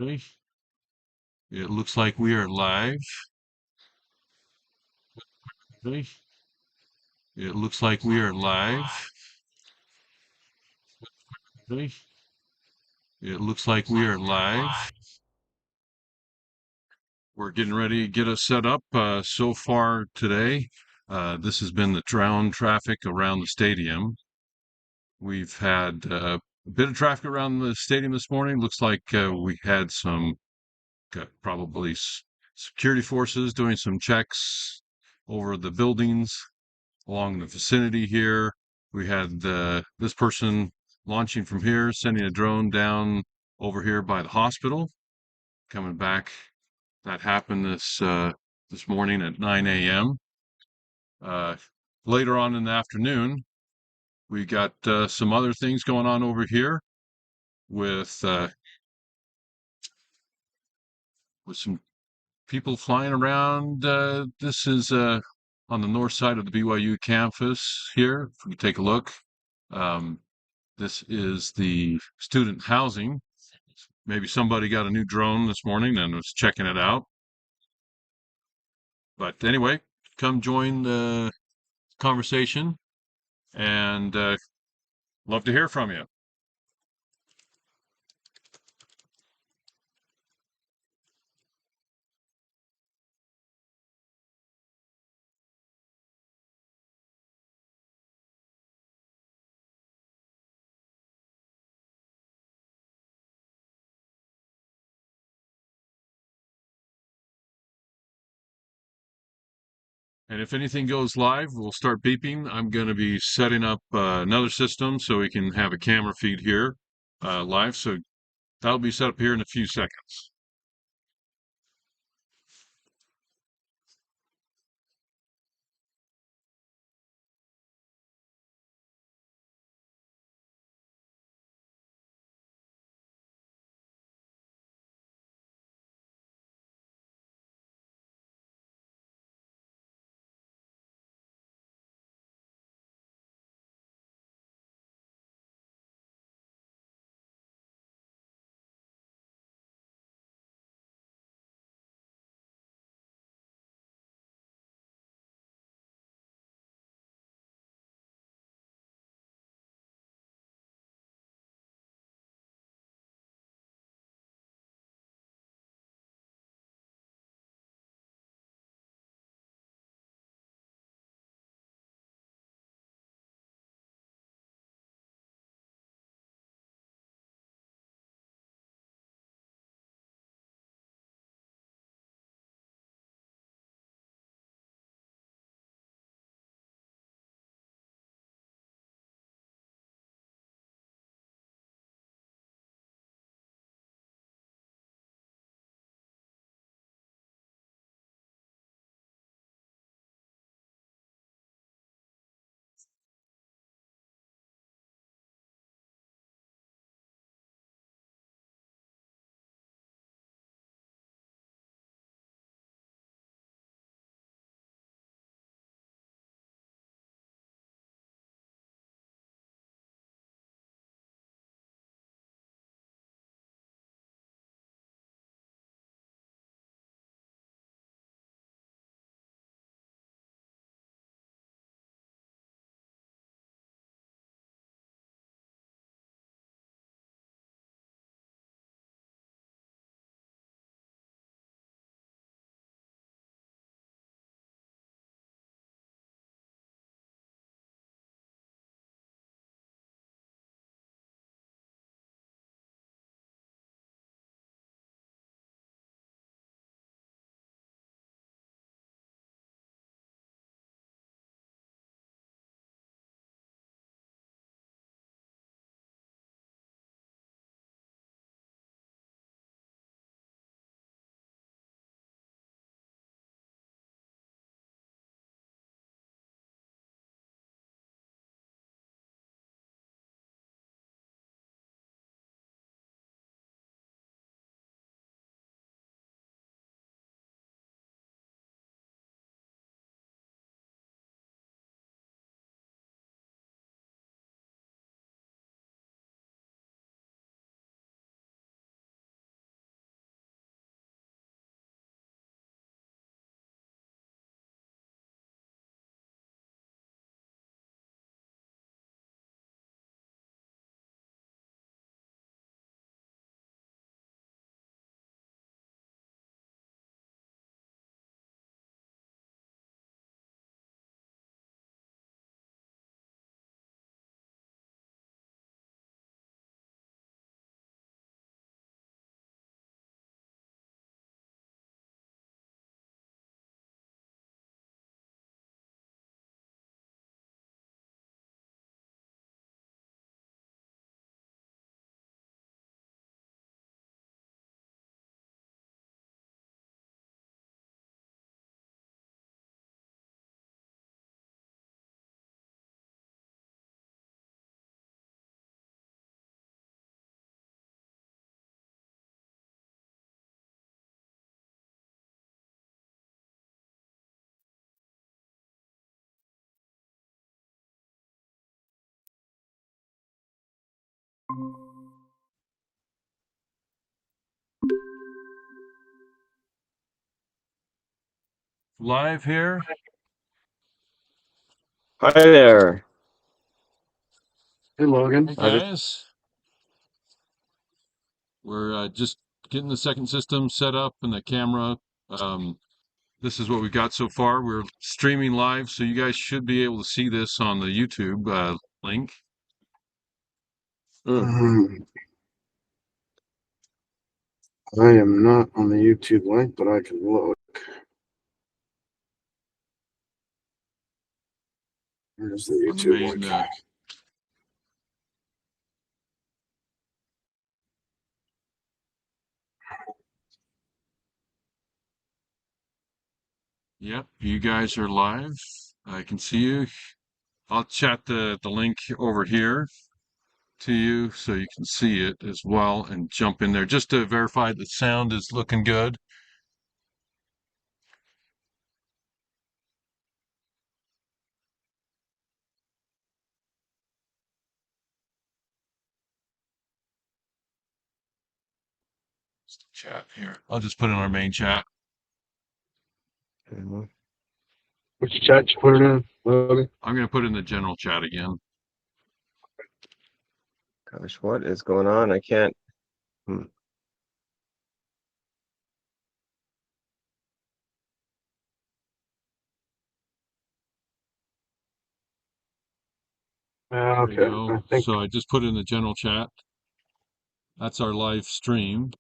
Okay. It looks like we are live. Okay. It looks like we are live. Okay. It looks like we are live. We're getting ready to get us set up. So far today, this has been the ground traffic around the stadium. We've had a bit of traffic around the stadium this morning. Looks like we had some probably security forces doing some checks over the buildings along the vicinity here. We had this person launching from here, sending a drone down over here by the hospital, coming back. That happened this morning at 9 a.m. Uh, Later on in the afternoon, we got some other things going on over here with uh, with some people flying around. This is on the north side of the BYU campus here. If we take a look, um, this is the student housing. Maybe somebody got a new drone this morning and was checking it out. But anyway, come join the conversation and love to hear from you. And if anything goes live, we'll start beeping. I'm going to be setting up another system so we can have a camera feed here live. So that'll be set up here in a few seconds. live here. Hi there. Hey, Logan. Hey I just guys, we're just getting the second system set up and the camera. Um, this is what we got so far. We're streaming live, so you guys should be able to see this on the YouTube link. mm, Um, I am not on the YouTube link, but I can look. Where's the On the YouTube main. link? Yep, you guys are live. I can see you. I'll chat the link over here to you so you can see it as well and jump in there just to verify the sound is looking good. Chat here. I'll just put in our main chat. mhm. Which chat you put it in, Logan? I'm going to put in the general chat again. Gosh, what is going on? I can't. Hmm. There you Okay. go. I think So I just put in the general chat. That's our live stream.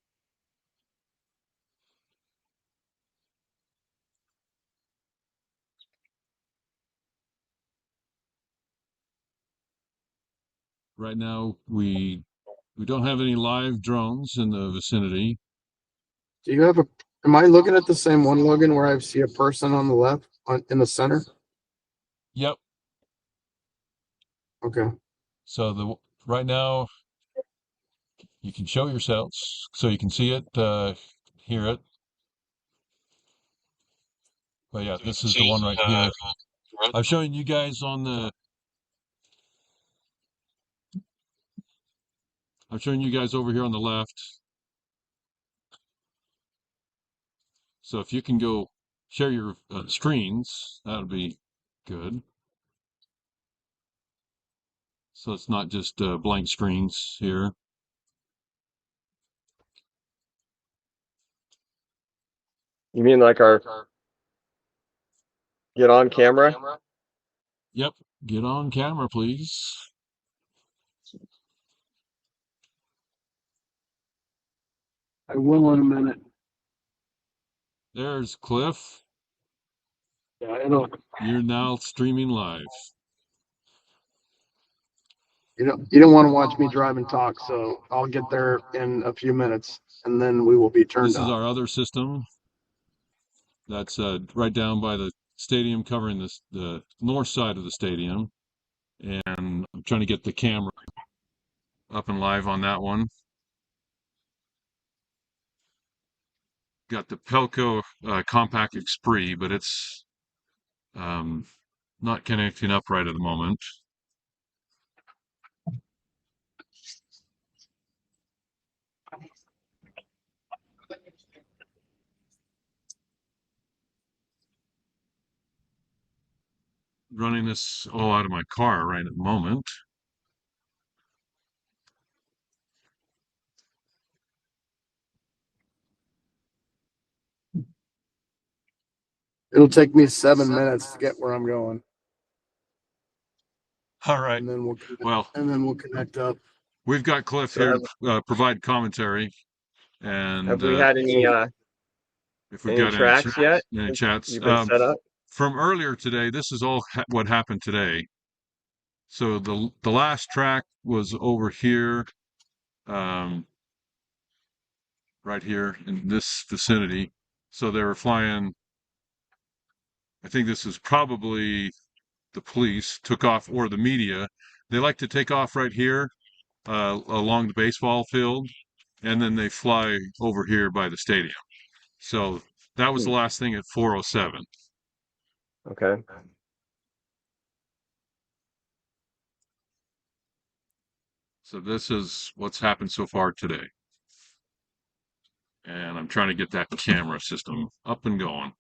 Right now we don't have any live drones in the vicinity. do you have a am I looking at the same one, Logan, where I see a person on the left in the center? Yep. Okay. So the right now you can show yourselves so you can see it, hear it. But yeah, this is the one right here. I'm showing you guys on the I'm showing you guys over here on the left. So if you can go share your screens, that would be good. So it's not just blank screens here. You mean like our get on camera? Yep. Get on camera, please. I will in a minute. There's Cliff. Yeah, it'll. You're now streaming live. You don't want to watch me drive and talk, so I'll get there in a few minutes, and then we will be turned This is on. our other system. That's right down by the stadium, covering the north side of the stadium. And I'm trying to get the camera up and live on that one. Got the Pelco Compact Xpree, but it's um, not connecting up right at the moment. Running this all out of my car right at the moment. It'll take me 7 minutes to get where I'm going, All right. and then Well, we'll connect up. we've got Cliff So here to provide commentary, and have we had if we've any got tracks yet any since chats you've been set up? from earlier today, this is all what happened today. So the last track was over here, um, right here in this vicinity. So they were flying. I think this is probably the police took off or the media. They like to take off right here along the baseball field, and then they fly over here by the stadium. So that was the Hmm. last thing at 4:07. Okay. So this is what's happened so far today. And I'm trying to get that camera system up and going.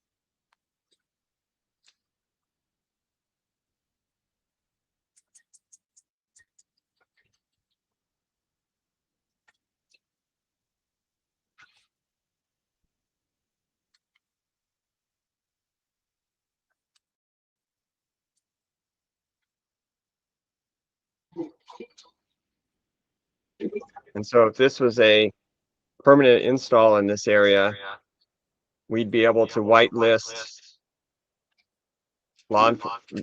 And so if this was a permanent install in this area, we'd be able to whitelist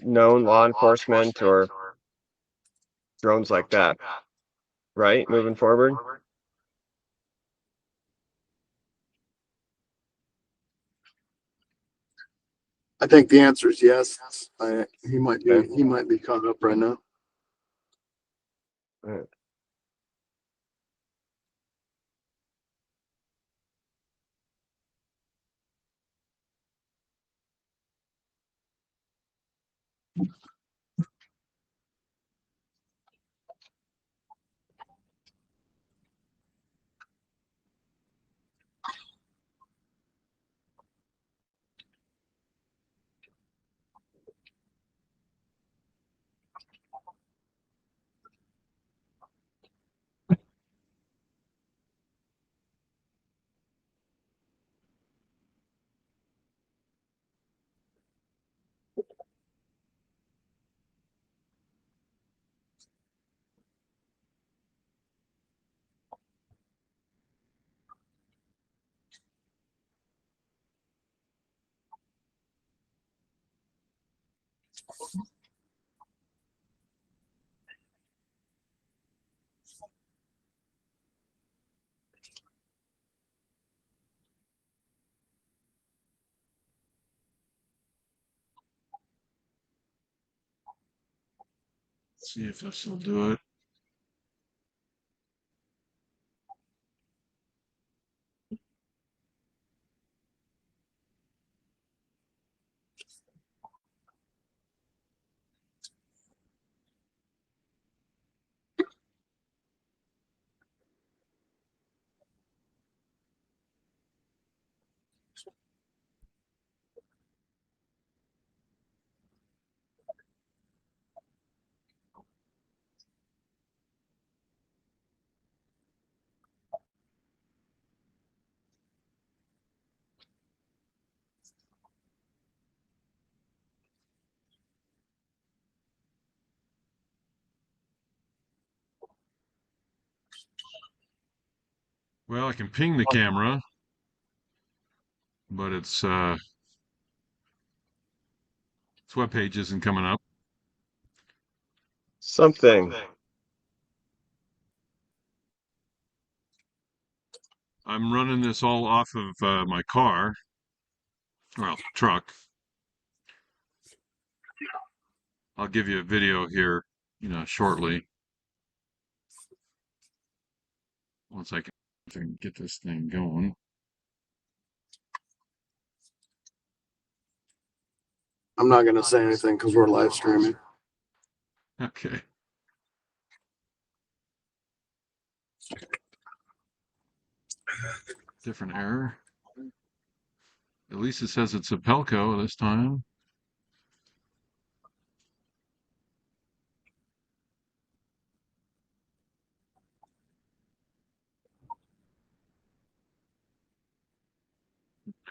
known law enforcement or drones like that, right? Moving forward. I think the answer is yes. He Okay. might be caught up right now. All right. See if this will do it. Well, I can ping the camera, but its web page isn't coming up. Something. I'm running this all off of my car, well, truck. I'll give you a video here, shortly once I can get this thing going. I'm not going to say anything because we're live streaming. Okay. Different error. At least it says it's a Pelco this time.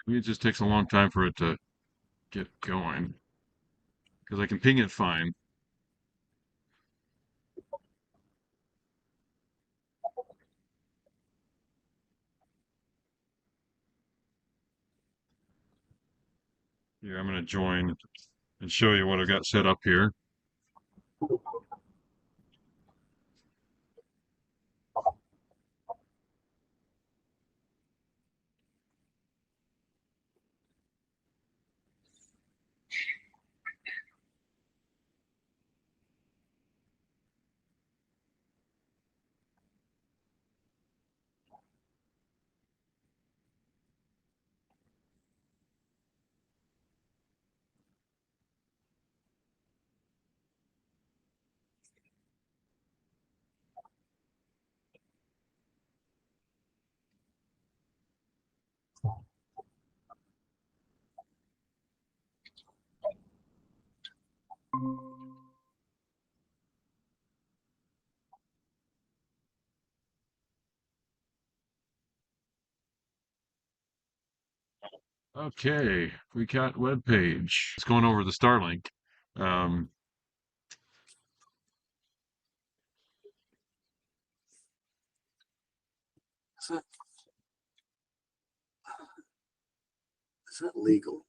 Maybe it just takes a long time for it to get going because I can ping it fine. Here, I'm going to join and show you what I've got set up here. Okay, we got web page. It's going over the Starlink. Um, Is that legal?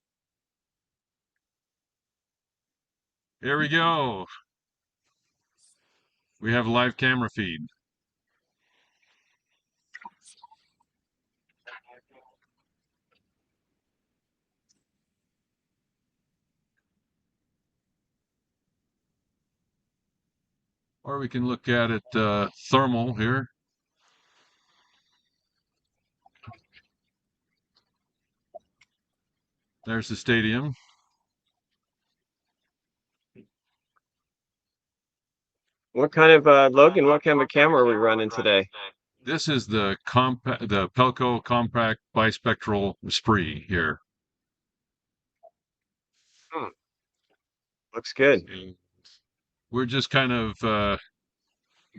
Here we go. We have a live camera feed. Or we can look at it thermal here. There's the stadium. What kind of Logan? What kind of a camera are we running today? This is the Pelco compact bispectral spree here. Hmm. Looks good. And we're just kind of a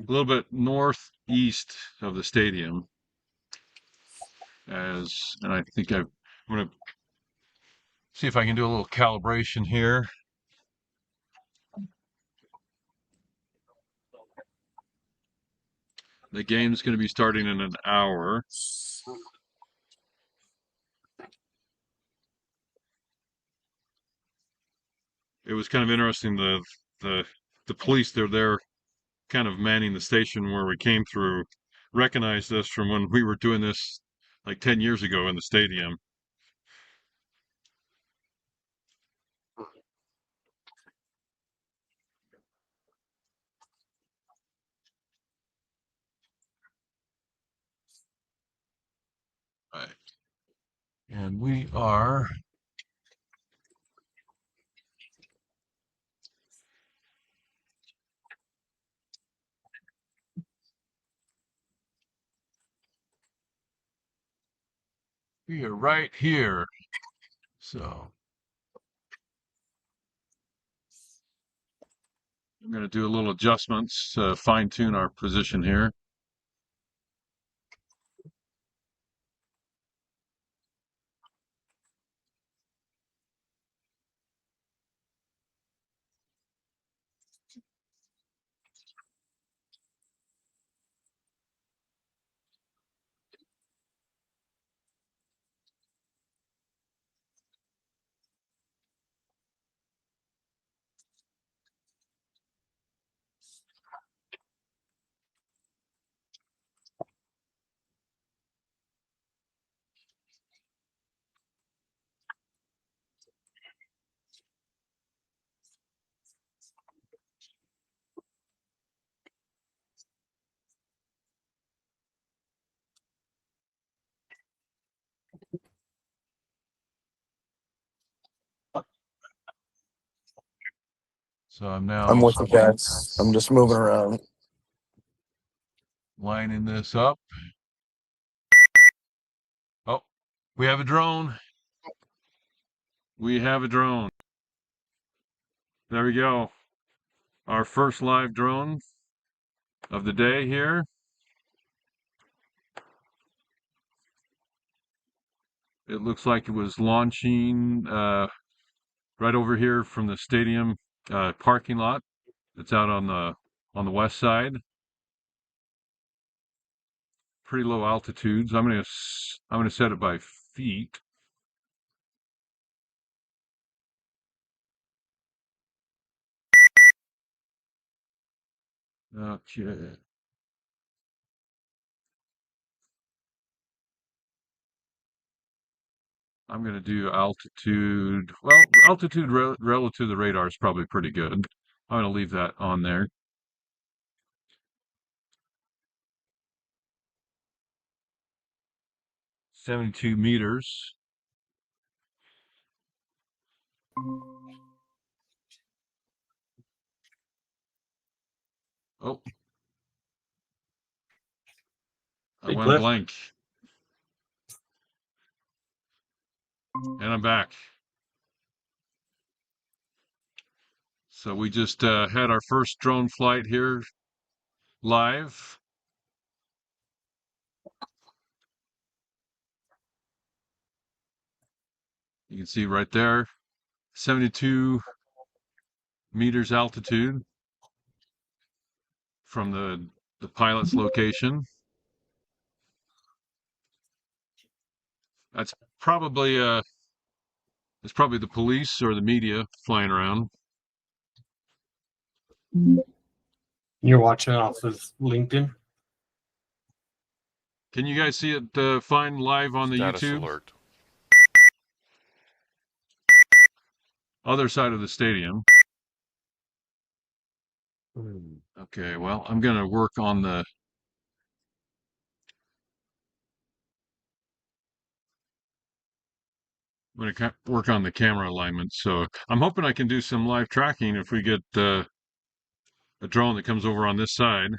little bit northeast of the stadium. And I think I'm going to see if I can do a little calibration here. The game's going to be starting in an hour. It was kind of interesting. The police, they're there kind of manning the station where we came through, recognized us from when we were doing this like 10 years ago in the stadium. Right. And we are right here. So I'm going to do a little adjustments to fine tune our position here. So I'm I'm now with the guys. I'm just moving around. lining this up. Oh, we have a drone. We have a drone. There we go. Our first live drone of the day here. It looks like it was launching right over here from the stadium parking lot. It's out on the west side. Pretty low altitudes. I'm gonna set it by feet. Okay. I'm gonna do altitude. Well, altitude relative to the radar is probably pretty good. I'm gonna leave that on there. 72 meters. Oh, I Big went lift. blank. And I'm back. So we just had our first drone flight here live. You can see right there, 72 meters altitude from the pilot's location. That's probably it's probably the police or the media flying around. You're watching off of LinkedIn? Can you guys see it fine live on the Status YouTube? alert. Other side of the stadium. Okay, well, I'm gonna work on the work on the camera alignment. So I'm hoping I can do some live tracking if we get a drone that comes over on this side.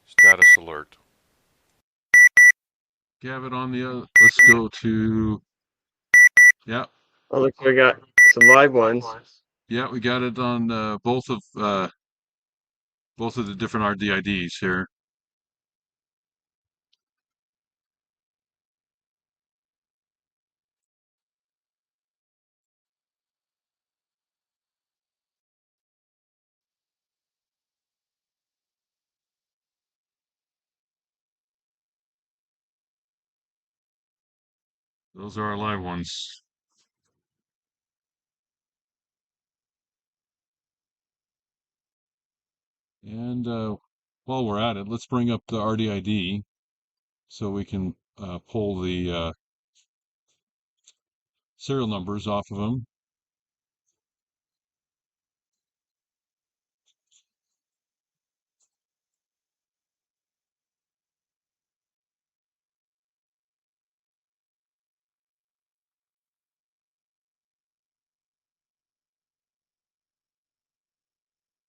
Status alert. Have it on the. Let's go to. Yeah, Oh, look, we got some live ones. yeah, we got it on both of the different RDIDs here. Those are our live ones. And while we're at it, let's bring up the RDID so we can pull the serial numbers off of them.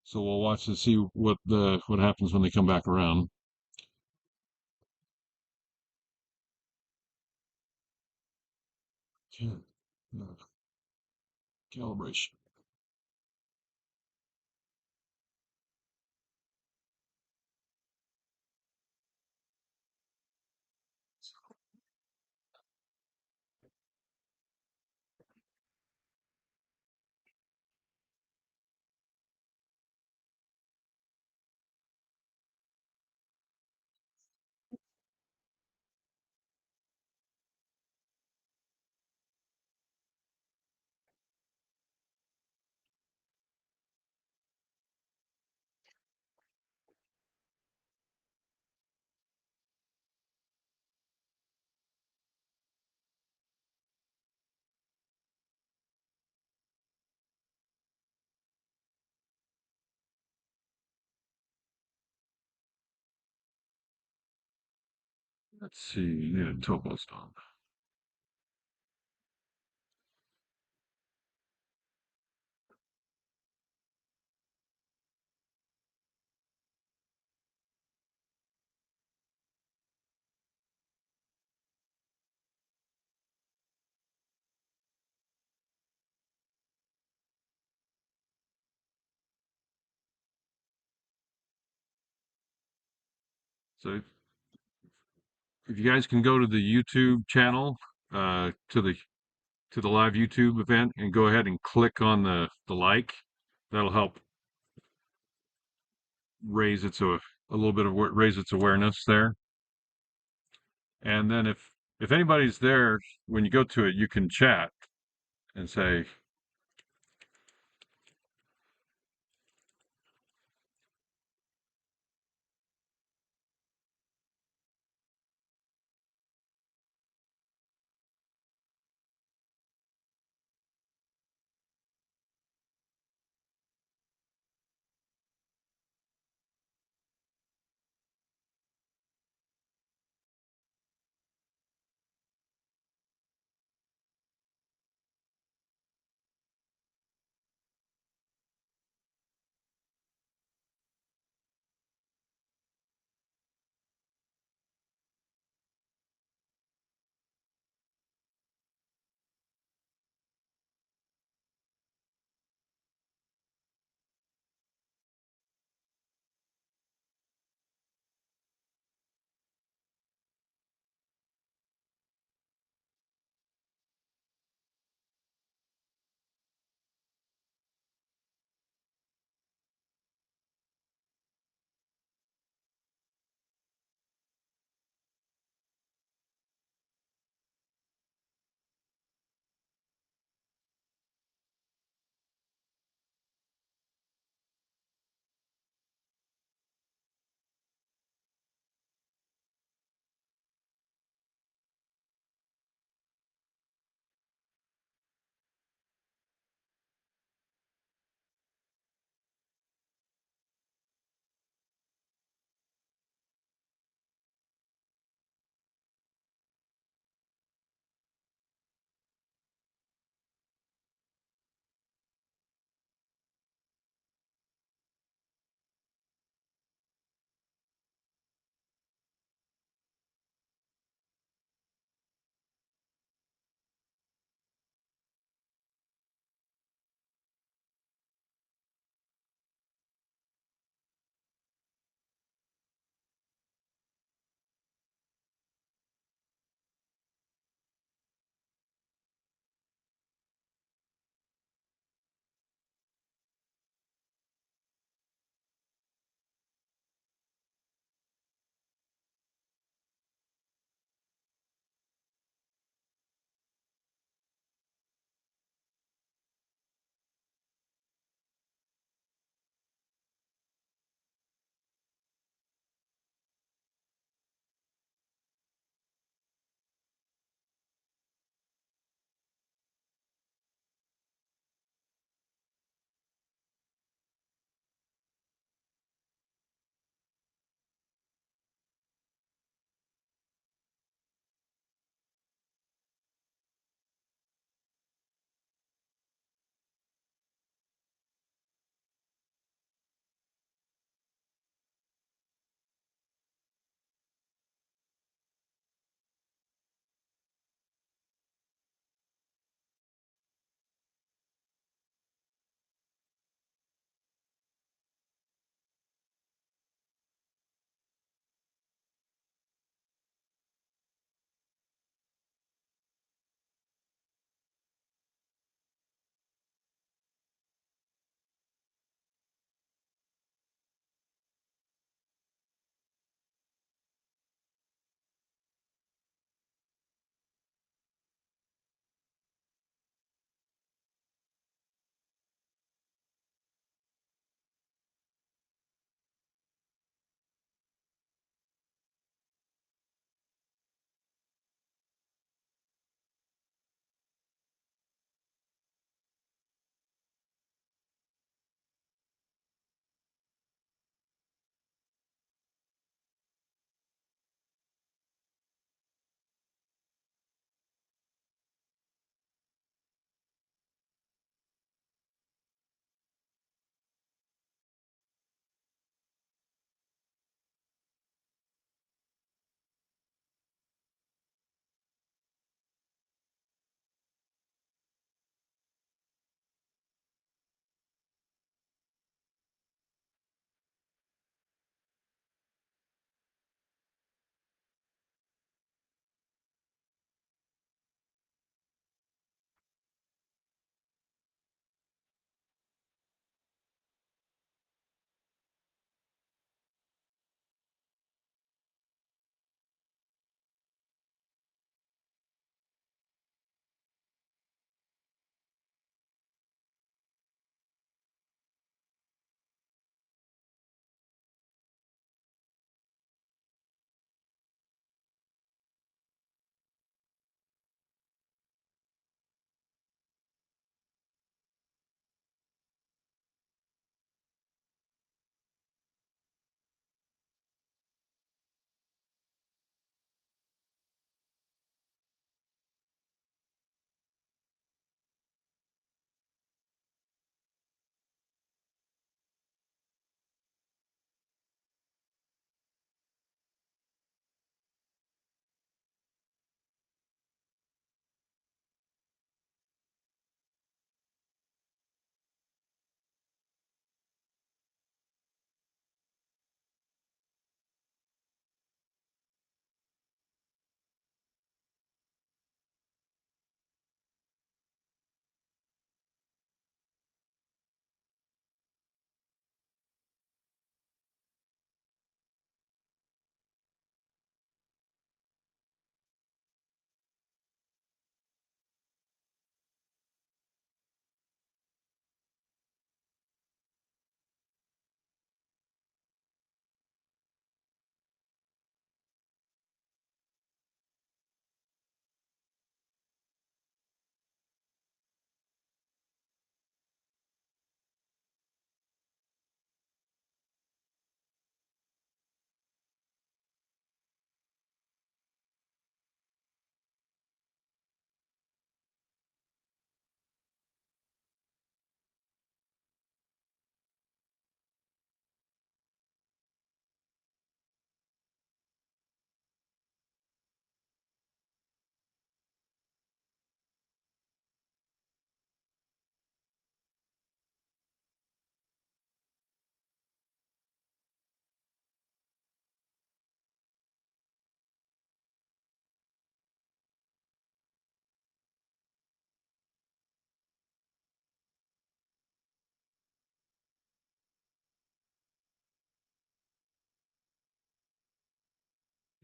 So we'll watch to see what happens when they come back around. Calibration. Let's see. Yeah, topo's done. So if you guys can go to the YouTube channel, to the live YouTube event, and go ahead and click on the like, that'll help raise a little bit of raise its awareness there. And then if anybody's there when you go to it, you can chat and say,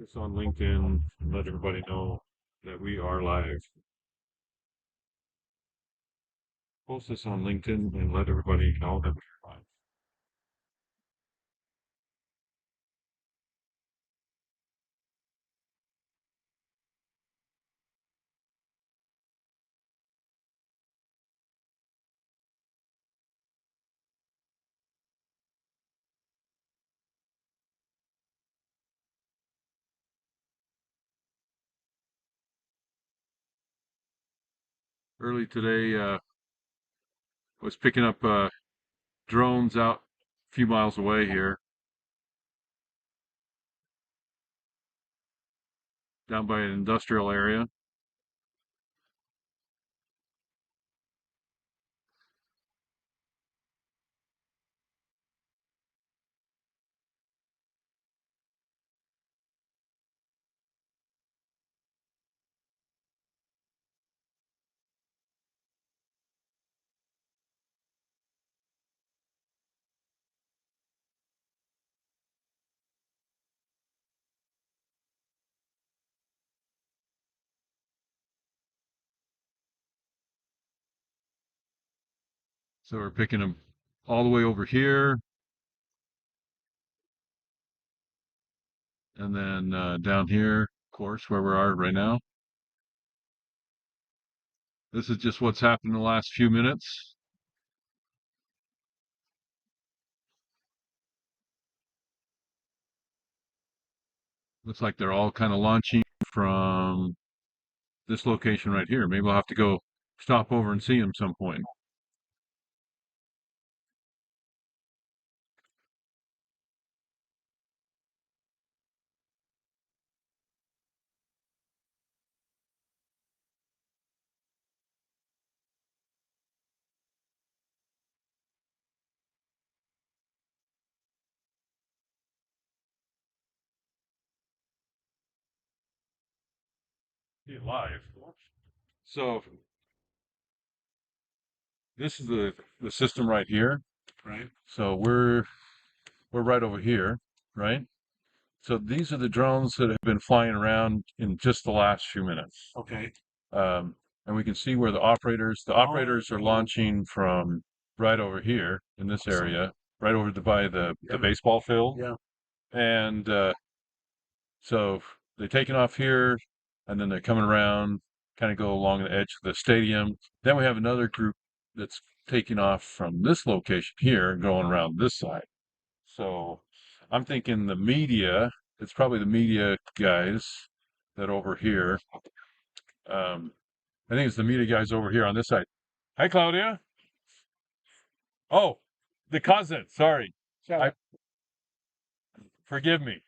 This on LinkedIn and let everybody know that we are live. Post this on LinkedIn and let everybody know that we're live. Early today, was picking up drones out a few miles away here, down by an industrial area. So we're picking them all the way over here, and then down here, of course, where we are right now. This is just what's happened in the last few minutes. Looks like they're all kind of launching from this location right here. Maybe we'll have to go stop over and see them some point. Be live. So this is the system right here, right? So we're right over here, right? So these are the drones that have been flying around in just the last few minutes. Okay. And we can see where the operators are launching from right over here in this area, right over by the baseball field. Yeah. And so they're taking off here, and then they're coming around, kind of go along the edge of the stadium. Then we have another group that's taking off from this location here and going around this side. So I'm thinking it's probably the media guys that over here. I think it's the media guys over here on this side. Hi, Claudia. Oh, the cousin. Sorry. I forgive me.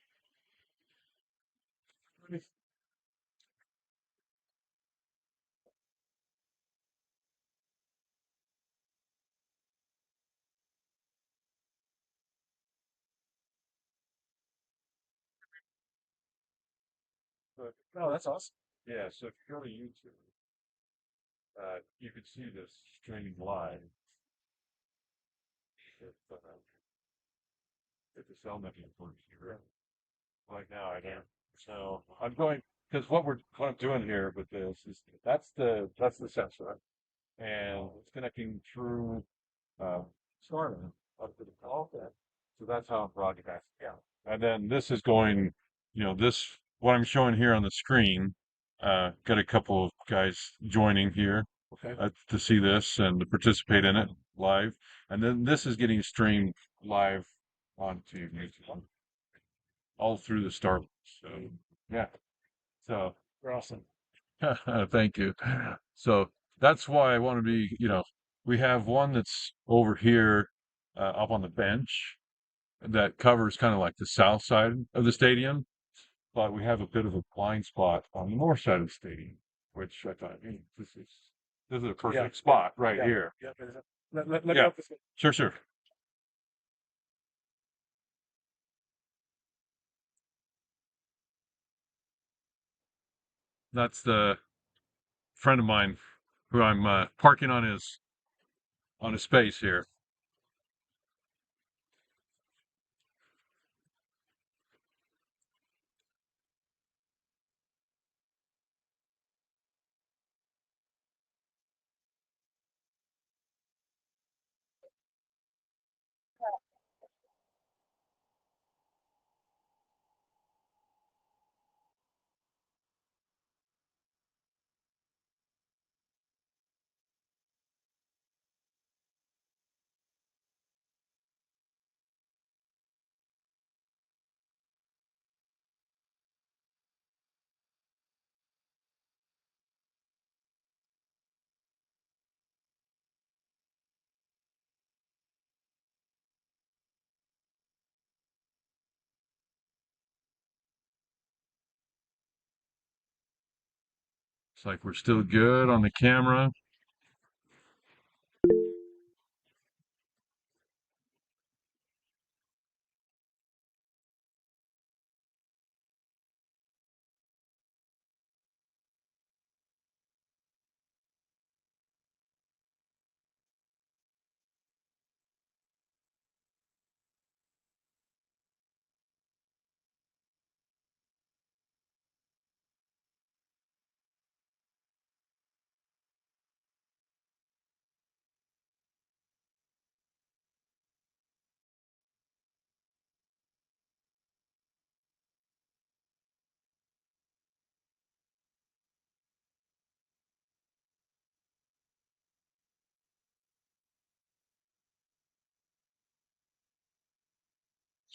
Oh, that's awesome. Yeah, so if you go to YouTube, you can see this streaming live. If, if the cell network works here. Right now, I don't. So I'm going because what I'm doing here with this is that's the sensor, and it's connecting through Starlink up to the call. So that's how I'm broadcasting. Yeah. And then this is going, what I'm showing here on the screen. Got a couple of guys joining here Okay. to see this and to participate in it live. And then this is getting streamed live onto YouTube, all through the Starlink. So yeah. So You're awesome. thank you. So that's why I want to be, we have one that's over here up on the bench that covers kind of like the south side of the stadium, but we have a bit of a blind spot on the north side of the stadium, which I thought, this is a perfect spot right here. Yeah. Let me Yeah. up this way. Sure. That's the friend of mine who I'm parking on his space here. Looks like we're still good on the camera.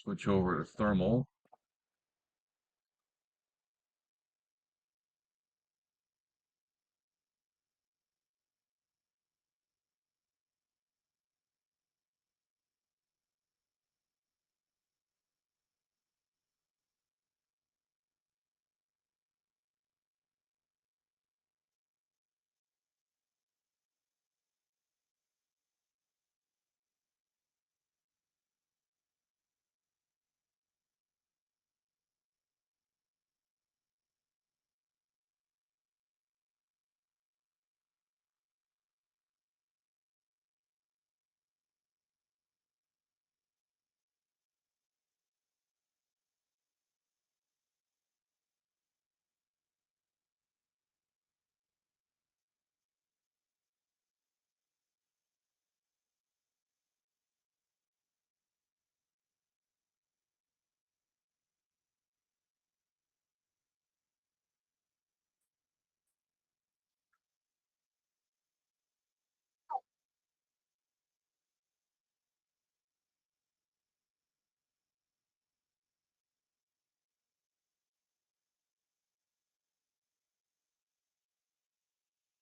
Switch over to thermal.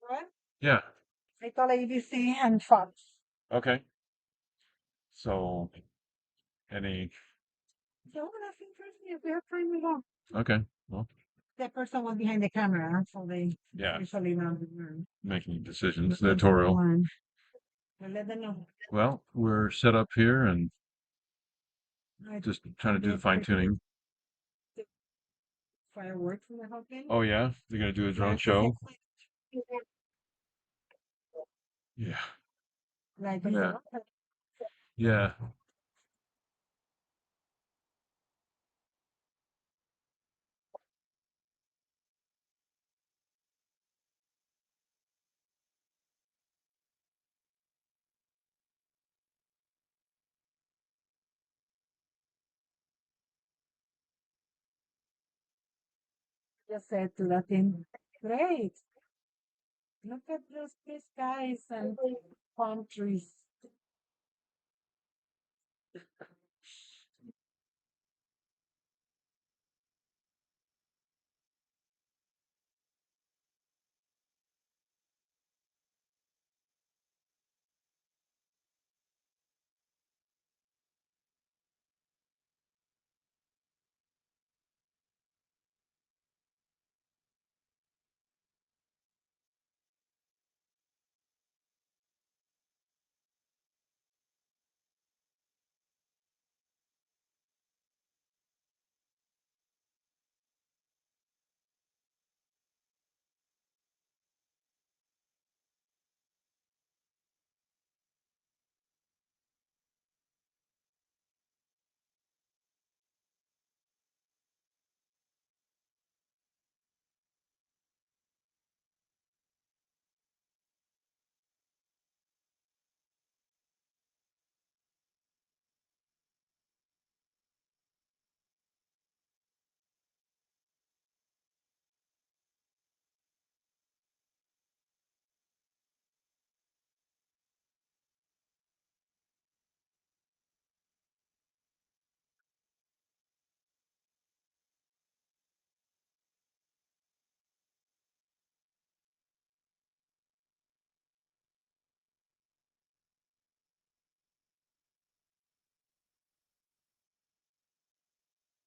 What? Yeah. I call ABC and Fox. Okay. So, any? So nothing first, if they're trying to go. Okay. Well, That person was behind the camera, so they yeah. usually know the word. Making decisions, But editorial. one. I'll let them know. Well, we're set up here and I just trying to do the did fine tuning. fireworks in the whole thing. Oh yeah, they're gonna do a drone Yeah, show. Yeah. like Yeah. Yeah. just said to that thing, great. Look at those blue skies and palm trees.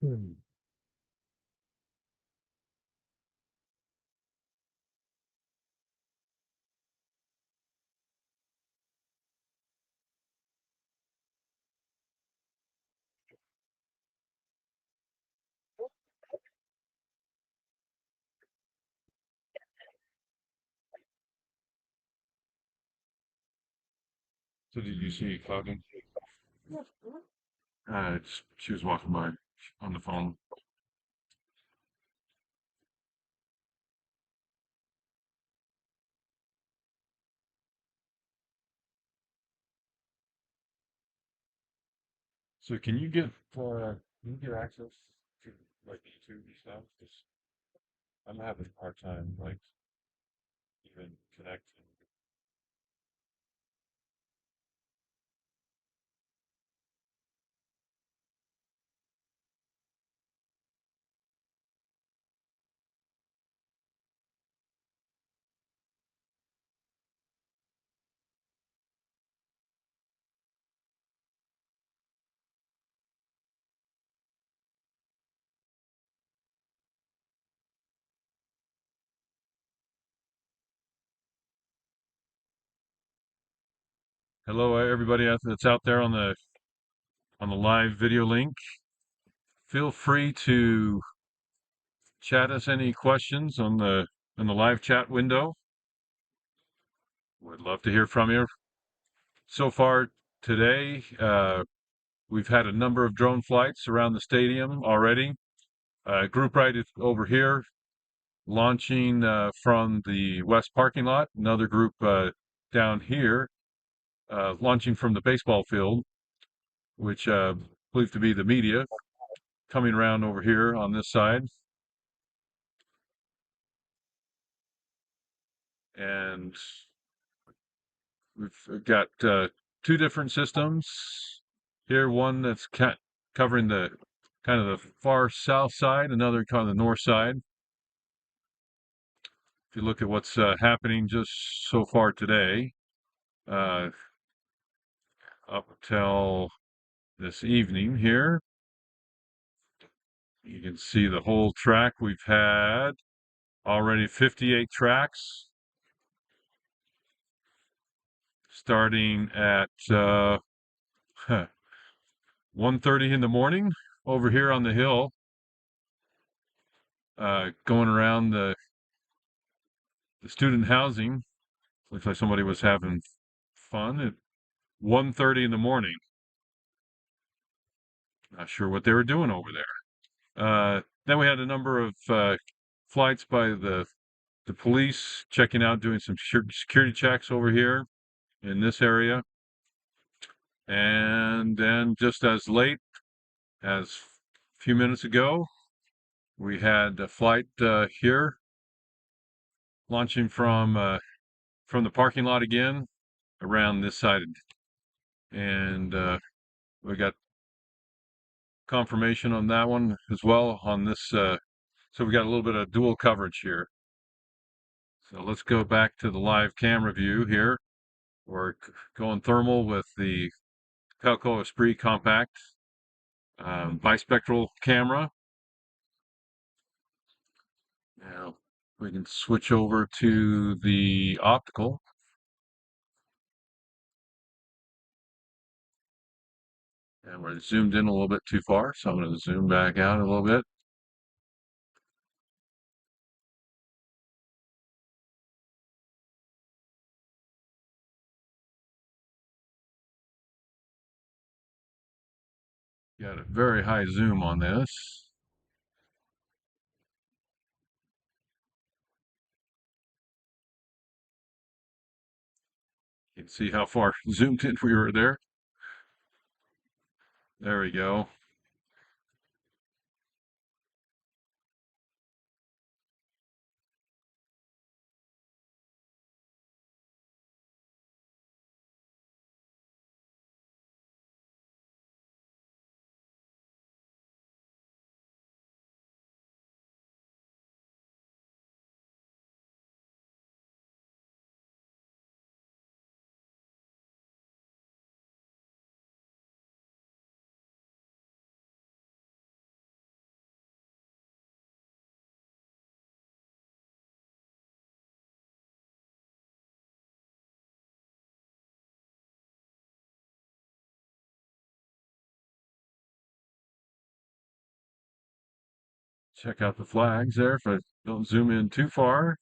Hmm. So did you see Clouding? Yeah. She was walking by on the phone. So can you get access to like YouTube and stuff? 'Cause I'm having a hard time like even connecting. Hello, everybody that's out there on the live video link. Feel free to chat us any questions on the in the live chat window. Would love to hear from you. So far today, we've had a number of drone flights around the stadium already. Group right is over here, launching from the west parking lot. Another group down here, launching from the baseball field, which believed to be the media, coming around over here on this side. And we've got two different systems here. One that's covering the kind of the far south side, another kind of the north side. If you look at what's happening just so far today, uh, up till this evening here, you can see the whole track. We've had already 58 tracks, starting at 1:30 in the morning over here on the hill, going around the student housing. Looks like somebody was having fun at 1:30 in the morning. Not sure what they were doing over there. Then we had a number of flights by the police checking out, doing some security checks over here in this area. And then just as late as a few minutes ago, we had a flight here launching from the parking lot again around this side. And we got confirmation on that one as well on this. So we got a little bit of dual coverage here. So let's go back to the live camera view here. We're going thermal with the Pelco Esprit Compact bispectral camera. Now we can switch over to the optical. And we're zoomed in a little bit too far, so I'm going to zoom back out a little bit. Got a very high zoom on this. You can see how far zoomed in we were there. There we go. Check out the flags there if I don't zoom in too far.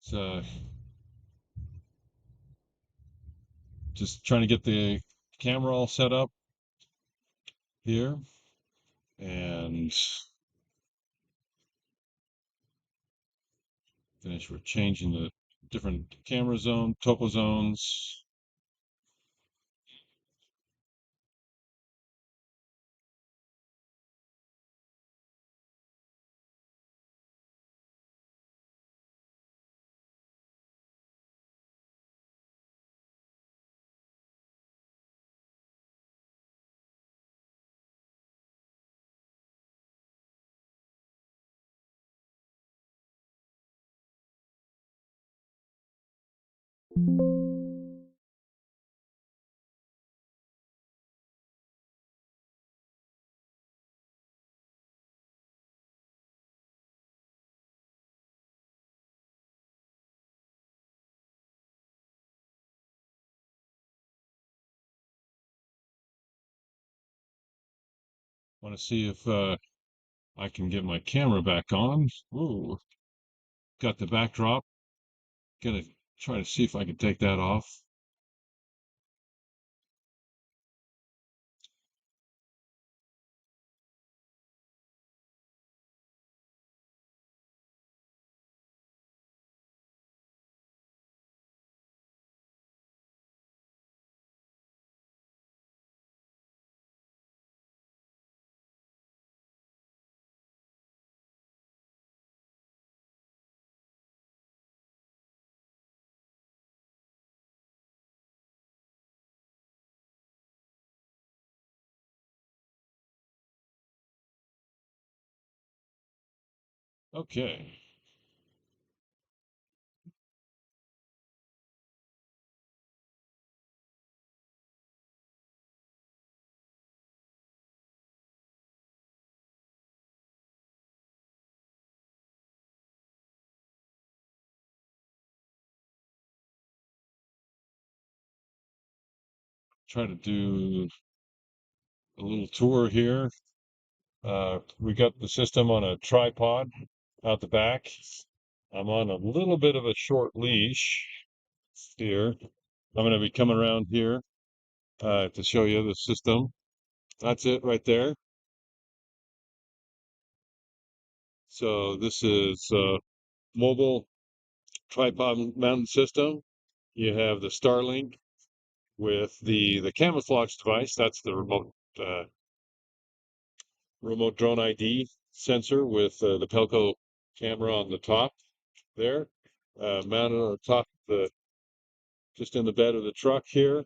So just trying to get the camera all set up here, and finish. We're changing the different camera zone, topo zones. Want to see if I can get my camera back on. Ooh, got the backdrop. Gonna try to see if I can take that off. Okay. Try to do a little tour here. We got the system on a tripod out the back. I'm on a little bit of a short leash here. I'm going to be coming around here to show you the system. That's it right there. So this is mobile tripod mounted system. You have the Starlink with the camouflage device. That's the remote drone ID sensor with the Pelco camera on the top there, mounted on the top of the just in the bed of the truck here,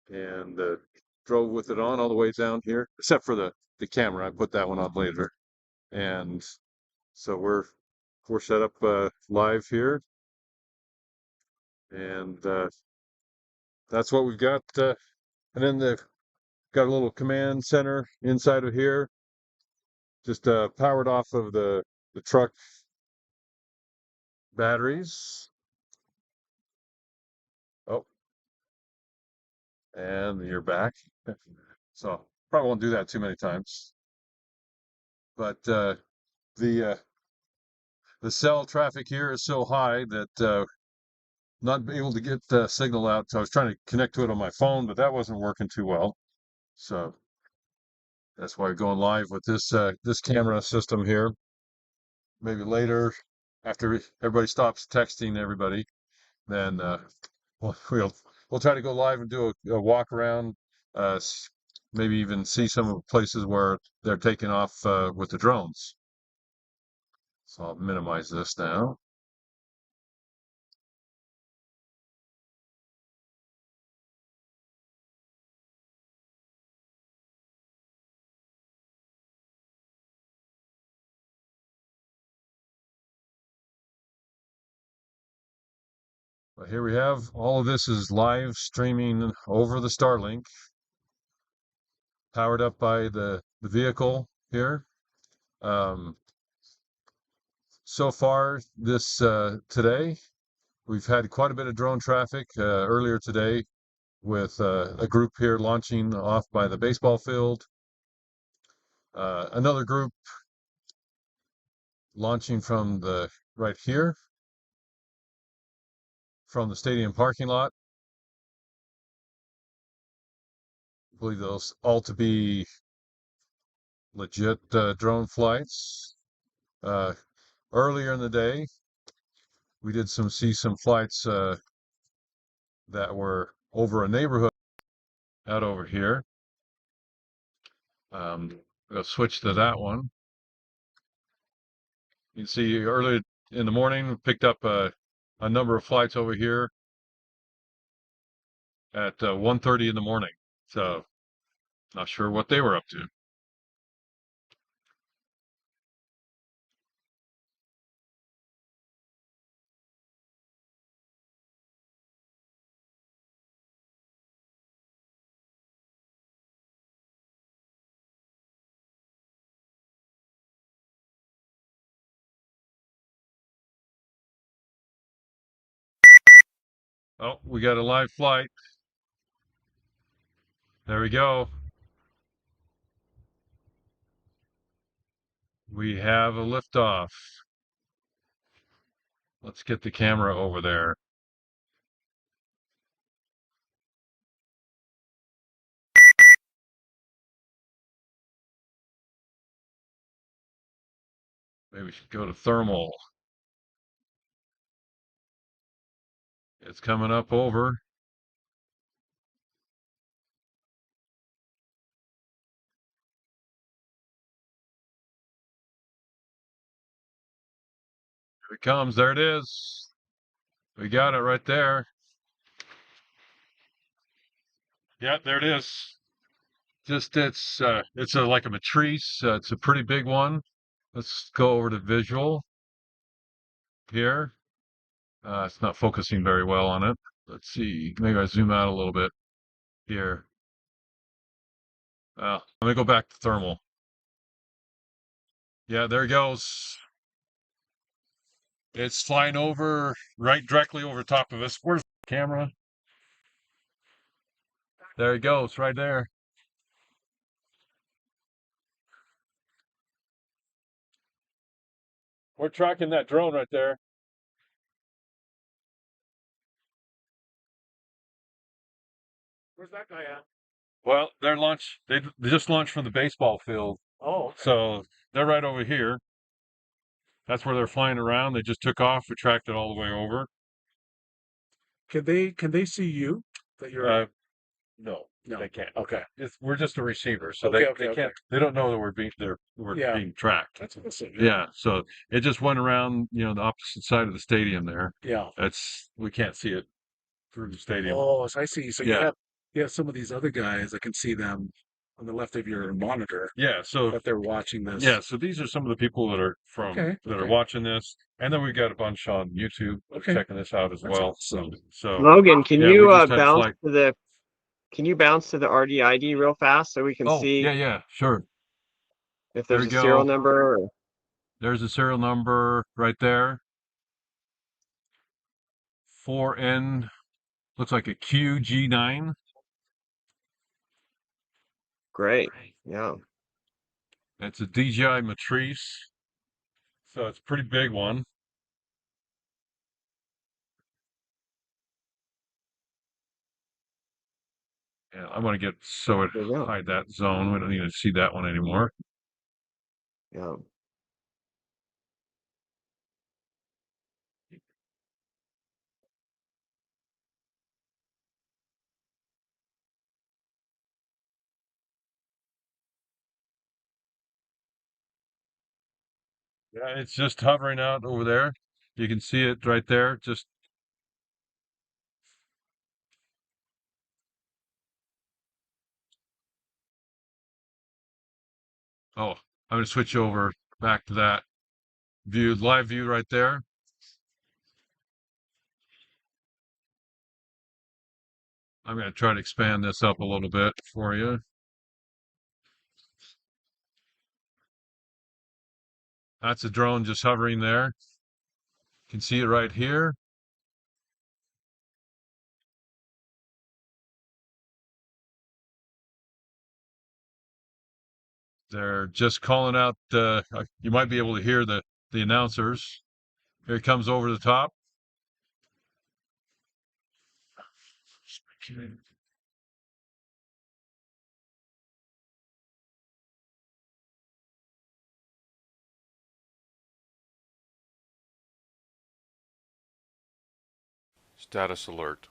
and drove with it on all the way down here, except for the camera. I put that one on later, and so we're set up live here, and that's what we've got. And then the got a little command center inside of here, just powered off of the truck batteries. Oh, and you're back. So probably won't do that too many times. But the the cell traffic here is so high that not able to get signal out. So I was trying to connect to it on my phone, but that wasn't working too well. So that's why we're going live with this camera system here. Maybe later, after everybody stops texting everybody, then we'll try to go live and do a walk around. Maybe even see some of the places where they're taking off with the drones. So I'll minimize this now. But here we have all of this is live streaming over the Starlink, powered up by the vehicle here. So far this today, we've had quite a bit of drone traffic earlier today with a group here launching off by the baseball field. Another group launching from the right here from the stadium parking lot. I believe those all to be legit drone flights. Earlier in the day, we did see some flights that were over a neighborhood out over here. We'll switch to that one. You can see early in the morning, we picked up a number of flights over here at 1:30 in the morning. So not sure what they were up to. Oh, we got a live flight. There we go. We have a liftoff. Let's get the camera over there. Maybe we should go to thermal. It's coming up over. Here it comes. There it is. We got it right there. Yeah, there it is. Just it's like a matrice. It's a pretty big one. Let's go over to visual here. It's not focusing very well on it. Let's see. Maybe I zoom out a little bit here. Let me go back to thermal. Yeah, there it goes. It's flying over right directly over top of us. Where's the camera? There it goes, right there. We're tracking that drone right there. Where's that guy at? Well, they just launched from the baseball field. Oh, okay. So they're right over here. That's where they're flying around. They just took off. We tracked it all the way over. Can they see you? That you're No, no. they can't. Okay. We're just a receiver, so Okay, they okay. can't. They don't know that we're Yeah. being tracked. That's awesome. Yeah. So it just went around, the opposite side of the stadium there. Yeah. We can't see it through the stadium. Oh, so I see. So Yeah. you have some of these other guys. I can see them on the left of your monitor Yeah. So that they're watching this. yeah. So these are some of the people that are Okay. watching this, and then we've got a bunch on YouTube Okay. checking this out as That's well. awesome. So Logan, can yeah, you we just had bounce flight. to the RDID real fast so we can Oh, see yeah, sure. if There there's we a serial go. number? Or... There's a serial number right there. 4N, looks like a QG9. Great. Yeah. It's a DJI Matrice, so it's a pretty big one. Yeah, I want to get so it There you go. hide that zone. We don't need to see that one anymore. Yeah. Yeah, it's just hovering out over there. You can see it right there. Just oh, I'm gonna switch over back to that live view right there. I'm gonna try to expand this up a little bit for you. That's a drone just hovering there. You can see it right here. They're just calling out. You might be able to hear the announcers. Here it comes over the top. Okay. Status alert.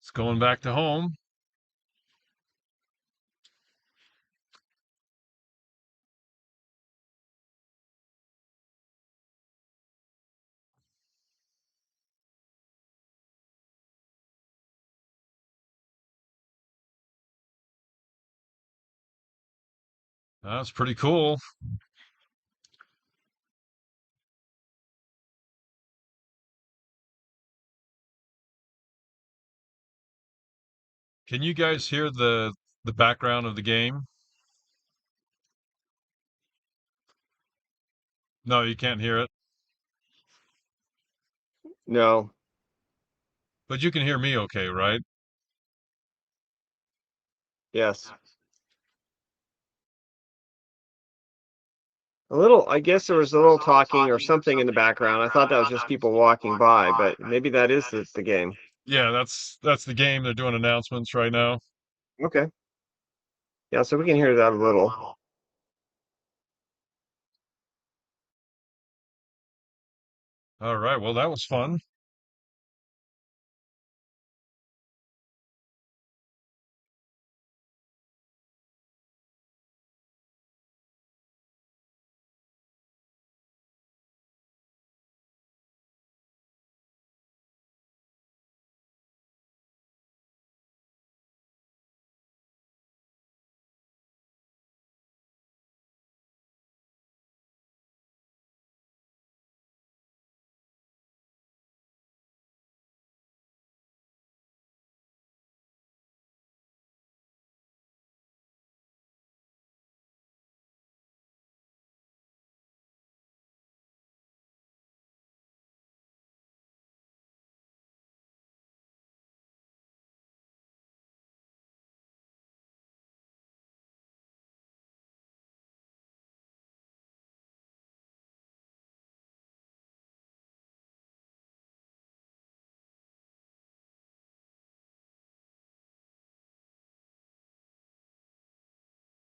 It's going back to home. That's pretty cool. Can you guys hear the background of the game? No, you can't hear it, No. but you can hear me okay, right? Yes. A little, I guess there was a little talking or something in the background. I thought that was just people walking by, but maybe that is the game. Yeah, that's the game. They're doing announcements right now. Okay. Yeah, so we can hear that a little. All right. Well, that was fun.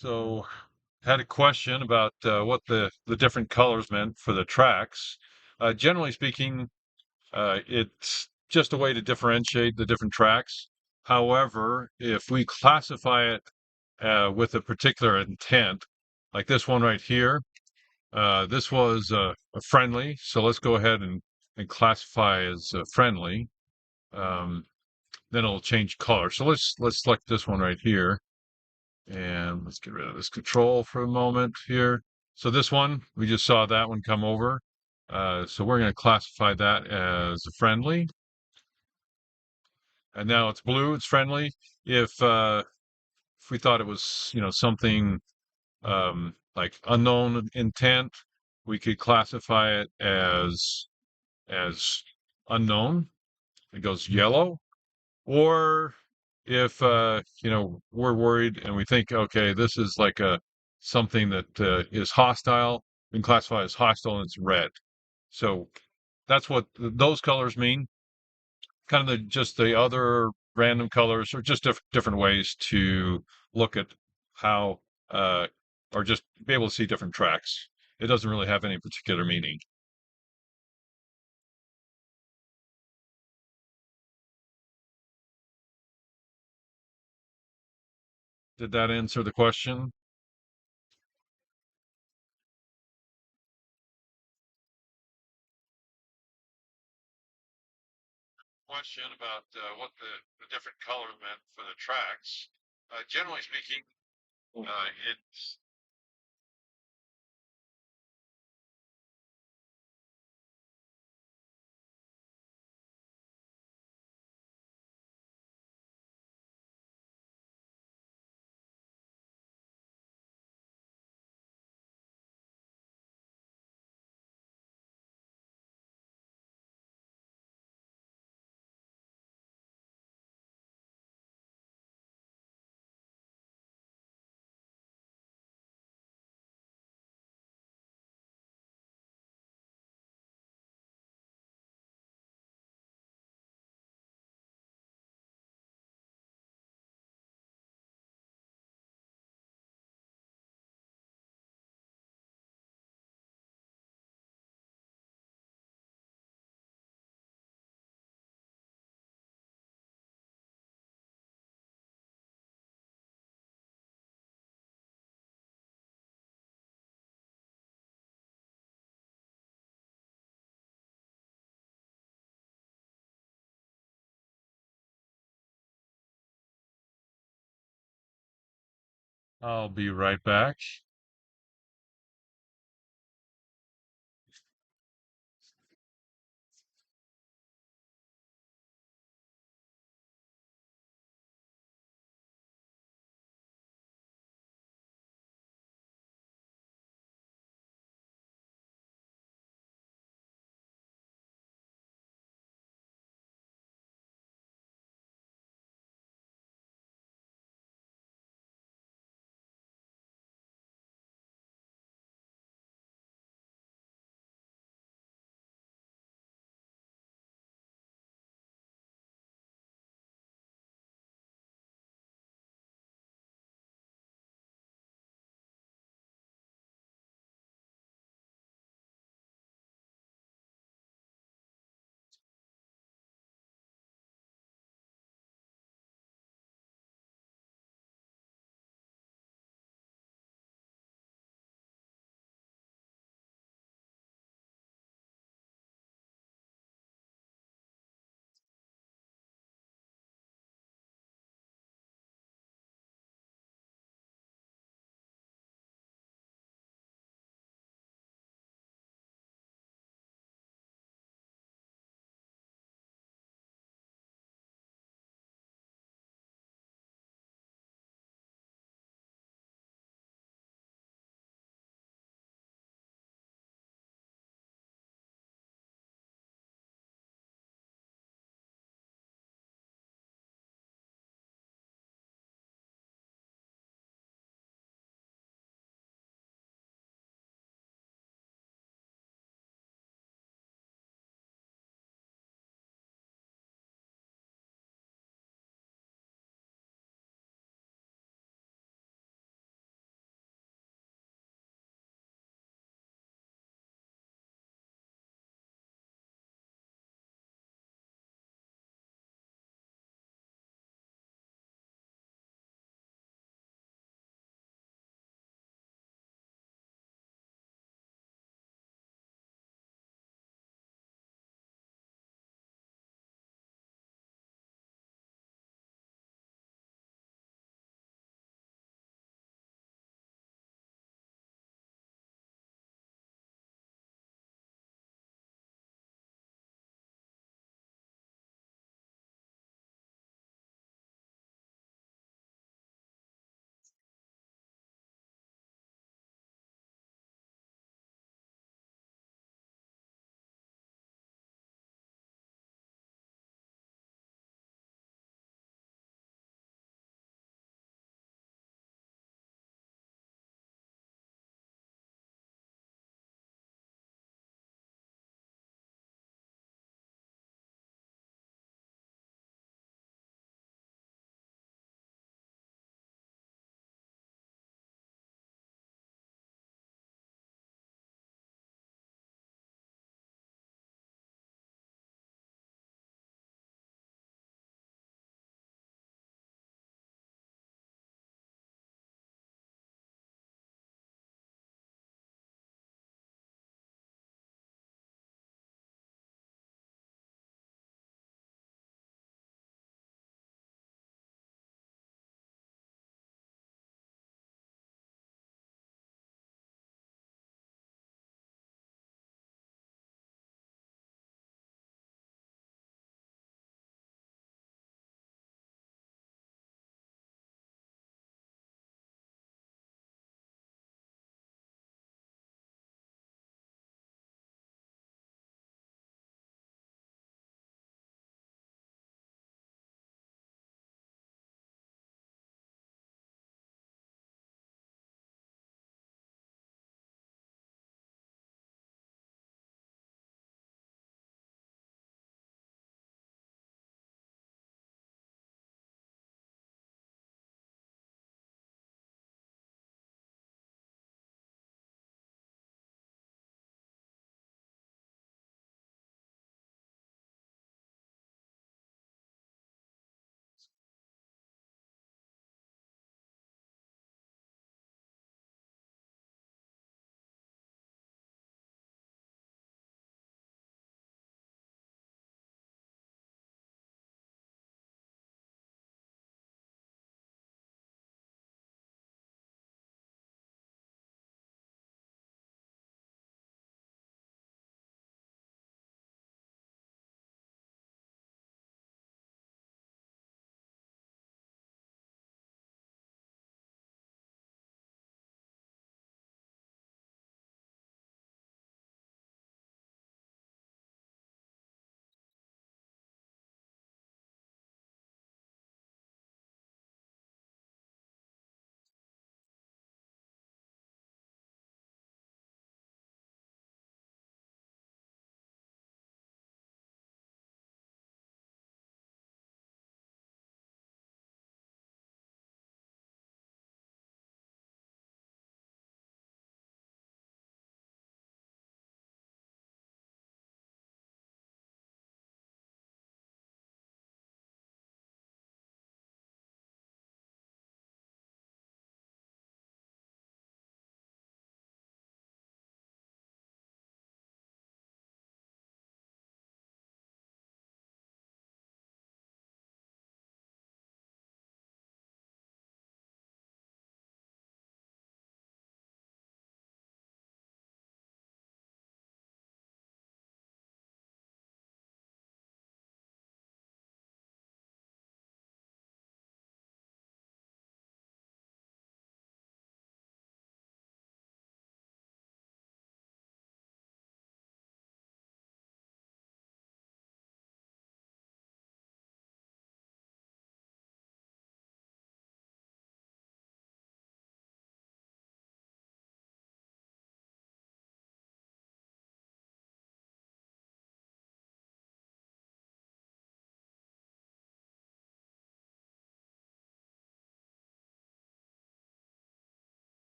So, had a question about what the different colors meant for the tracks. Generally speaking, it's just a way to differentiate the different tracks. However, if we classify it with a particular intent, like this one right here, this was a friendly. So let's go ahead and classify as friendly. Um, then it'll change color. So let's select this one right here, and let's get rid of this control for a moment here. So this one, we just saw that one come over. So we're going to classify that as a friendly. And now it's blue, it's friendly. If we thought it was, something like unknown intent, we could classify it as unknown. It goes yellow. Or if we're worried and we think, okay, this is like a something that is hostile, we can classify as hostile and it's red. So that's what those colors mean. Kind of just the other random colors or just different ways to look at how or just be able to see different tracks. It doesn't really have any particular meaning. Did that answer the question? Question about what the different colors meant for the tracks. Generally speaking, it's I'll be right back.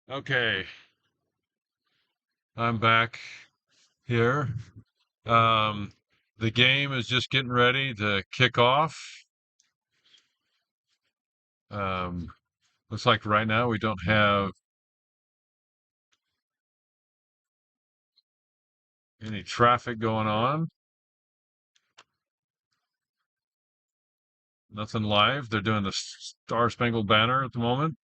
Okay, I'm back here. Um, the game is just getting ready to kick off. Um, looks like right now we don't have any traffic going on. Nothing live. They're doing the Star Spangled Banner at the moment.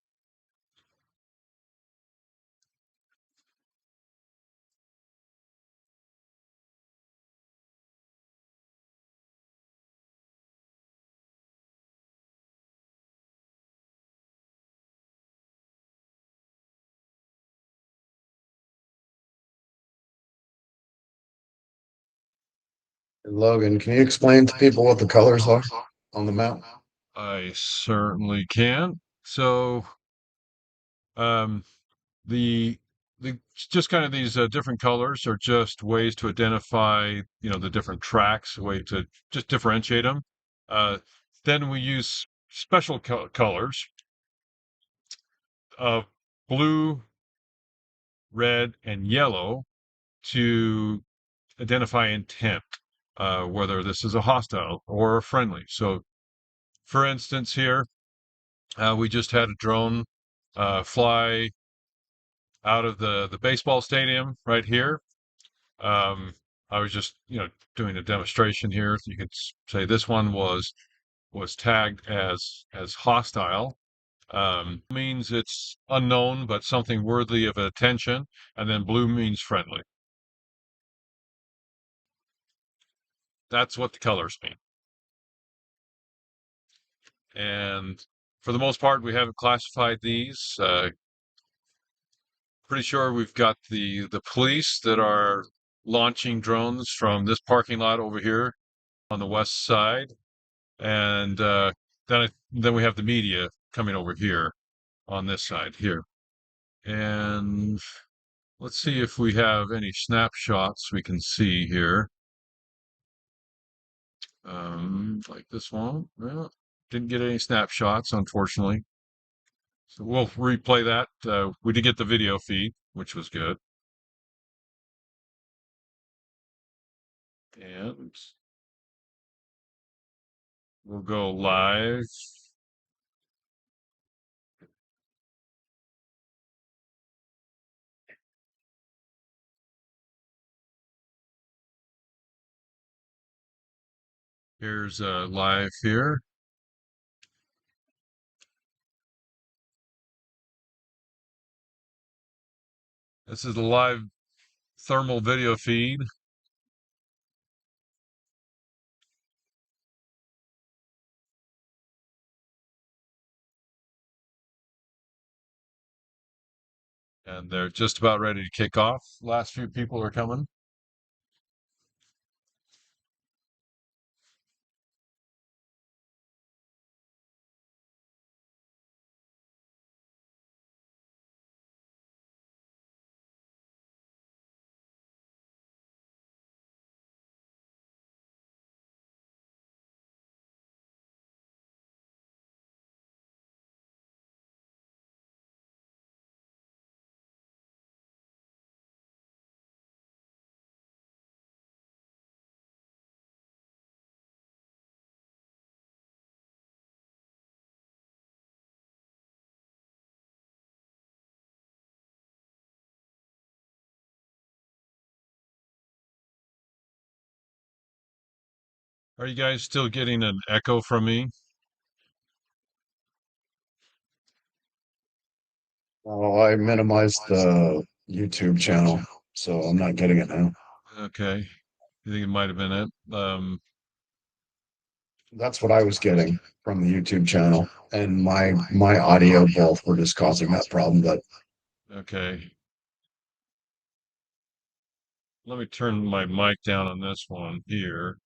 Logan, can you explain to people what the colors are on the map? I certainly can. So, um, the the just kind of these different colors are just ways to identify, the different tracks, a way to just differentiate them. Uh, then we use special colors of blue, red, and yellow to identify intent, whether this is a hostile or a friendly. So, for instance, here we just had a drone fly out of the baseball stadium right here. Um, I was just doing a demonstration here. You could say this one was tagged as hostile. Means it's unknown but something worthy of attention, and then blue means friendly. That's what the colors mean. And for the most part, we haven't classified these. Pretty sure we've got the police that are launching drones from this parking lot over here on the west side, and then we have the media coming over here on this side here. And let's see if we have any snapshots we can see here. Like this one. Well, didn't get any snapshots, unfortunately. So we'll replay that. We did get the video feed, which was good. And we'll go live. Here's live here. This is the live thermal video feed. And they're just about ready to kick off. Last few people are coming. Are you guys still getting an echo from me? Oh, I minimized the YouTube channel, so I'm not getting it now. Okay. You think it might have been it? That's what I was getting from the YouTube channel, and my audio both were just causing that problem. But Okay. Let me turn my mic down on this one here.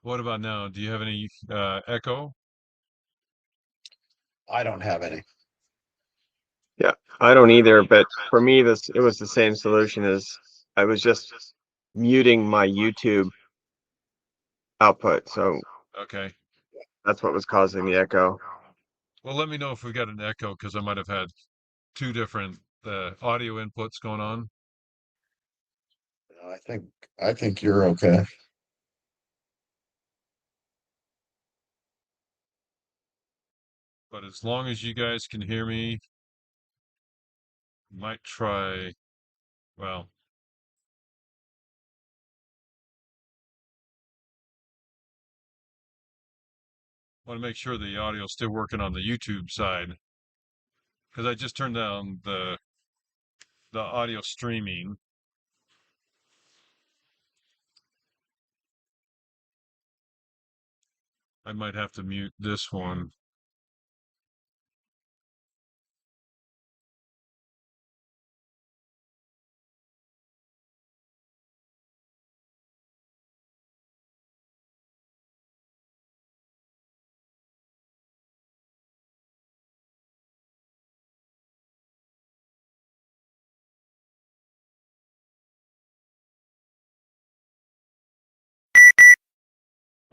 What about now? Do you have any echo? I don't have any. Yeah, I don't either, but for me, it was the same solution as I was just muting my YouTube output. So Okay. that's what was causing the echo. Well, let me know if we got an echo because I might have had two different audio inputs going on. I think you're okay. But as long as you guys can hear me, might try, well, want to make sure the audio is still working on the YouTube side because I just turned down the audio streaming. I might have to mute this one.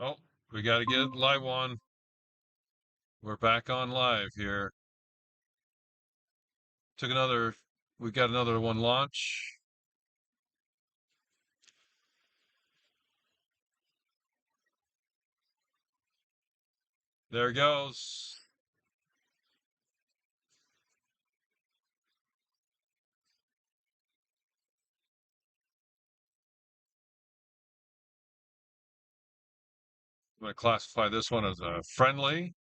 Oh, we got to get live on. We're back on live here. We got another one launch. There it goes. I'm going to classify this one as a friendly.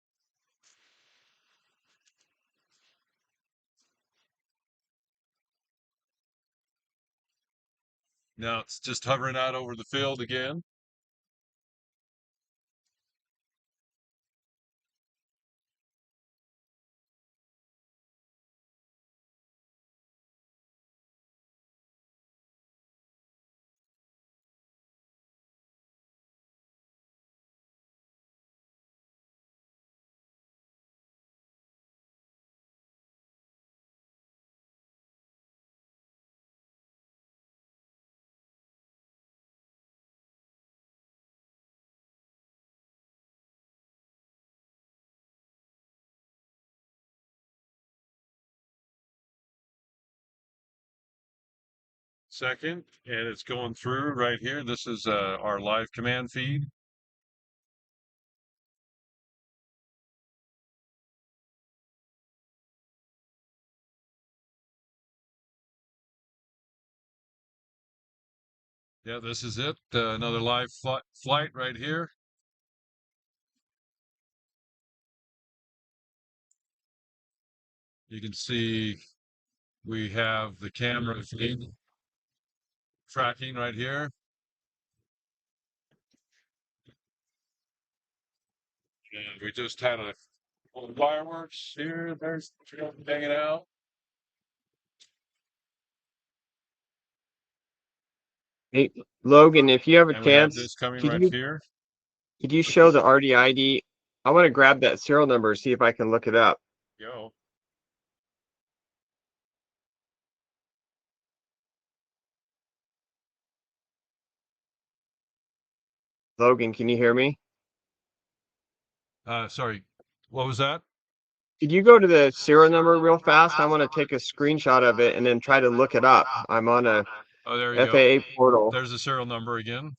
Now it's just hovering out over the field again. Second, and it's going through right here. This is our live command feed. Yeah, this is it. Another live flight right here. You can see we have the camera feed tracking right here. And we just had a little fireworks here. There's hanging out. Hey, Logan, if you have a And we have chance, this coming could right you here. could you show the RDID? I want to grab that serial number, see if I can look it up. Go. Logan, can you hear me? Sorry, what was that? Could you go to the serial number real fast? I want to take a screenshot of it and then try to look it up. I'm on a Oh, there you go. FAA portal. There's the serial number again.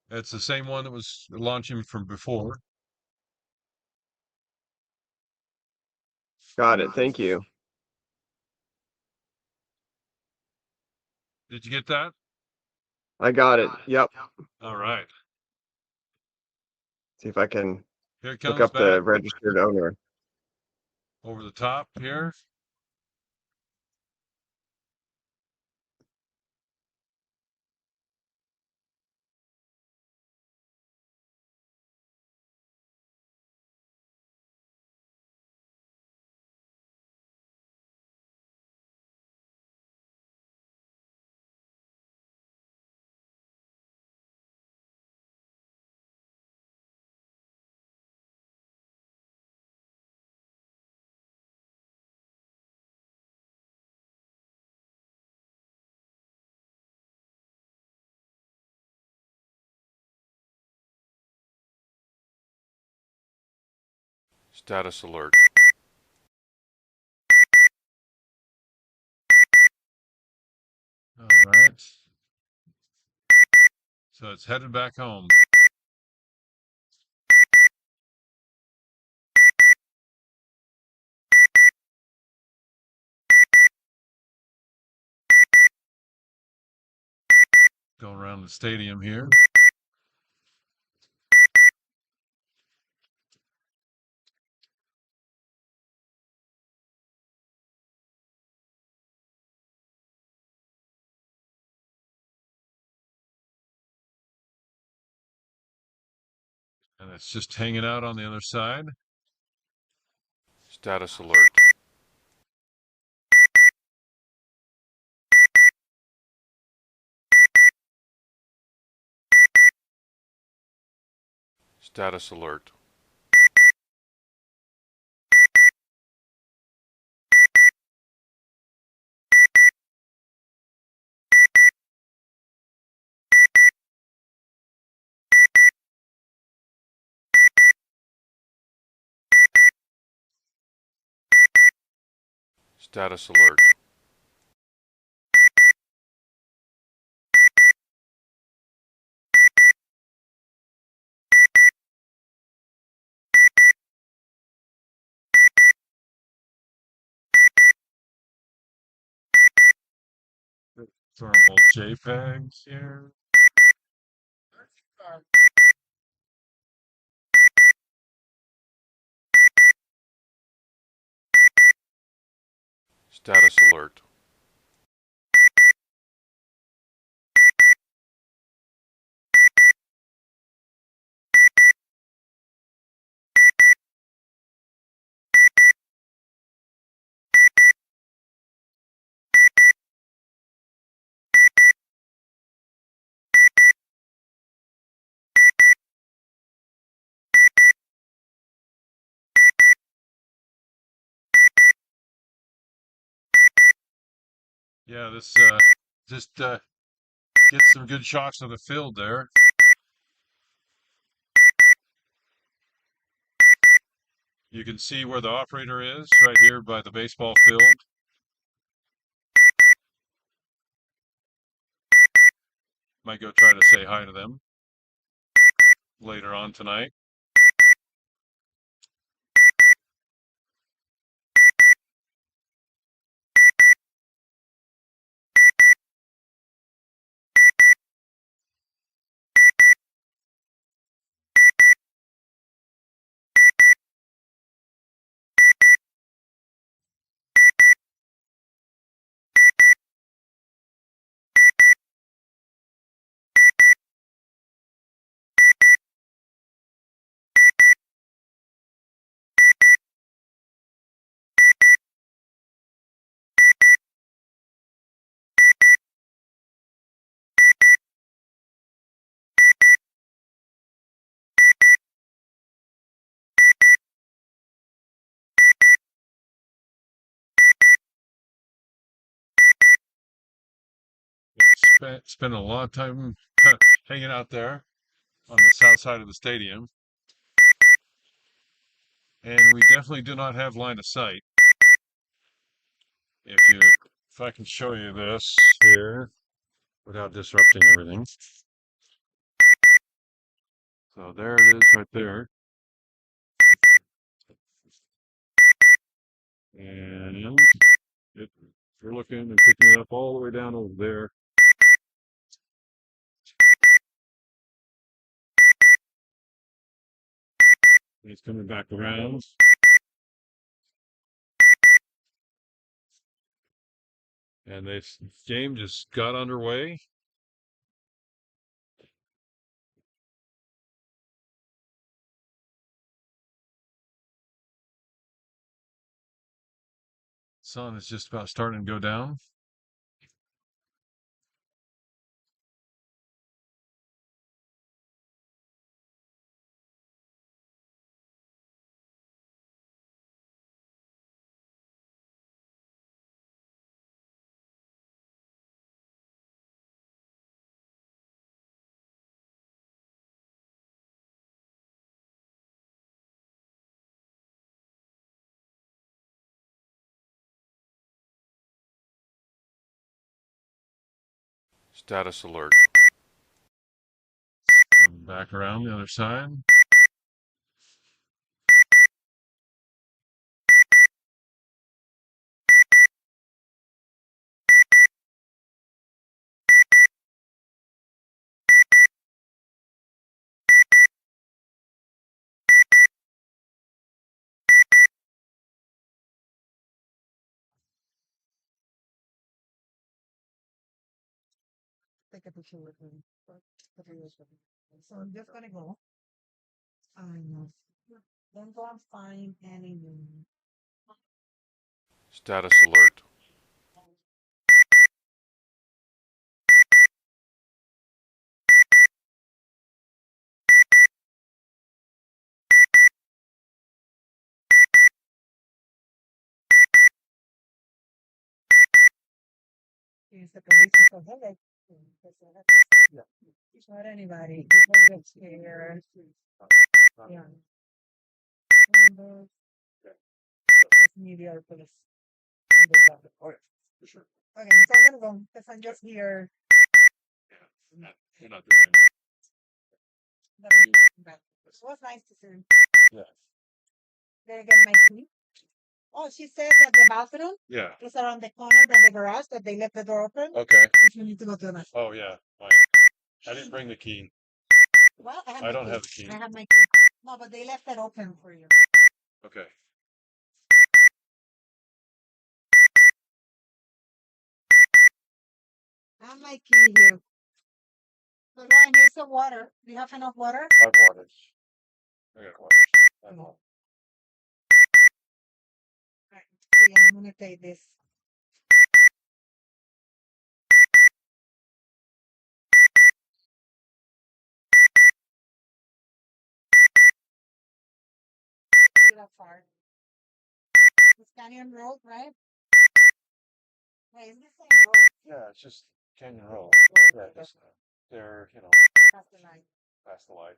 It's the same one that was launching from before. Got it. Thank you. Did you get that? I got it. Yep. All right. See if I can Here it look comes up the back registered owner. over the top here. Status alert. So it's headed back home. Go around the stadium here. And it's just hanging out on the other side. Status alert. Status alert. Status alert. Thermal JPEGs here. Status alert. Yeah, this just gets some good shots of the field there. You can see where the operator is right here by the baseball field. Might go try to say hi to them later on tonight. Spent a lot of time hanging out there on the south side of the stadium. And we definitely do not have line of sight. If I can show you this here without disrupting everything. So there it is right there. And we're looking and picking it up all the way down over there. He's coming back around. And this game just got underway. Sun is just about starting to go down. Status alert. Back around the other side. Take a picture with me. So I'm just gonna go. I know. Then go and find any room. Status alert. Use the police for headache. Yeah. It's not anybody. People get scared. Yeah. And just media or police. And they got it. Oh, yeah, for sure. Okay, so I'm gonna go because I'm just here. You're not doing anything. It was nice to see. Yeah. Did I get my key? Oh, she said that the bathroom Yeah. is around the corner by the garage, that they left the door open. Okay. If you need to go to the bathroom. Oh, yeah. Fine. I didn't bring the key. Well, I have I my don't key. have the key. I have my key. No, but they left it open for you. Okay. I have my key here. So Ryan, here's the water. Do you have enough water? I have waters. I got waters. I have No. Right. So yeah, I'm gonna take this. See that far. It's Canyon Road, right? Wait, it's the same road. Yeah, it's just Canyon Road. Yeah, just they're, Past the line. past the light.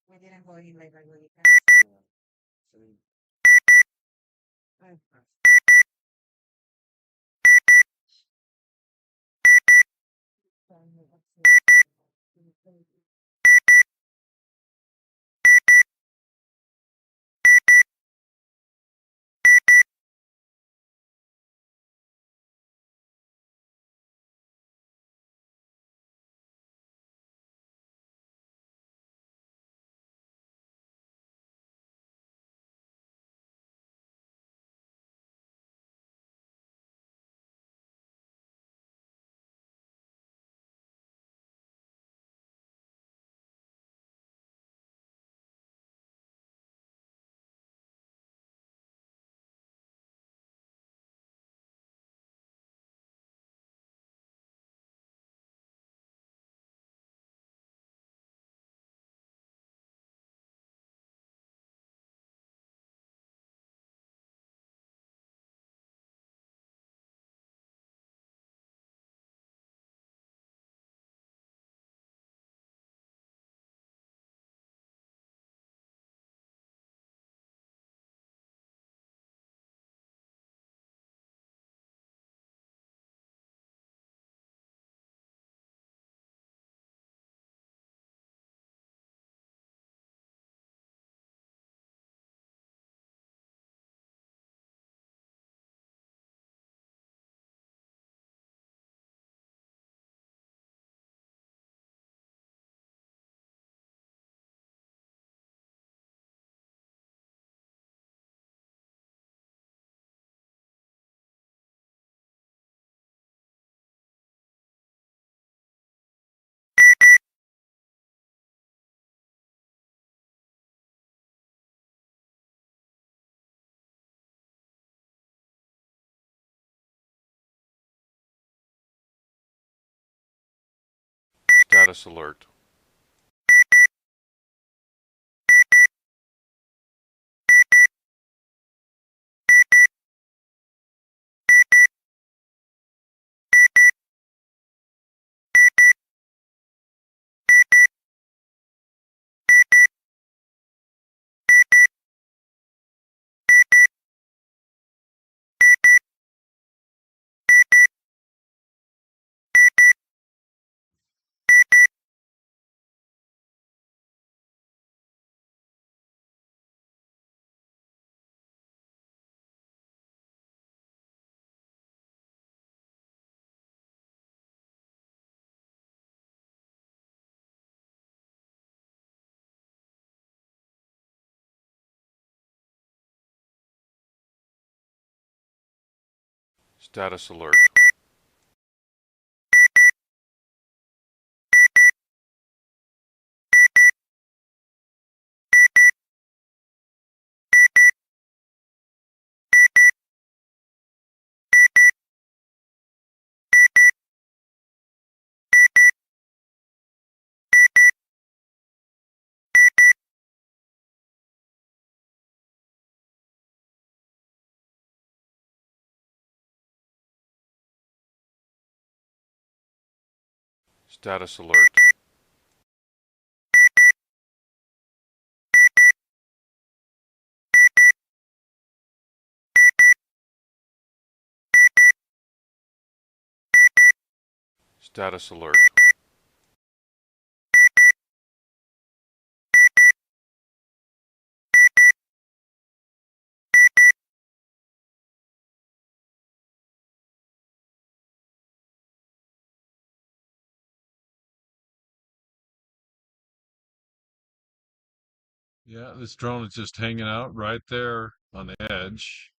We didn't go in like really fast. Right. Status alert. Status alert. Status alert. Status alert. Yeah, this drone is just hanging out right there on the edge.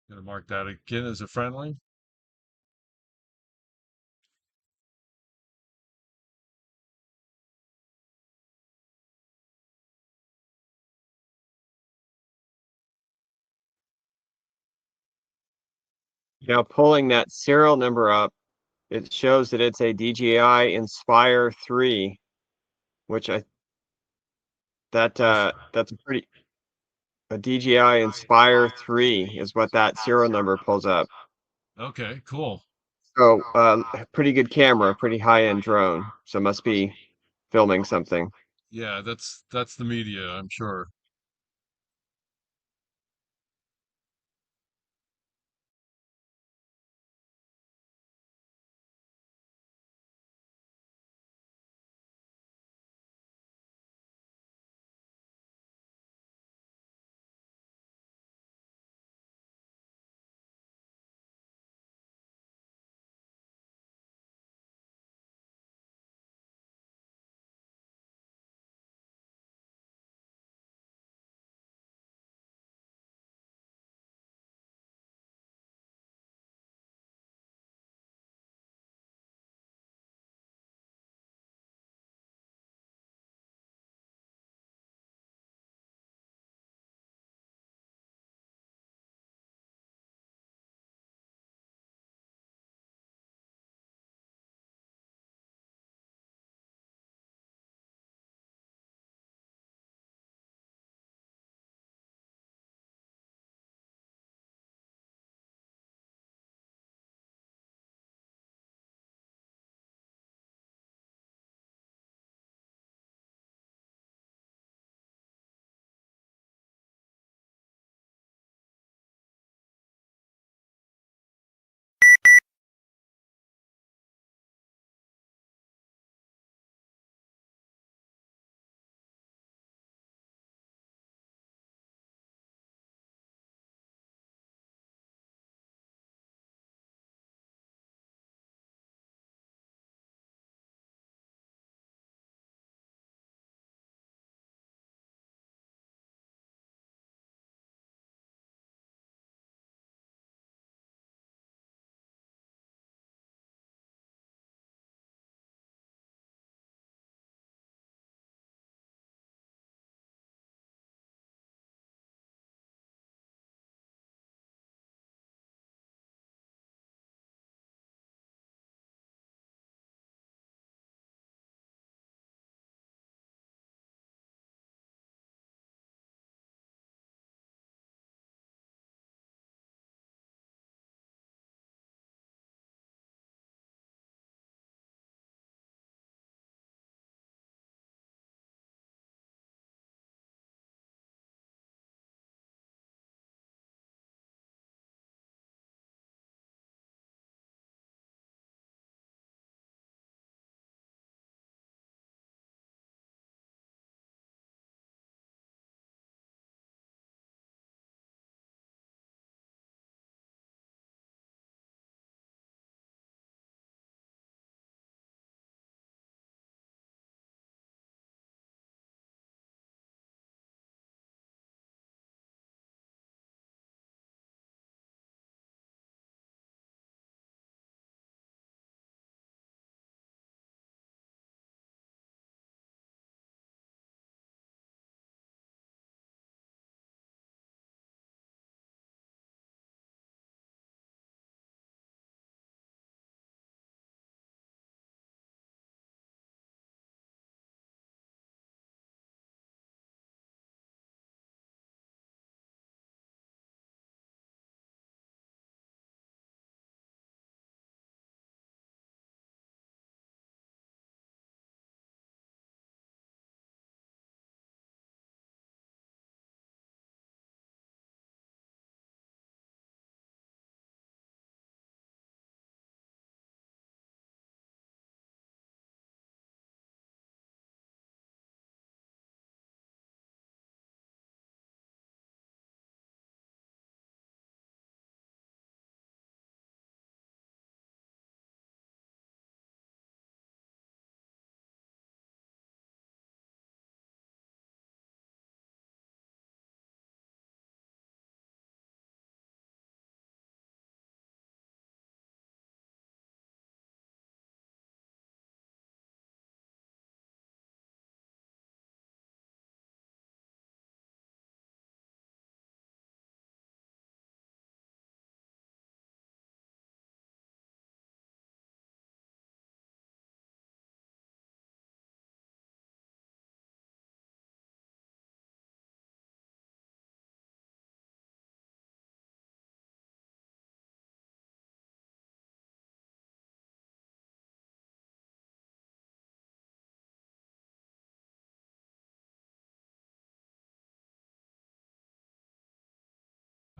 Gonna mark that again as a friendly. Now pulling that serial number up, it shows that it's a DJI Inspire 3, which that's a DJI Inspire 3 is what that serial number pulls up. Okay, cool. So, pretty good camera, pretty high-end drone. So must be filming something. Yeah, that's the media, I'm sure.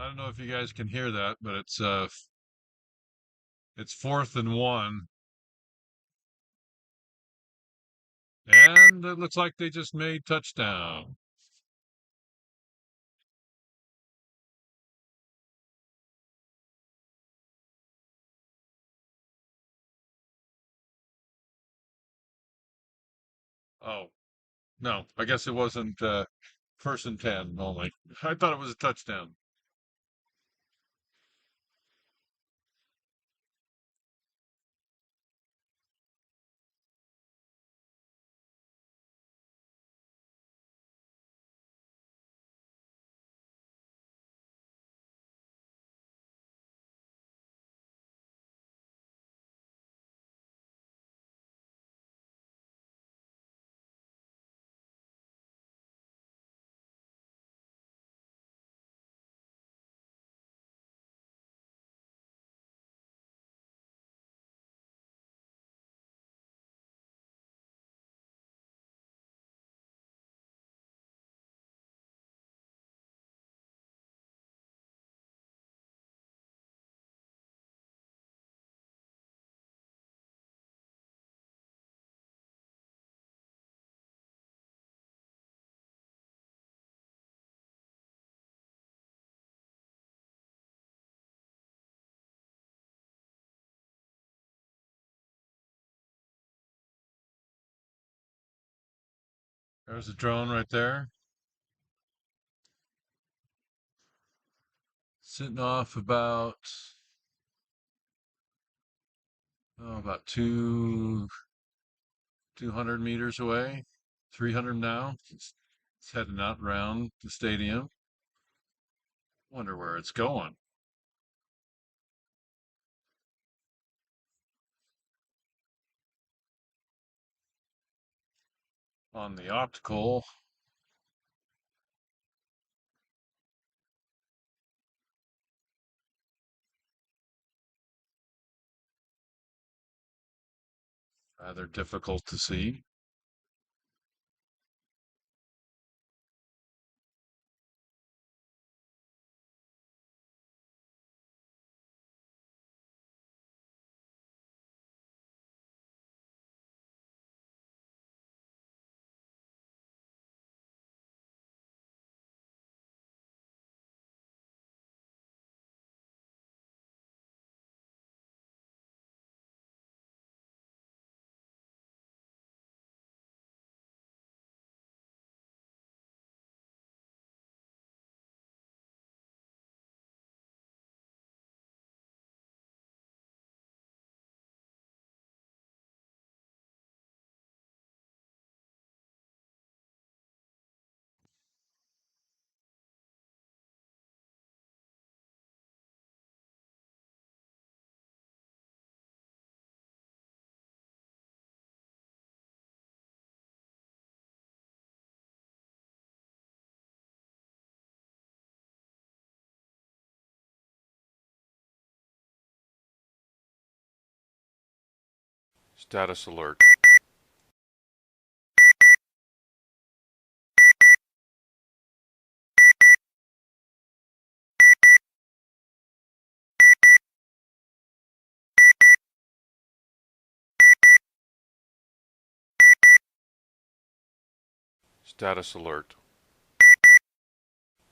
I don't know if you guys can hear that, but it's 4th and 1, and it looks like they just made touchdown. Oh, no, I guess it wasn't 1st and 10 only. I thought it was a touchdown. There's a drone right there, sitting off about 200 meters away, 300 now. It's heading out around the stadium. Wonder where it's going. On the optical, rather difficult to see. Status alert. Status alert.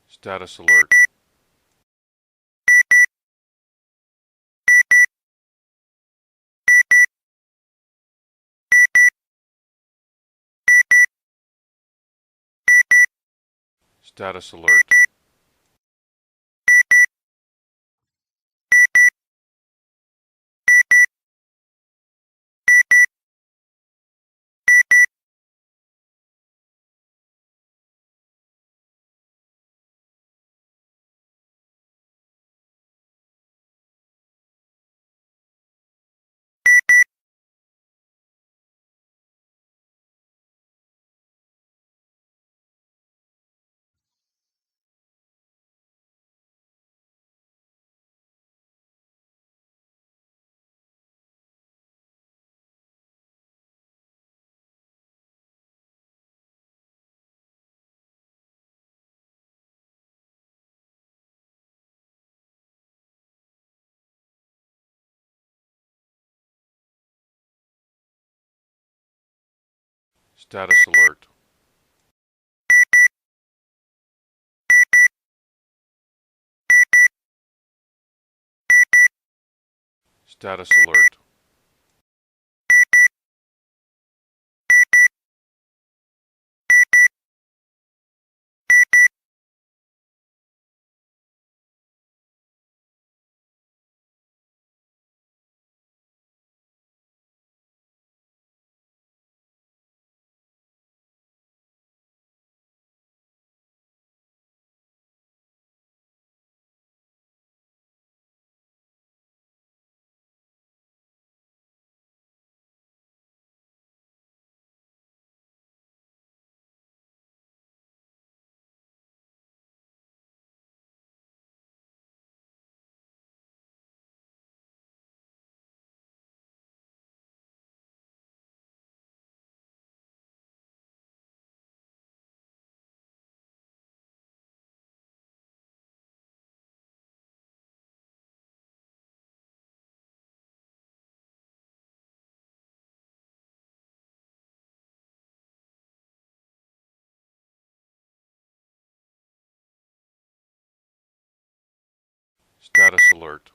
Status alert. Status alert. Status alert. Status alert. Status alert.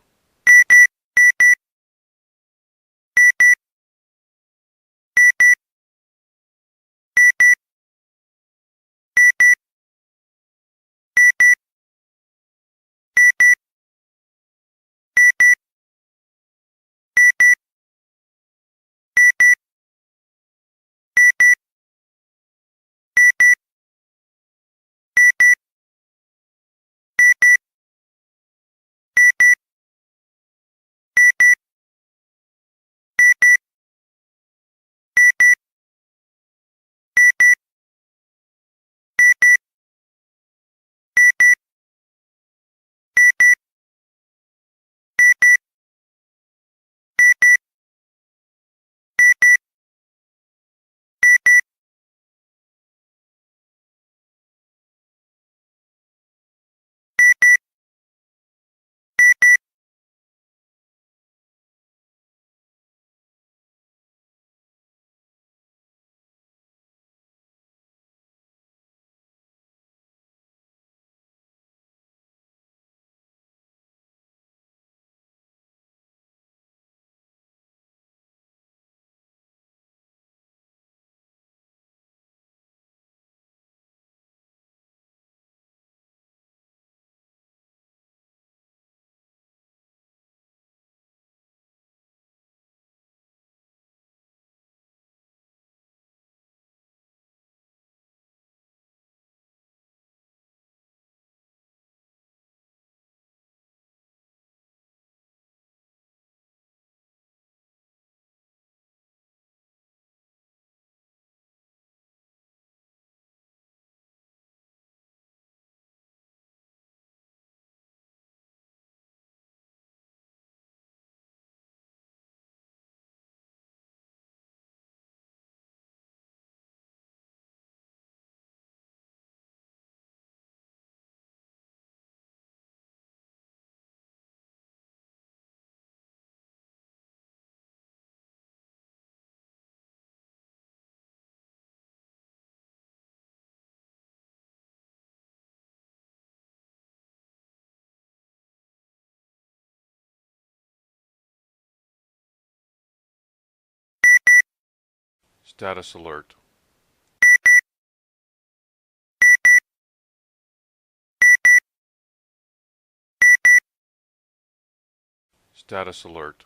Status alert. Status alert.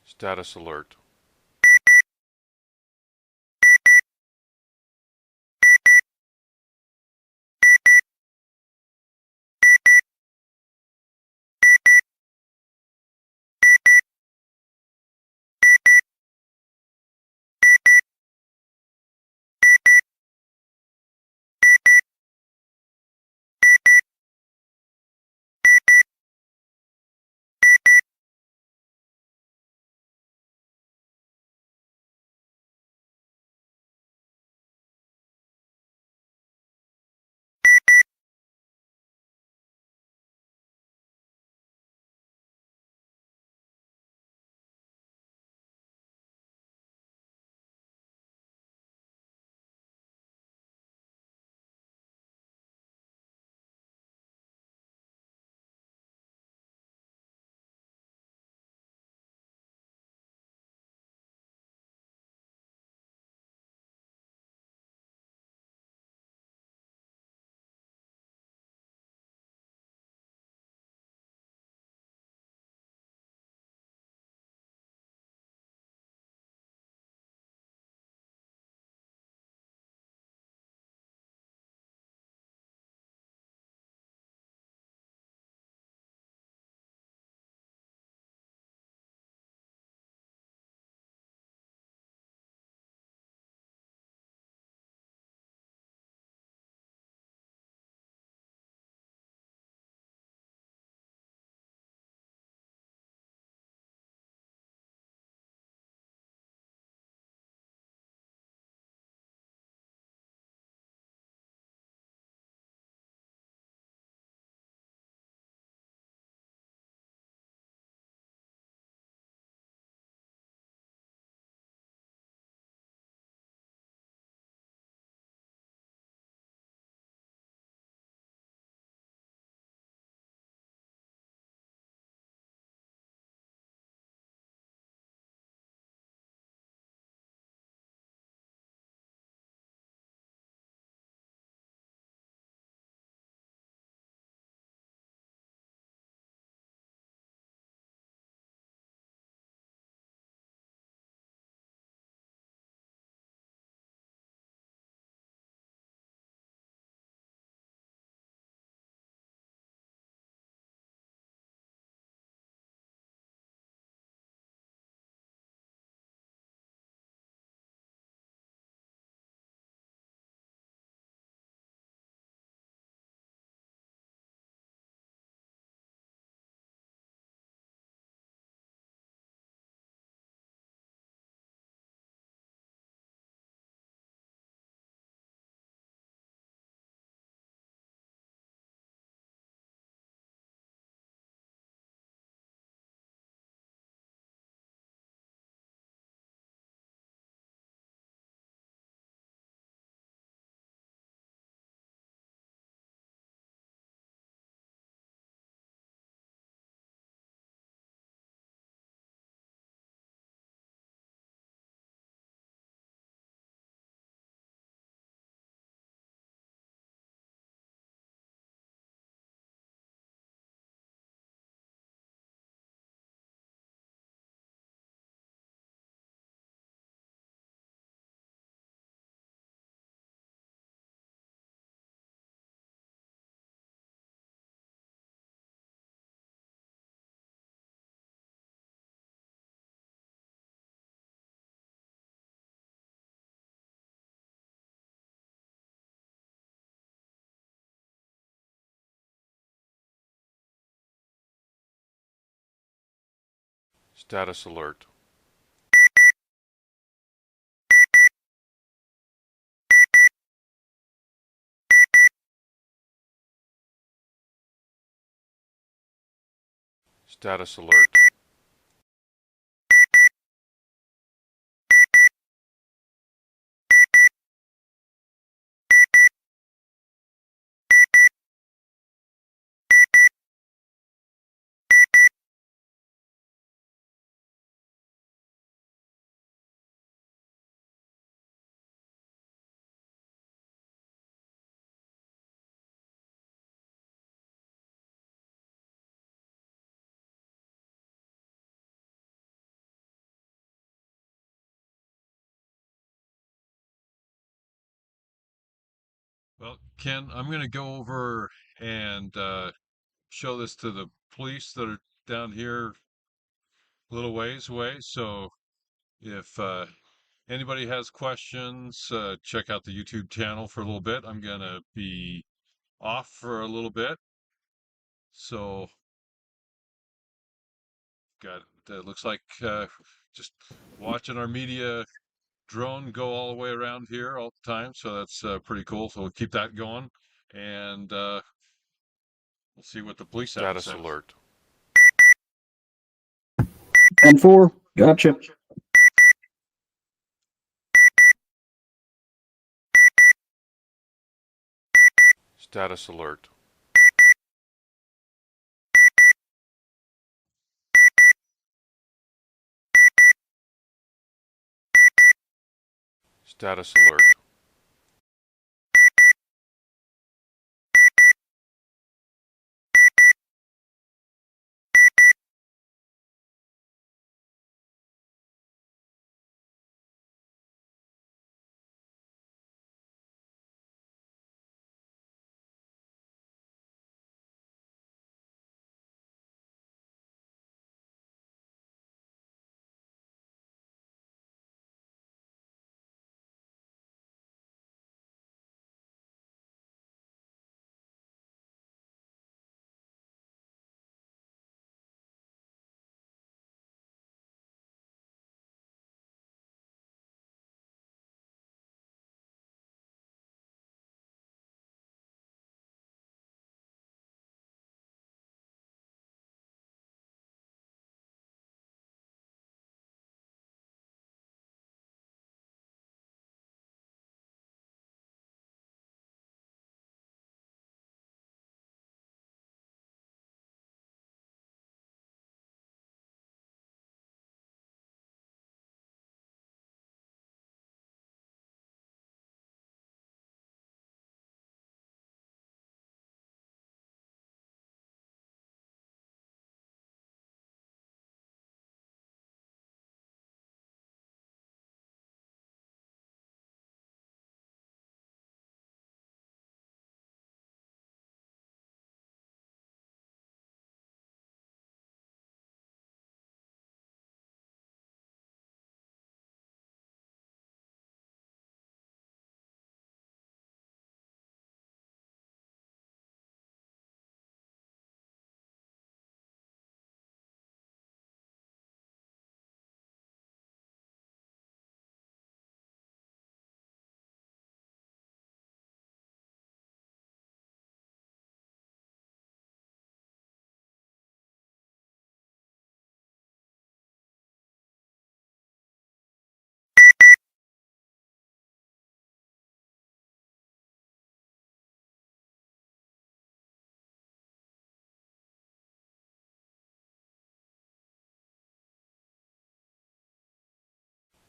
Status alert. Status alert. Status alert. Well, Ken, I'm going to go over and show this to the police that are down here a little ways away. So if anybody has questions, check out the YouTube channel for a little bit. I'm going to be off for a little bit. So got looks like just watching our media drone go all the way around here all the time. So that's pretty cool. So we'll keep that going and we'll see what the police have to Status say. alert. 10-4. Gotcha. Status alert. Status alert.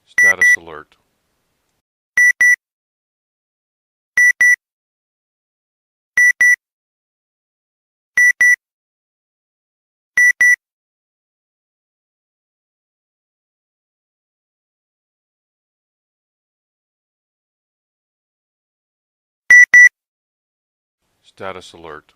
Status alert. Status alert.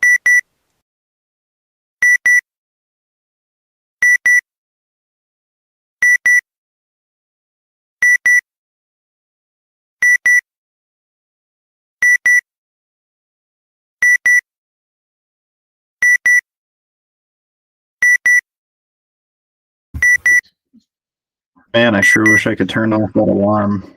Man, I sure wish I could turn off that alarm.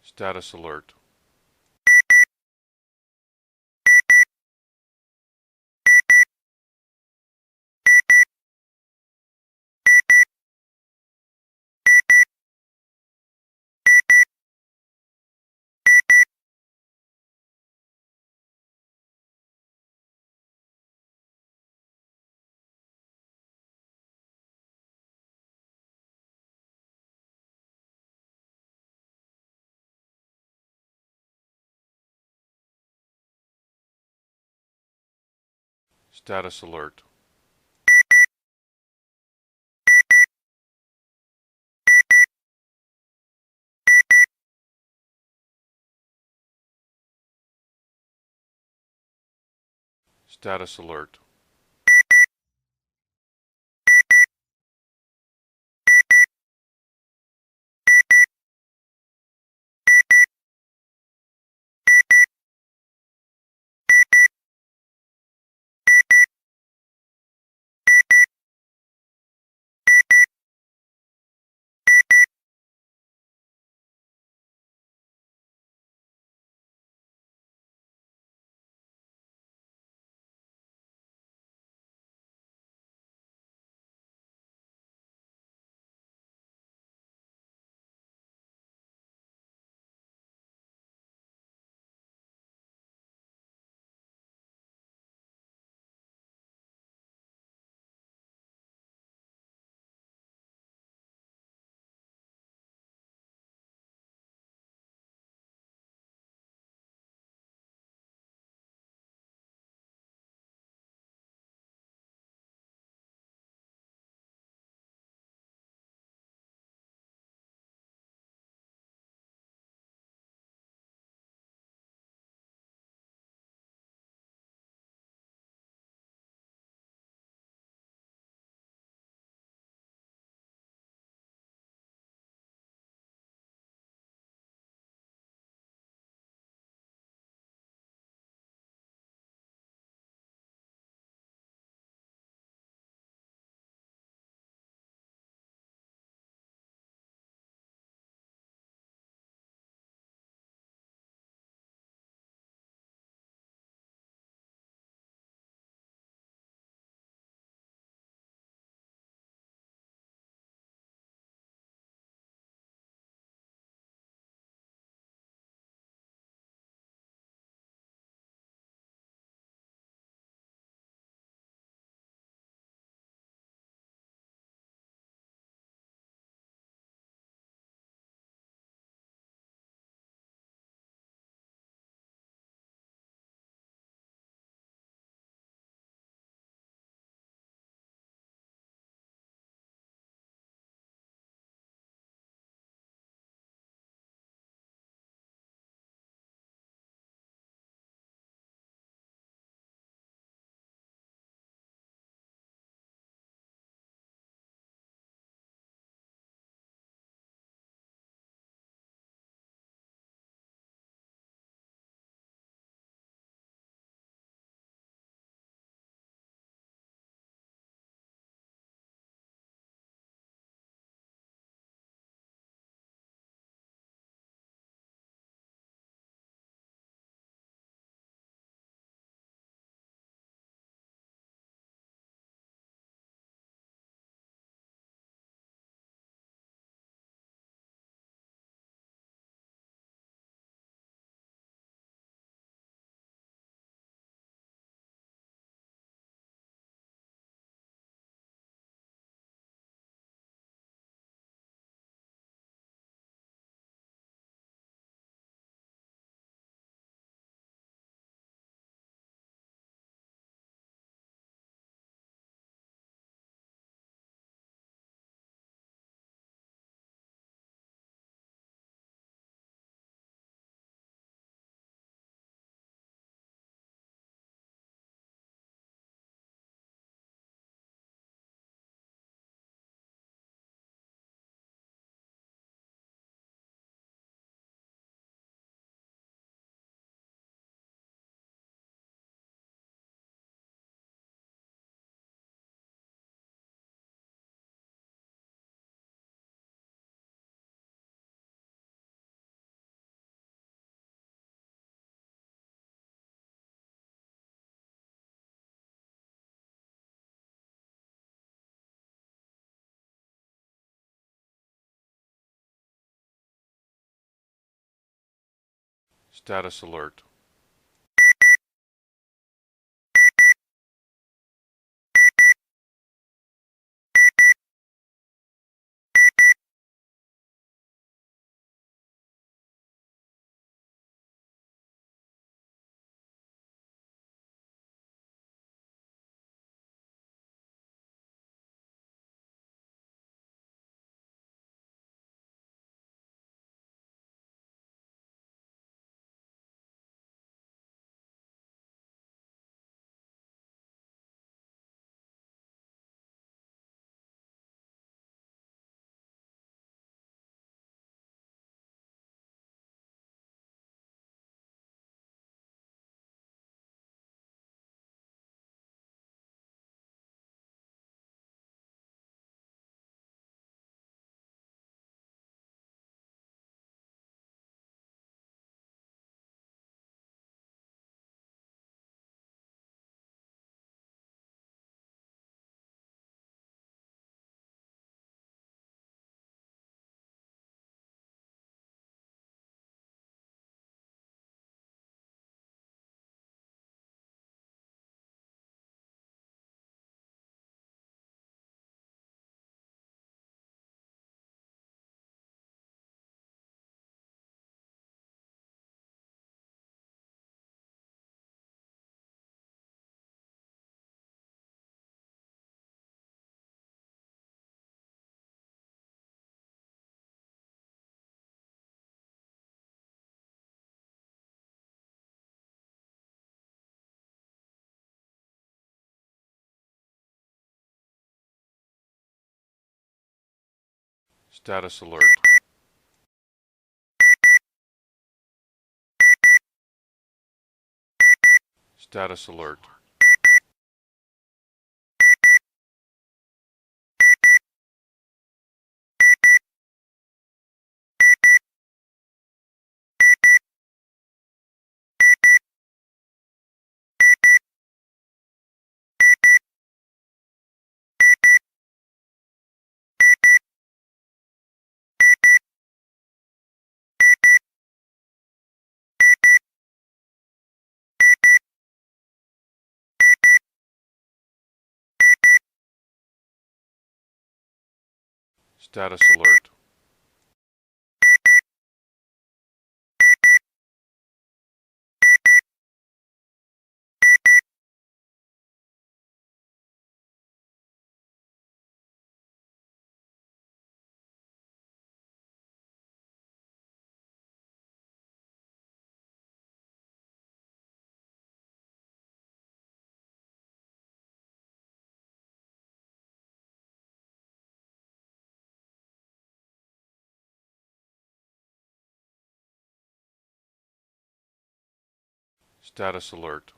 Status alert. Status alert. Status alert. Status alert. Status alert. Status alert. Status alert. Status alert.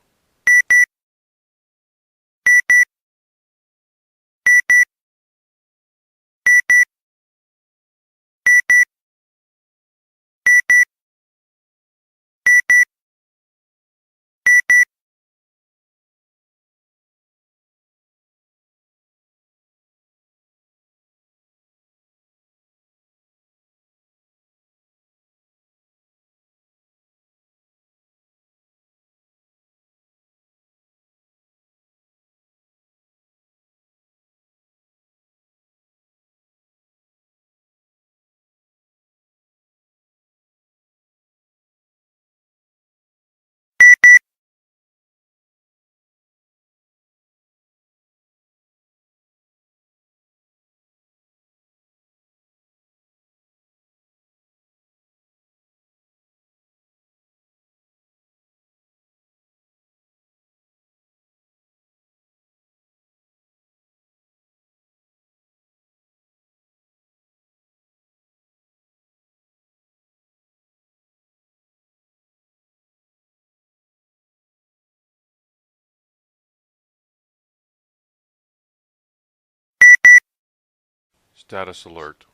Status alert.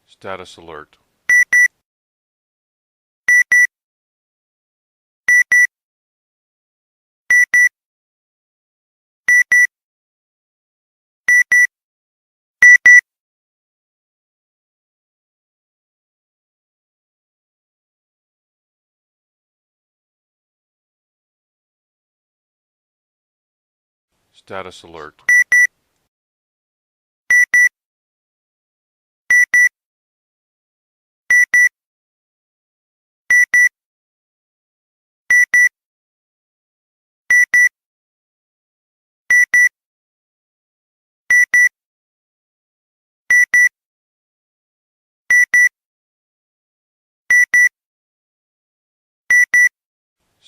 Status alert. Status alert.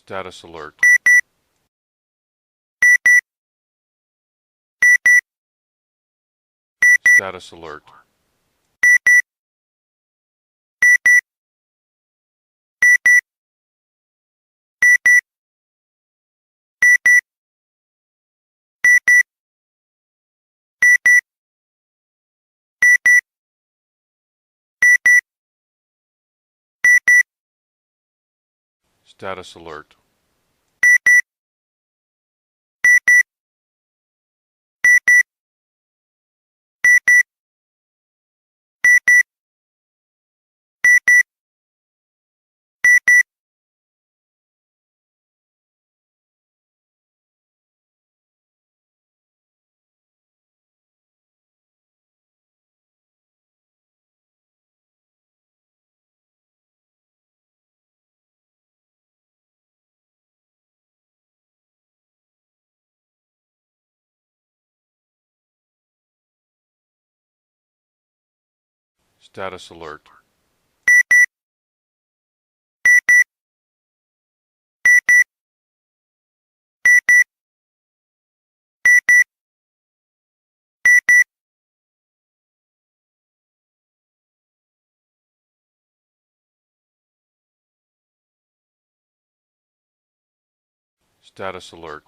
Status alert. Status alert. Status alert. Status alert. Status alert.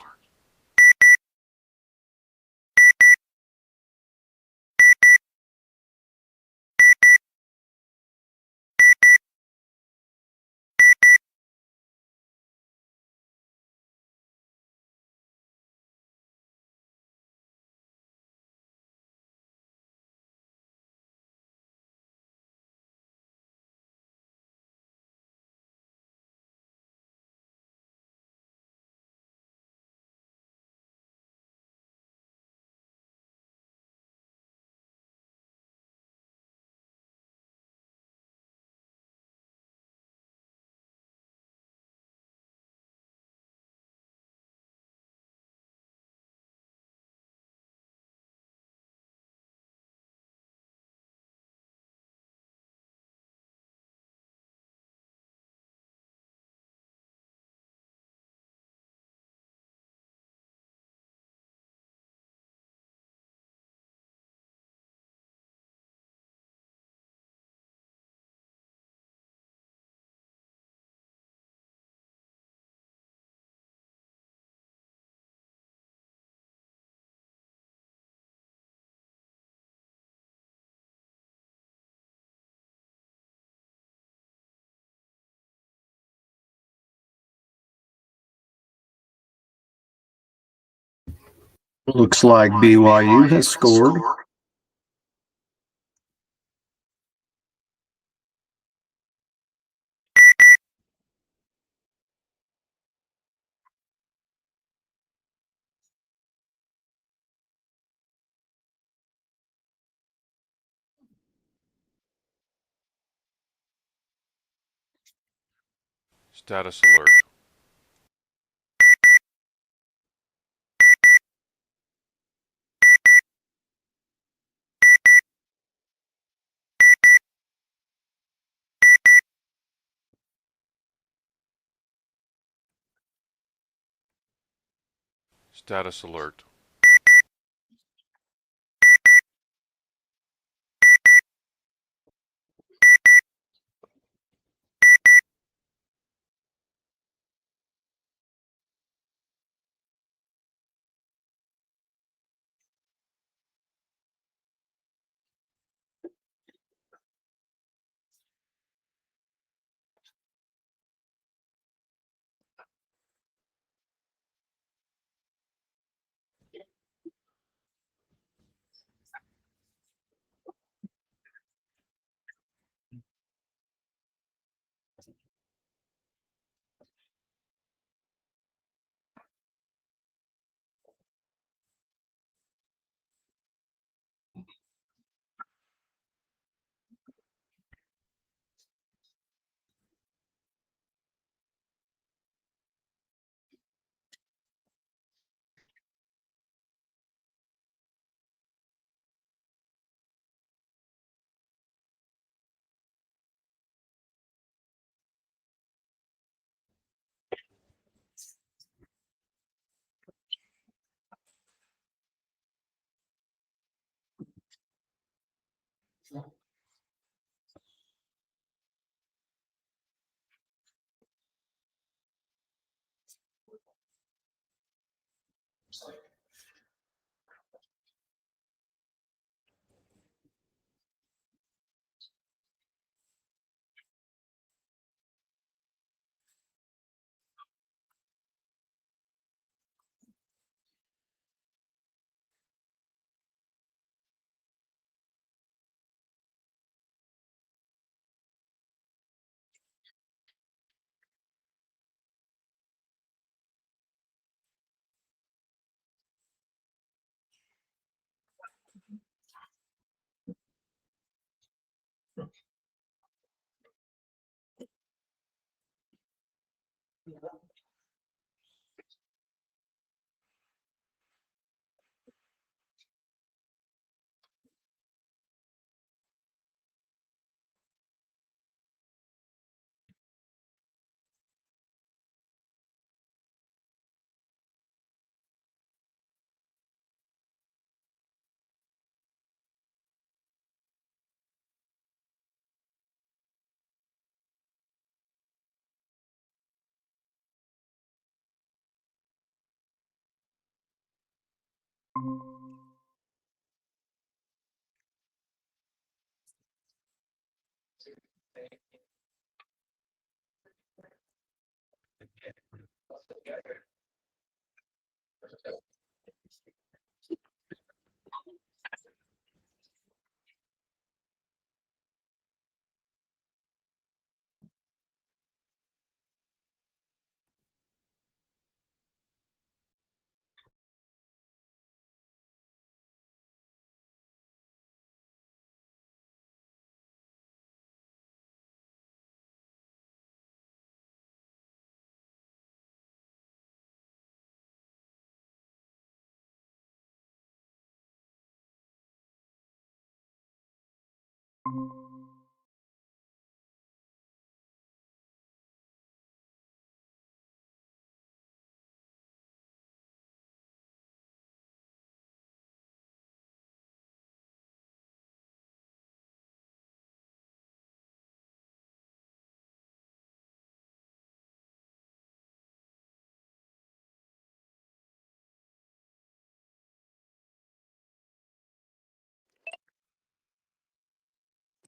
Looks like BYU has scored. Status alert. Status alert.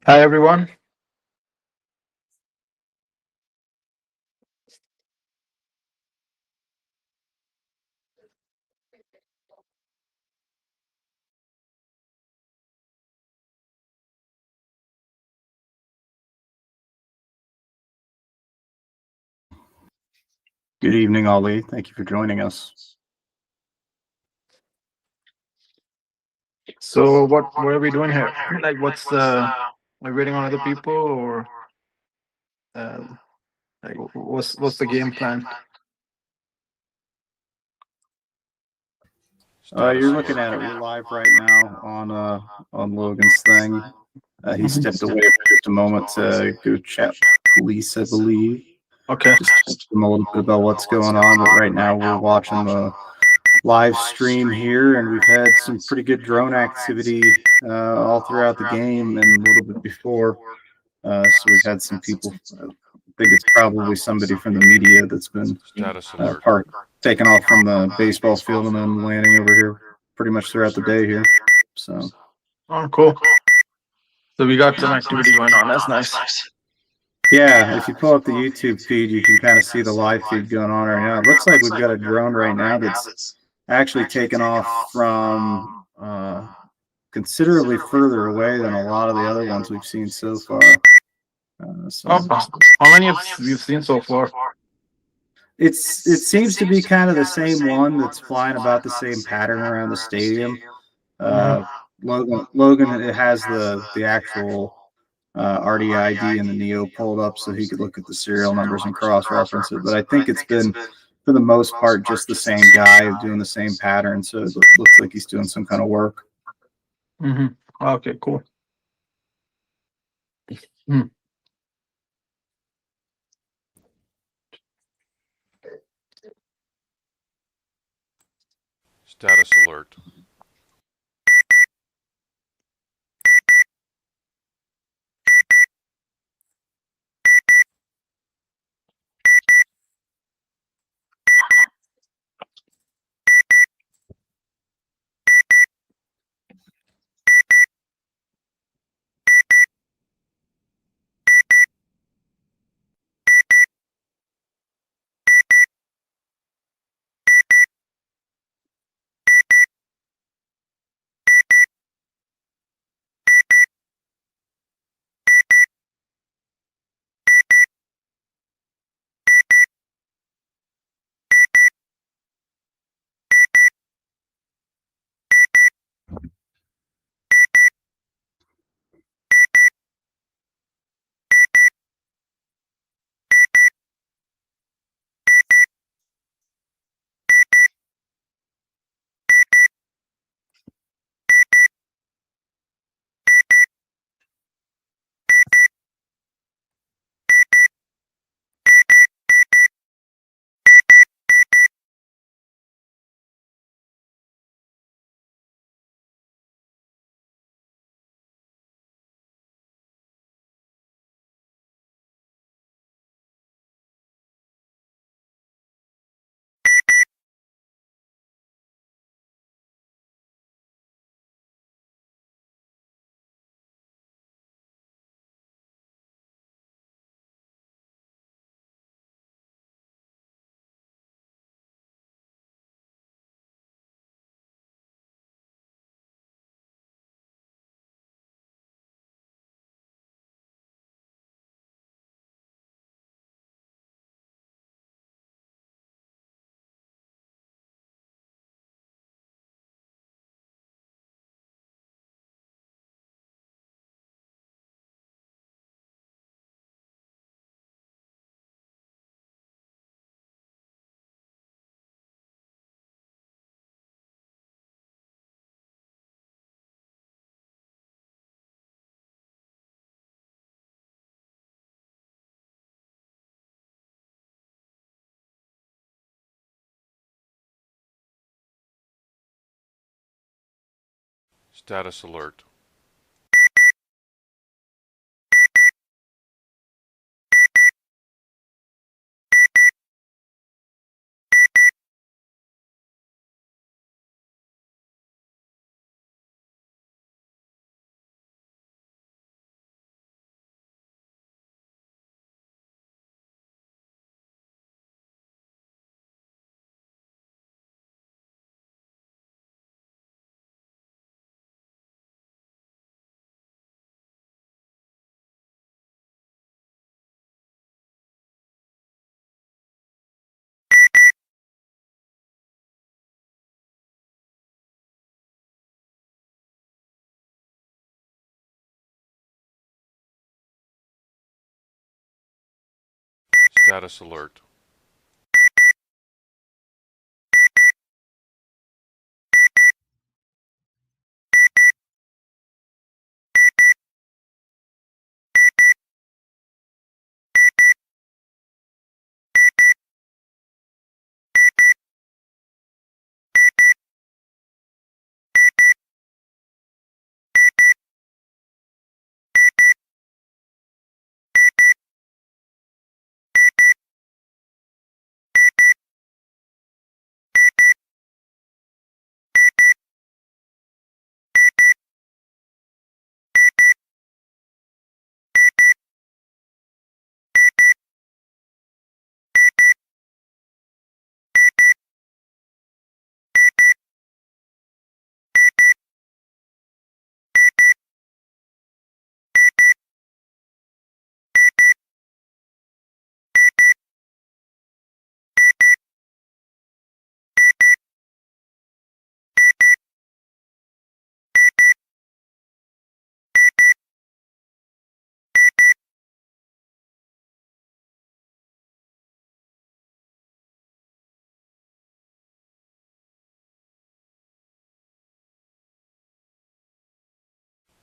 Hi, everyone. Good evening, Ali. Thank you for joining us. So, what are we doing here? Like, are we waiting on other people, or like, what's the game plan? Status You're looking alert. at it. We're live right now on Logan's thing. He stepped away for just a moment to go chat police, I believe. Okay. Just talk to them a little bit about what's going on. But right now, we're watching the live stream here, and we've had some pretty good drone activity all throughout the game and a little bit before. So we've had some people. I think it's probably somebody from the media that's been Status alert. taking off from the baseball field and then landing over here pretty much throughout the day here. So, Oh, cool. So we got some activity going on. That's nice. yeah, if you pull up the YouTube feed, you can kind of see the live feed going on right now. It looks like we've got a drone right now that's actually taken off from considerably further away than a lot of the other ones we've seen so far. So How many have we've seen so far? it seems to be kind of the same one that's flying about the same pattern around the stadium. Logan it has the actual RDID and the Neo pulled up so he could look at the serial numbers and cross-reference it. But I think it's been, for the most part, just the same guy doing the same pattern. So it looks like he's doing some kind of work. Okay, cool. Hmm. Status alert. Status alert. Status alert.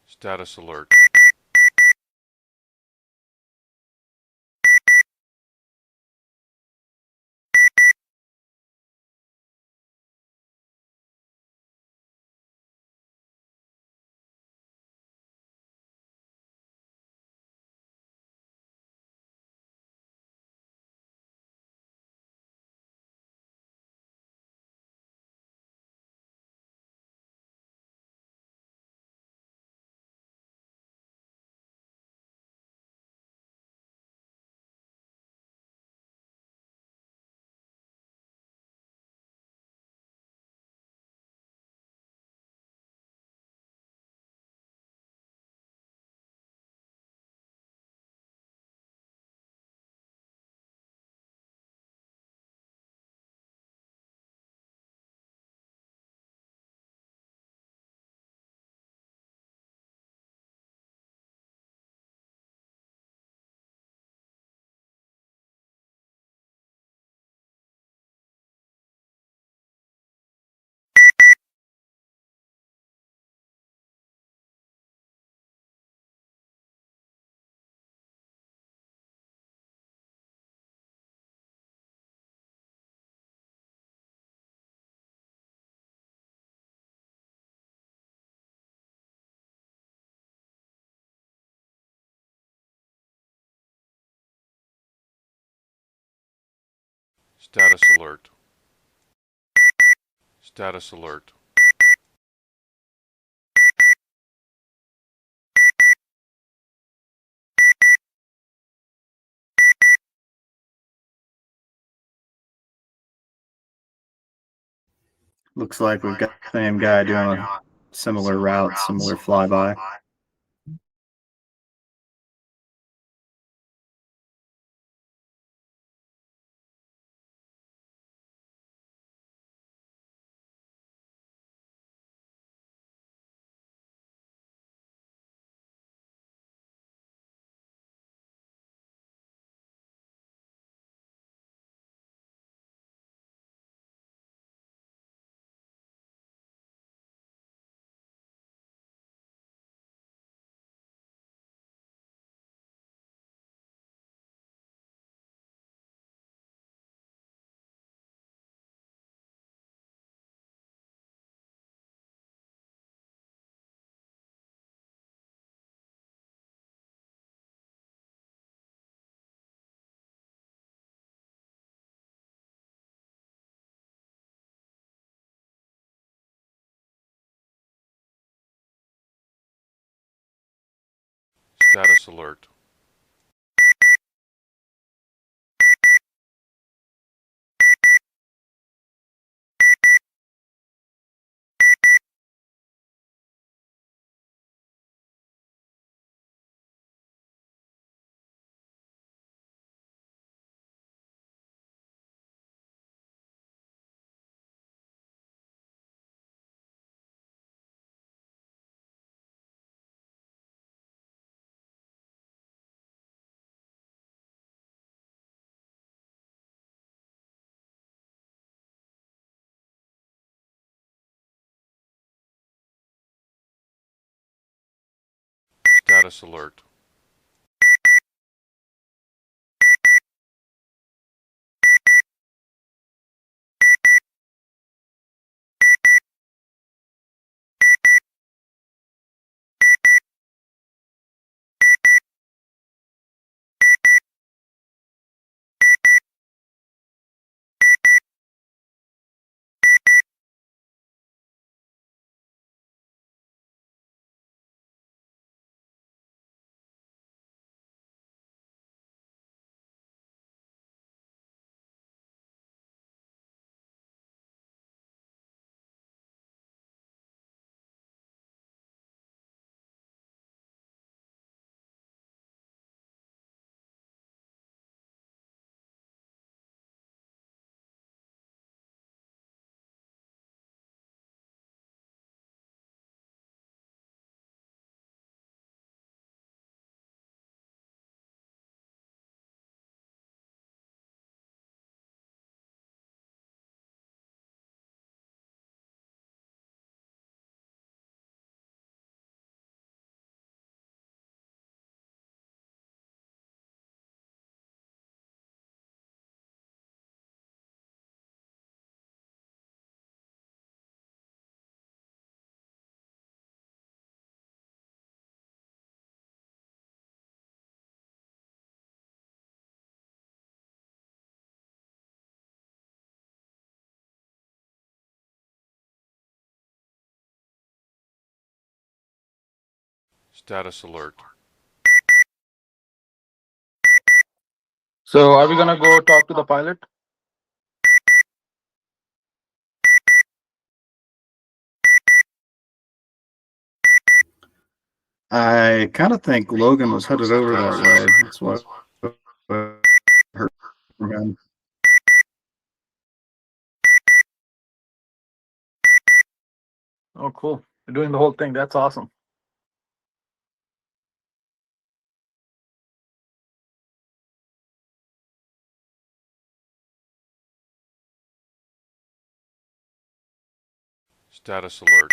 Status alert. Status alert. Status alert. Looks like we've got the same guy doing a similar route, similar flyby. Status alert. Status alert. Status alert. So are we gonna go talk to the pilot? I kind of think Logan was headed over that way. That's what I heard from him. Oh, cool. You're doing the whole thing. That's awesome. Status alert.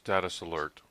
Status alert.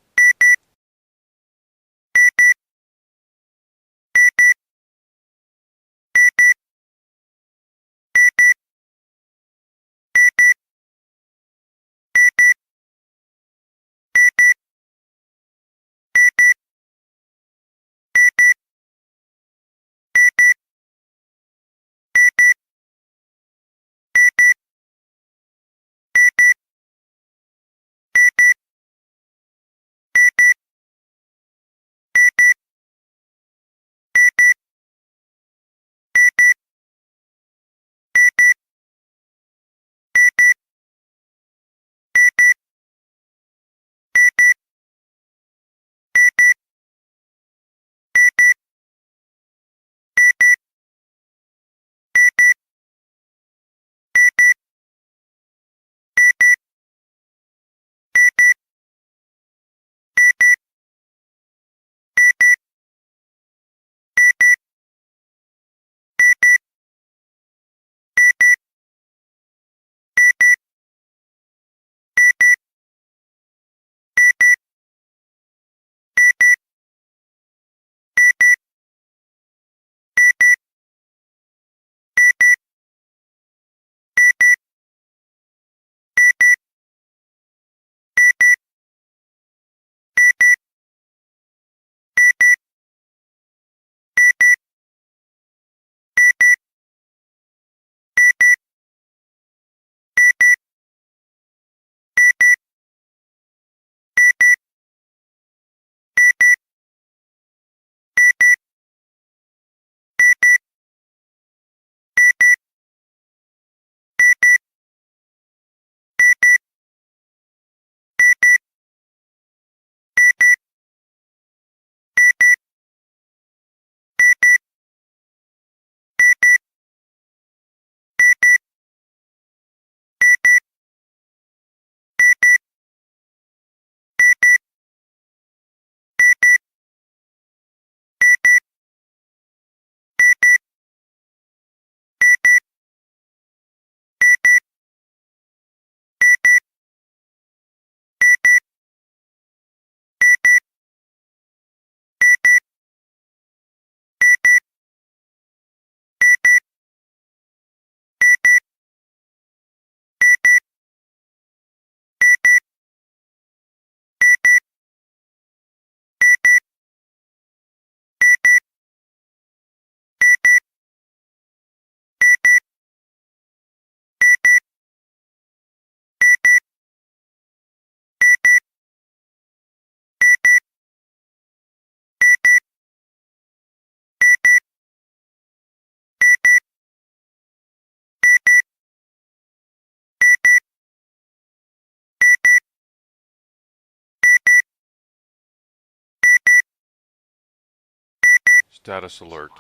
Status alert.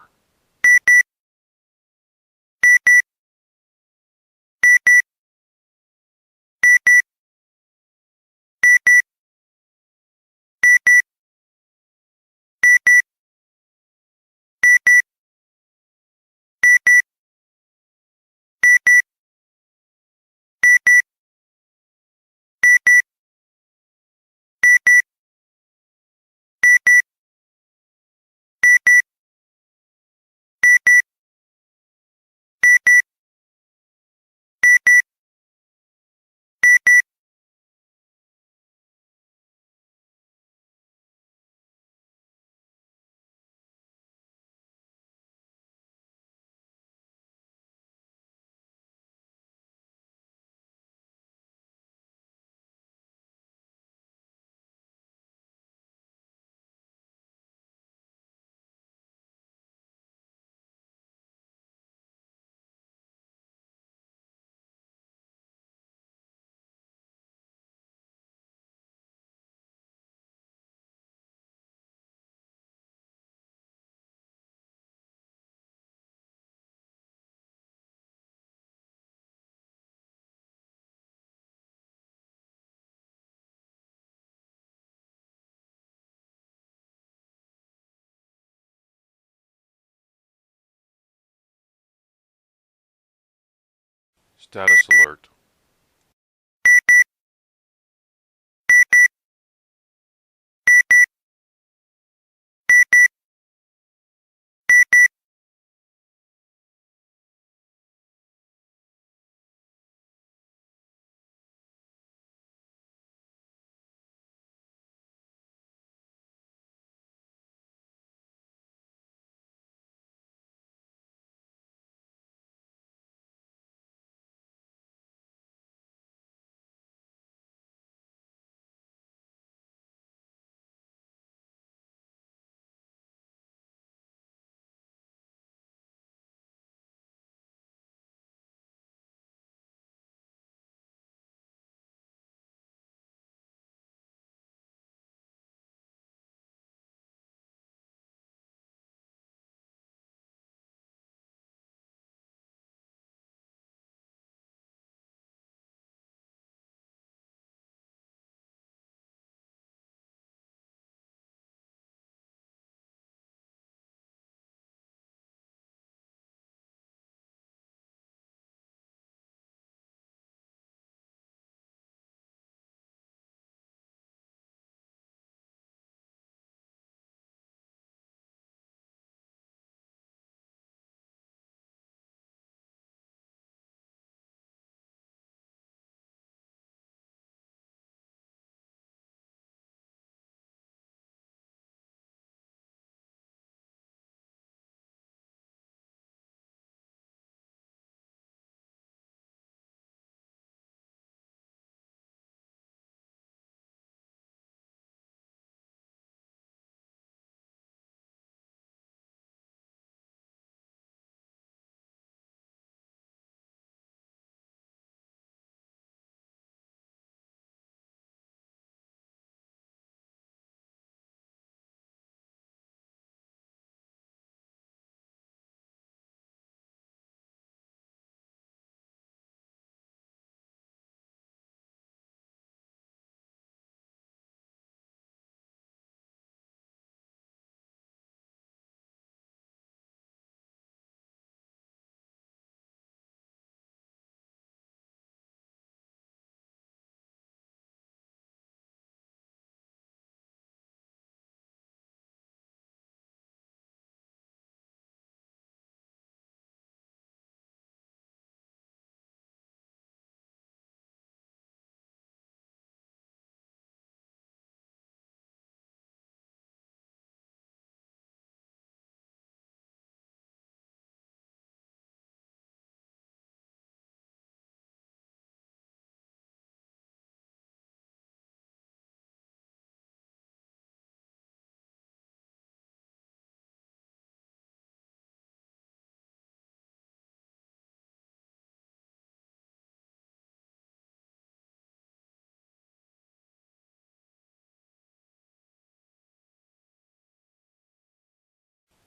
Status alert.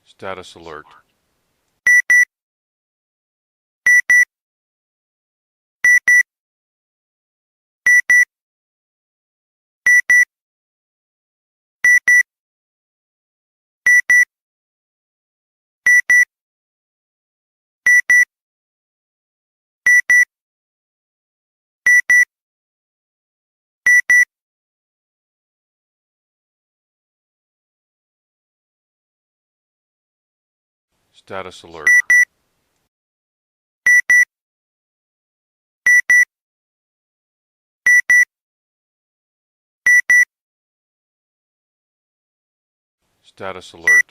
Status alert. Status alert. Status alert.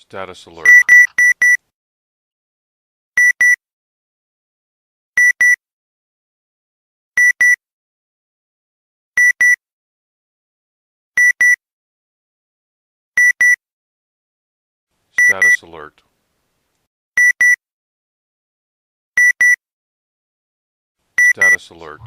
Status alert. Status alert. Status alert.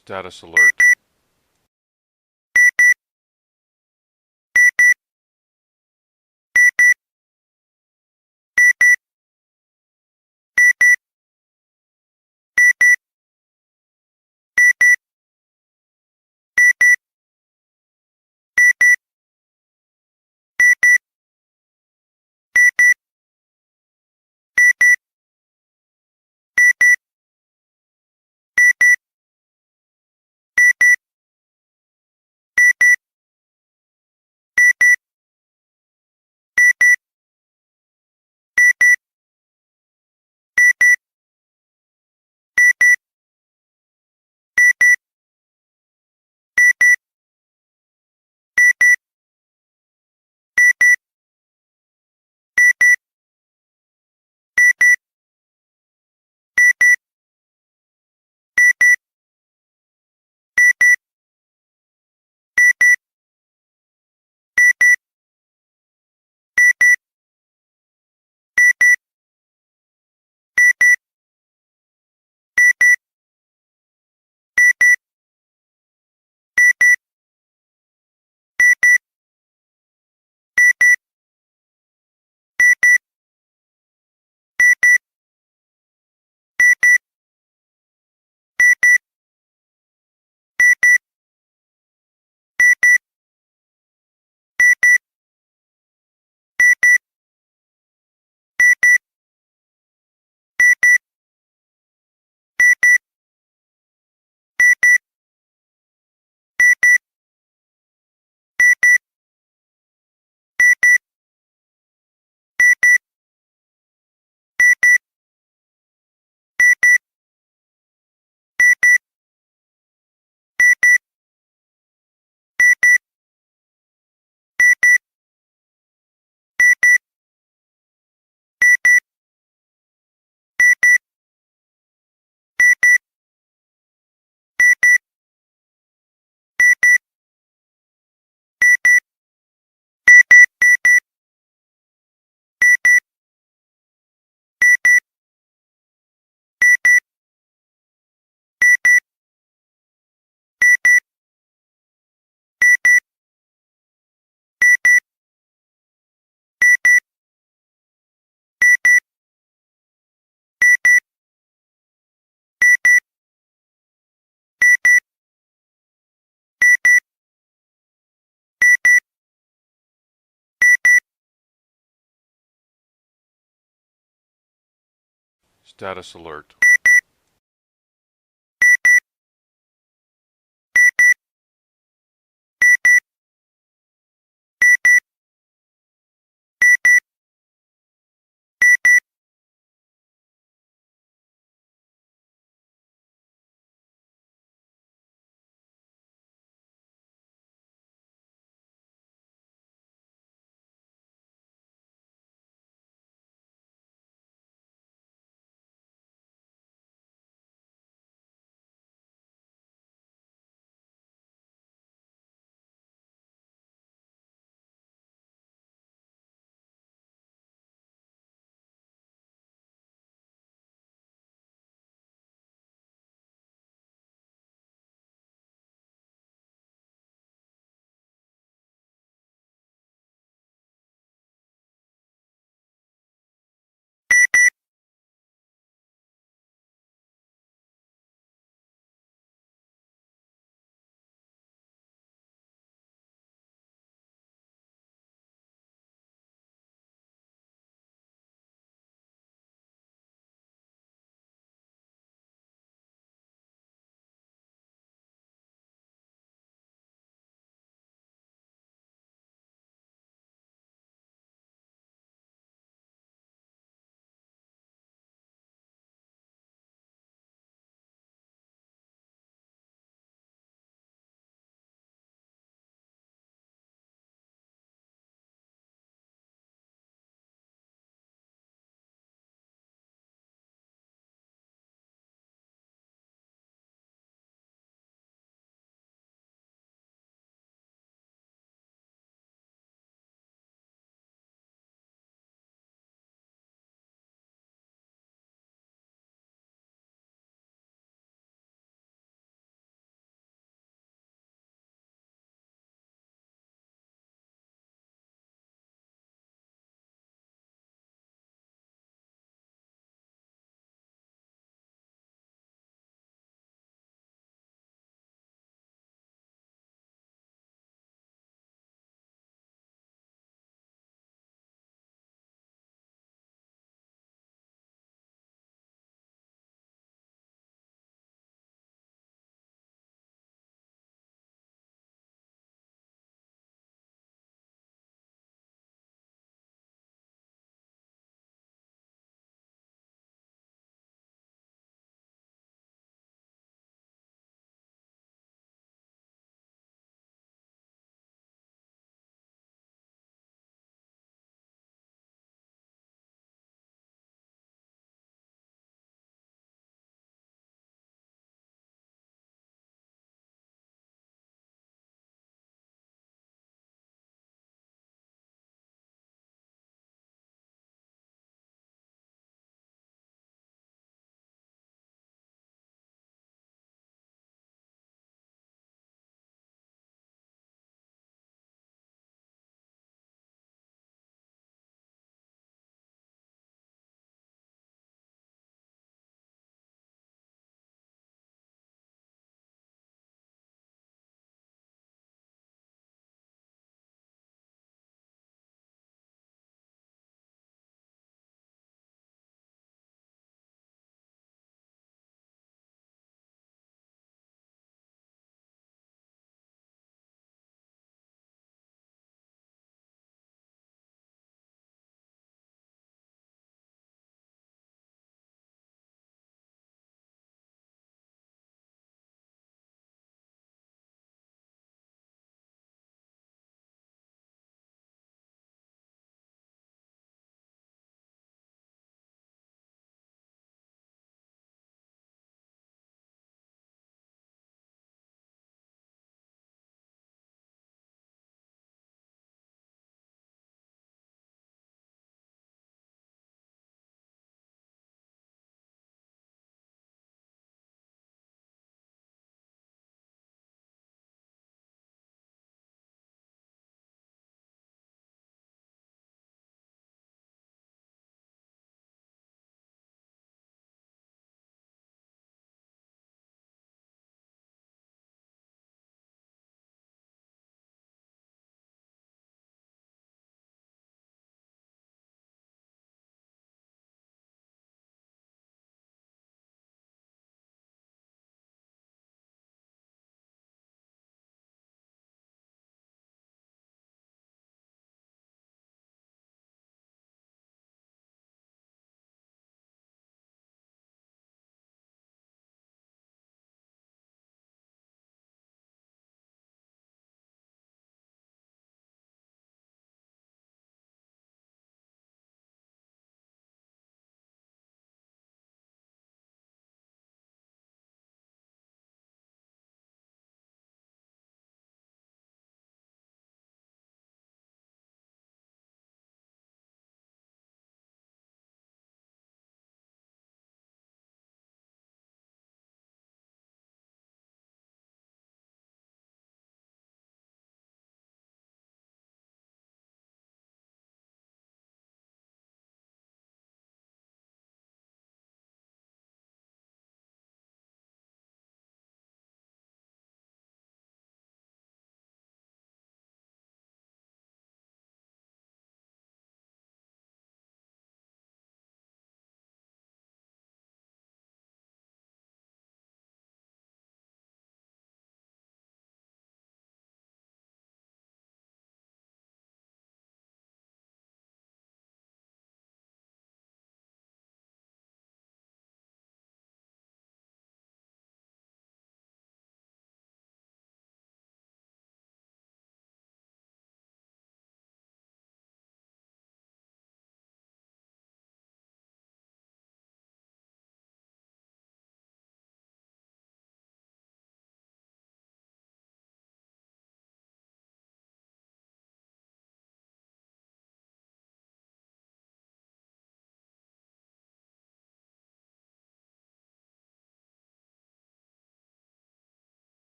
Status alert. Status alert.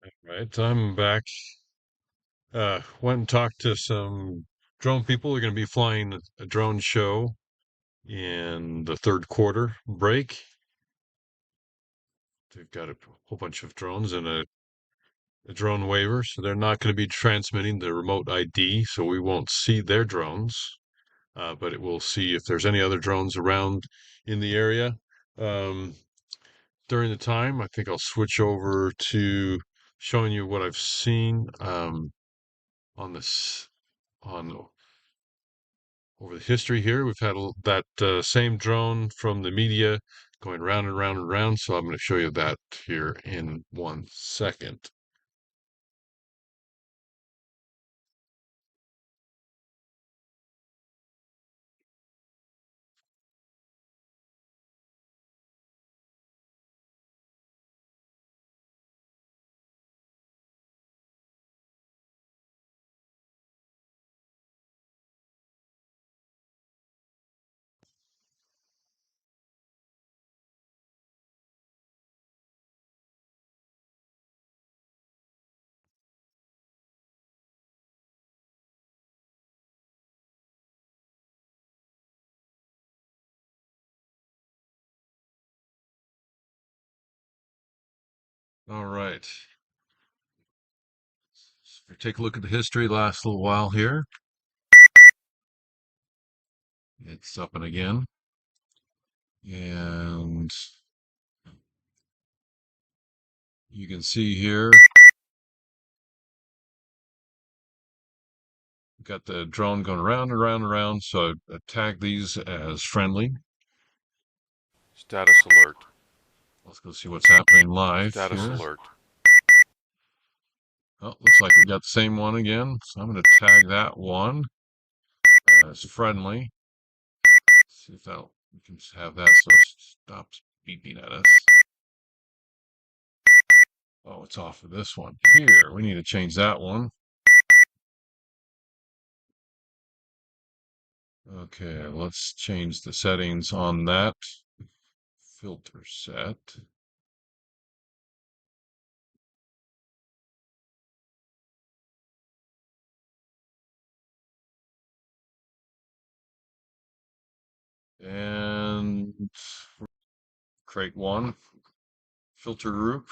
Right, I'm back. Went and talked to some drone people. They're going to be flying a drone show in the third quarter break. They've got a whole bunch of drones and a drone waiver, so they're not going to be transmitting the remote ID, so we won't see their drones, but it will see if there's any other drones around in the area. Um, During the time, I think I'll switch over to showing you what I've seen on this on over the history here. We've had that same drone from the media going round and round and round, so I'm going to show you that here in 1 second. All right. So take a look at the history last little while here. It's up and again. And you can see here, got the drone going around and around and around. So I tag these as friendly. Status alert. Let's go see what's happening live Status here. alert. Oh, looks like we got the same one again. So I'm going to tag that one as friendly. See if that we can have that so it stops beeping at us. Oh, it's off of this one here. We need to change that one. Okay, let's change the settings on that. Filter set. And create one filter group.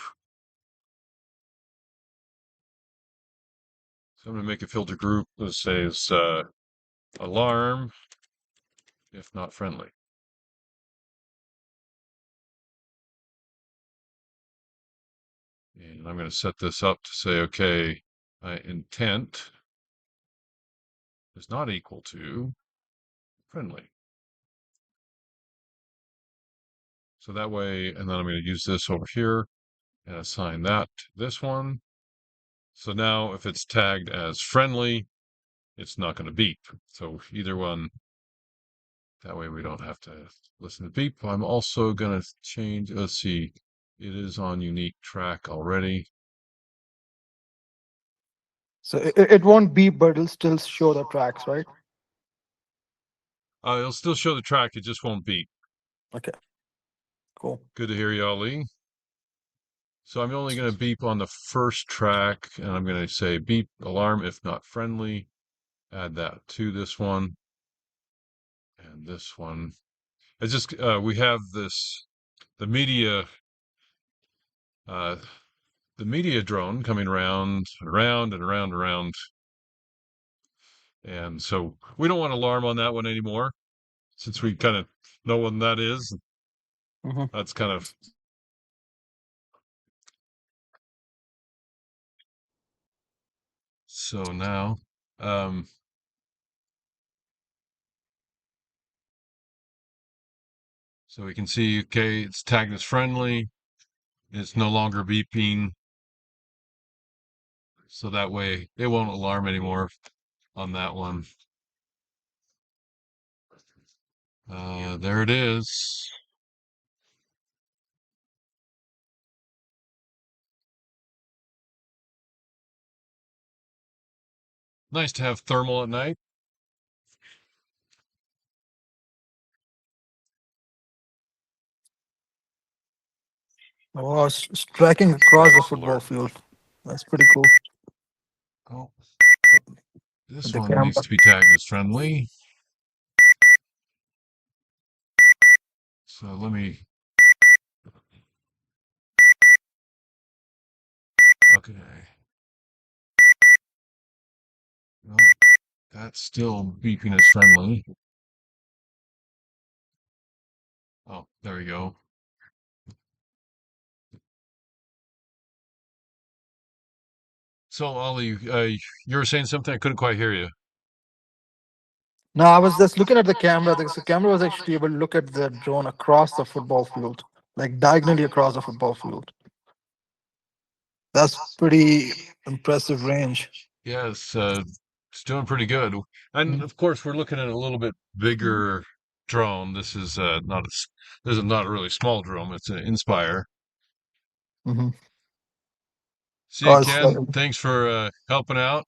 So I'm going to make a filter group that says alarm, if not friendly. And I'm going to set this up to say, okay, my intent is not equal to friendly. So that way, and then I'm going to use this over here and assign that to this one. So now if it's tagged as friendly, it's not going to beep. So either one, that way we don't have to listen to beep. I'm also going to change, let's see, it is on unique track already. So it won't beep, but it'll still show the tracks, right? It'll still show the track, it just won't beep. Okay. Cool. Good to hear you, Ali. So I'm only going to beep on the first track, and I'm going to say beep alarm if not friendly. Add that to this one and this one. It's just we have this the media drone coming around and around and around and around, and so we don't want alarm on that one anymore, since we kind of know what that is. Mm-hmm. That's kind of so now. So we can see, okay, it's tagged as friendly. It's no longer beeping. So that way it won't alarm anymore on that one. There it is. Nice to have thermal at night. Oh, striking across the Status football alert. field. That's pretty cool. Oh, this The one camera. needs to be tagged as friendly. So let me. Okay. Well, that's still beeping as friendly. Oh, there we go. So, Ollie, you were saying something? I couldn't quite hear you. No, I was just looking at the camera. The camera was actually able to look at the drone across the football field, like diagonally across the football field. That's pretty impressive range. Yeah, it's doing pretty good. And Mm-hmm. of course, we're looking at a little bit bigger drone. This is this is not a really small drone. It's an Inspire. See you, Oh, it's Ken. Thanks for helping out.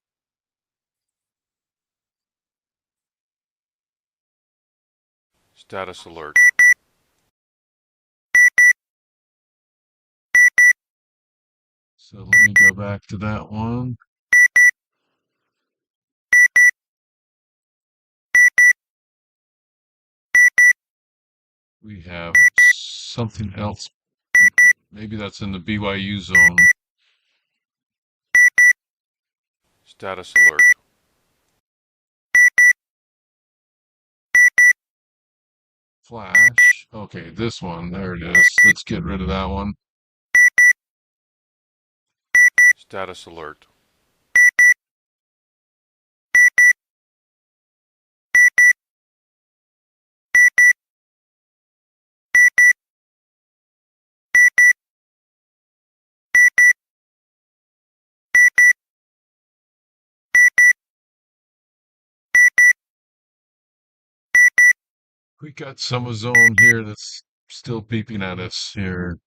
Status alert. So let me go back to that one. We have something else. Maybe that's in the BYU zone. Status alert. Flash. Okay, this one. There it is. Let's get rid of that one. Status alert. We got some zone here that's still beeping at us here.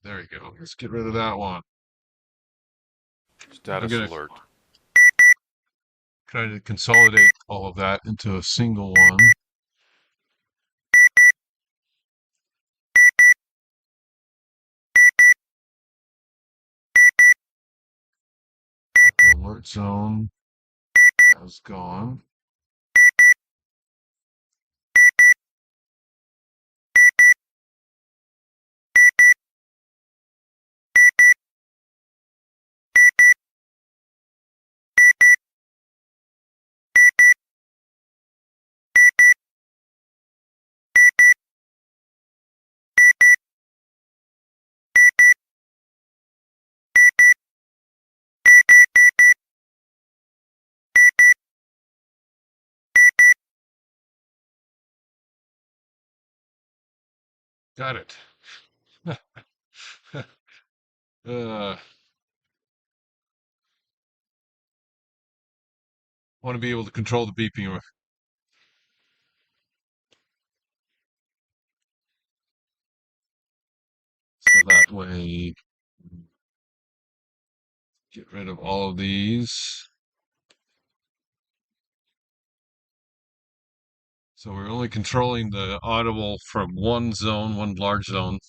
There we go. Let's get rid of that one. I'm Status gonna alert. try to consolidate all of that into a single one. Alert zone. That's gone. Got it. uh, want to be able to control the beeping. So that way, get rid of all of these. So we're only controlling the audible from one zone, one large zone.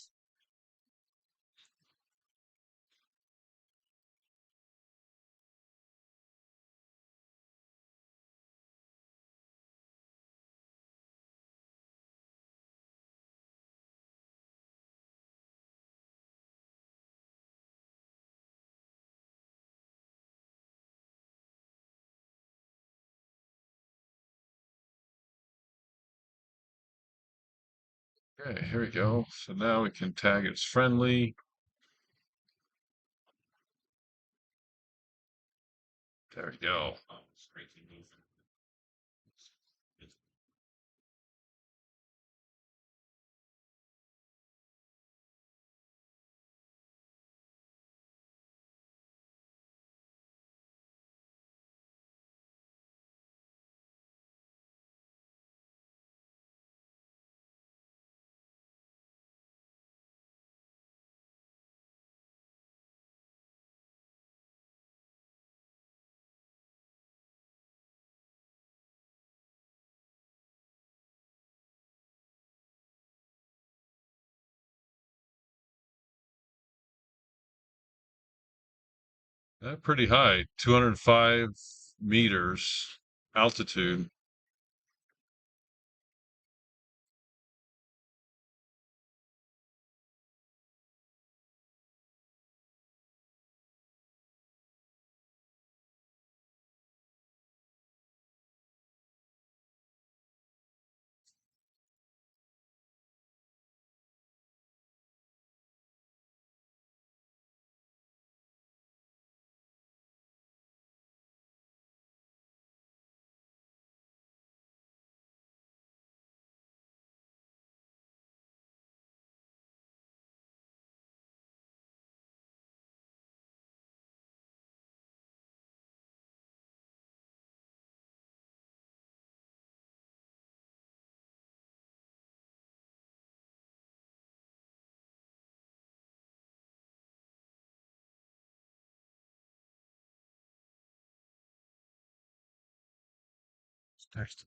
Okay, here we go. So now we can tag it as friendly. There we go. Pretty high, 205 meters altitude. Text.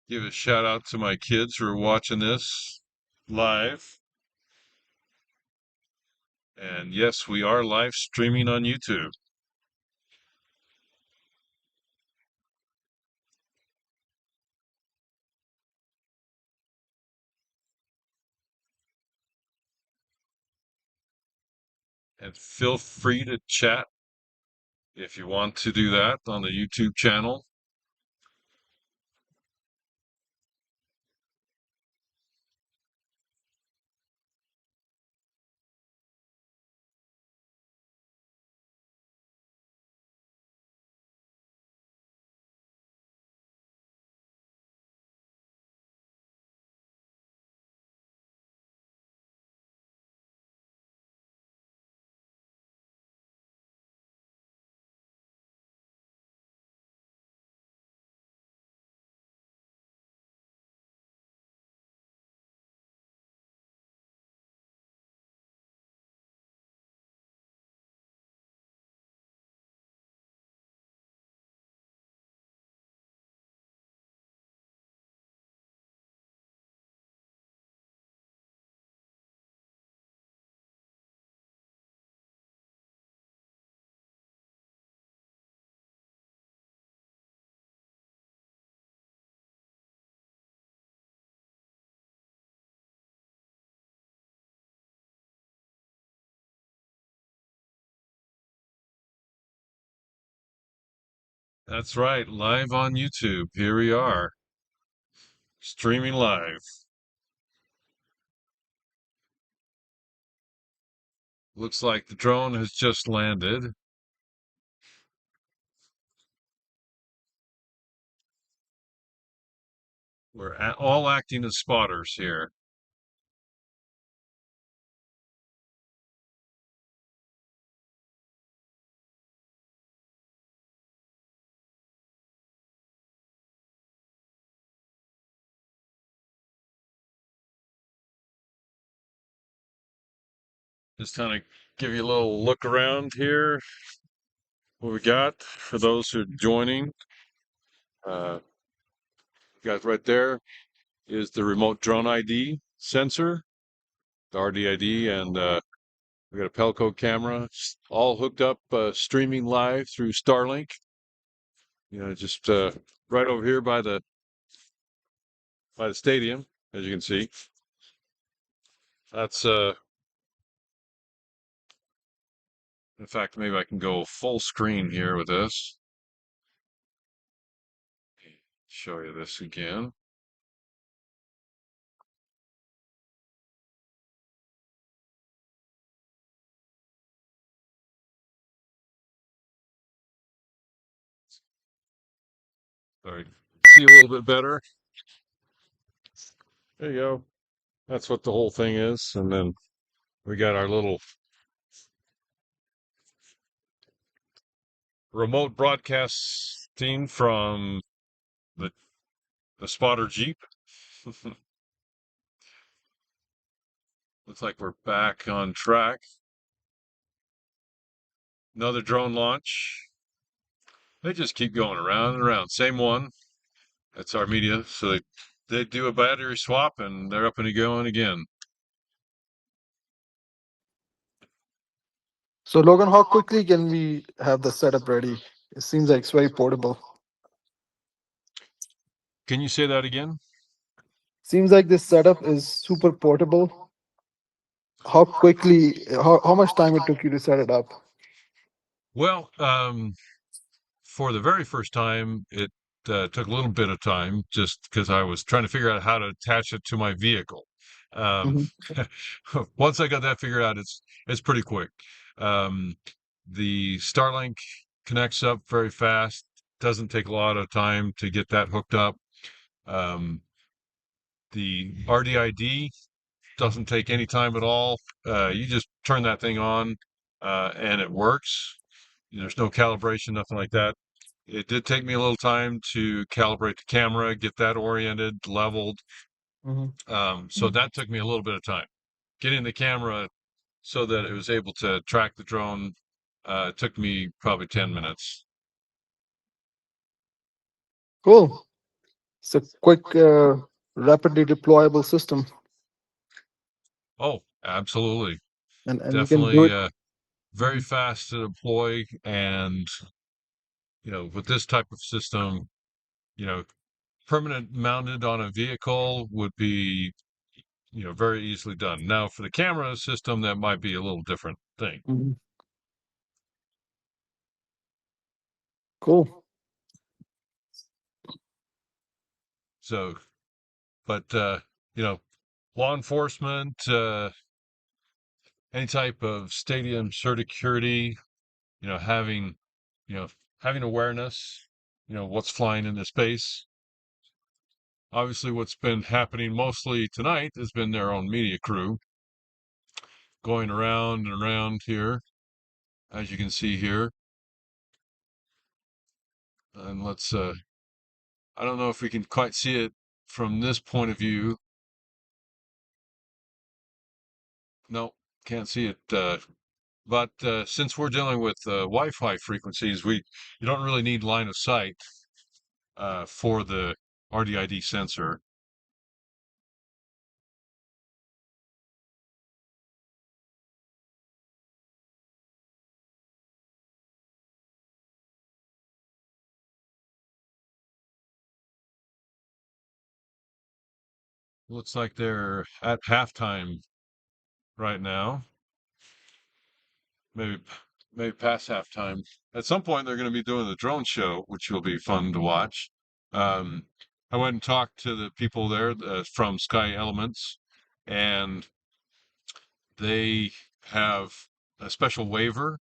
Give a shout out to my kids who are watching this live. And yes, we are live streaming on YouTube. And feel free to chat if you want to do that on the YouTube channel. That's right, live on YouTube. Here we are, streaming live. Looks like the drone has just landed. We're all acting as spotters here. Just kind of give you a little look around here. What we got for those who are joining. Uh, got right there is the remote drone ID sensor, the RDID, and we got a Pelco camera, all hooked up, streaming live through Starlink. Just right over here by the stadium, as you can see. That's in fact, maybe I can go full screen here with this. Show you this again. Sorry, see a little bit better. There you go. That's what the whole thing is. And then we got our little remote broadcasting from the, the spotter Jeep. Looks like we're back on track. Another drone launch. They just keep going around and around. Same one. That's our media. So they do a battery swap and they're up and going again. So Logan, how quickly can we have the setup ready? It seems like it's very portable. Can you say that again? Seems like this setup is super portable. How much time it took you to set it up? Well, for the very first time, it took a little bit of time just because I was trying to figure out how to attach it to my vehicle. Um, Mhm. once I got that figured out, it's pretty quick. Um, the Starlink connects up very fast. Doesn't take a lot of time to get that hooked up. Um, the RDID doesn't take any time at all. You just turn that thing on, and it works. There's no calibration, nothing like that. It did take me a little time to calibrate the camera, get that oriented, leveled. Mhm. So that took me a little bit of time. Getting the camera so that it was able to track the drone took me probably 10 minutes. Cool. It's a quick, rapidly deployable system, Oh, absolutely. and you can do Definitely it. very fast to deploy. And, with this type of system, you know, permanent mounted on a vehicle would be, very easily done. Now, for the camera system, that might be a little different thing. Mhm. Cool. So, but, law enforcement, any type of stadium security, you know, having, you know, having awareness, what's flying into space. Obviously, what's been happening mostly tonight has been their own media crew going around and around here, as you can see here. And I don't know if we can quite see it from this point of view. No, can't see it. But since we're dealing with Wi-Fi frequencies, you don't really need line of sight for the RDID sensor. Looks like they're at halftime right now. Maybe maybe past halftime. At some point, they're going to be doing the drone show, which will be fun to watch. Um, I went and talked to the people there from Sky Elements, and they have a special waiver,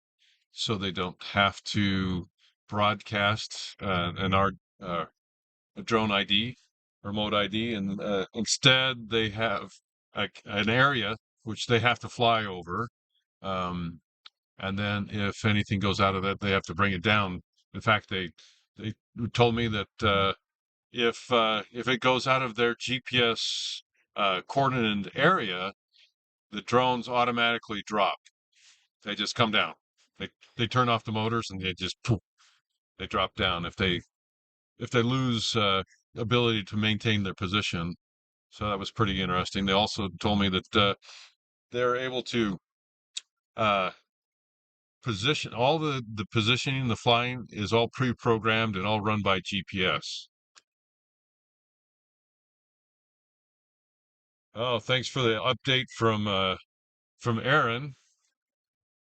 so they don't have to broadcast a drone ID, remote ID, and instead they have an area which they have to fly over. Um, and then if anything goes out of that, they have to bring it down. In fact, they told me that if it goes out of their GPS coordinated area, the drones automatically drop. They just come down. They turn off the motors and they just poof, they drop down if they lose ability to maintain their position. So that was pretty interesting. They also told me that they're able to uh, position all the positioning, the flying is all pre-programmed and all run by GPS. Oh, thanks for the update from Aaron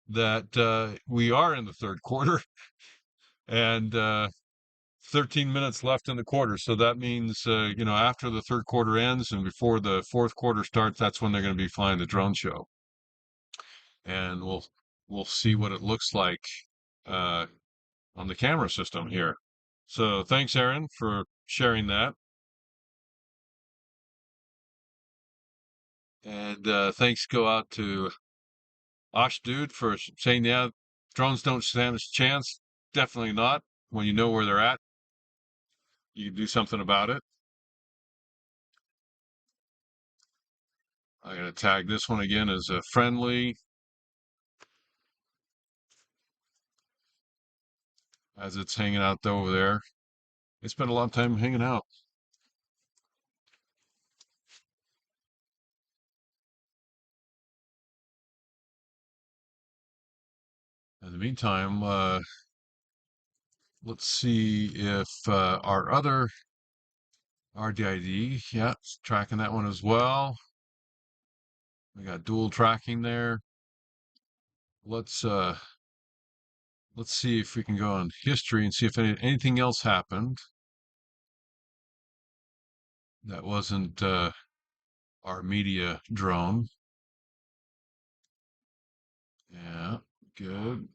that we are in the third quarter and 13 minutes left in the quarter. So that means after the third quarter ends and before the fourth quarter starts, that's when they're going to be flying the drone show, and we'll see what it looks like uh, on the camera system here. So thanks, Aaron, for sharing that. And thanks go out to Osh Dude for saying, yeah, drones don't stand a chance. definitely not. When you know where they're at, you can do something about it. I'm going to tag this one again as a friendly, as it's hanging out over there. They spent a lot of time hanging out. In the meantime, let's see if our other RDID, yeah, it's tracking that one as well. We got dual tracking there. Let's see if we can go on history and see if anything else happened that wasn't our media drone. Yeah, good.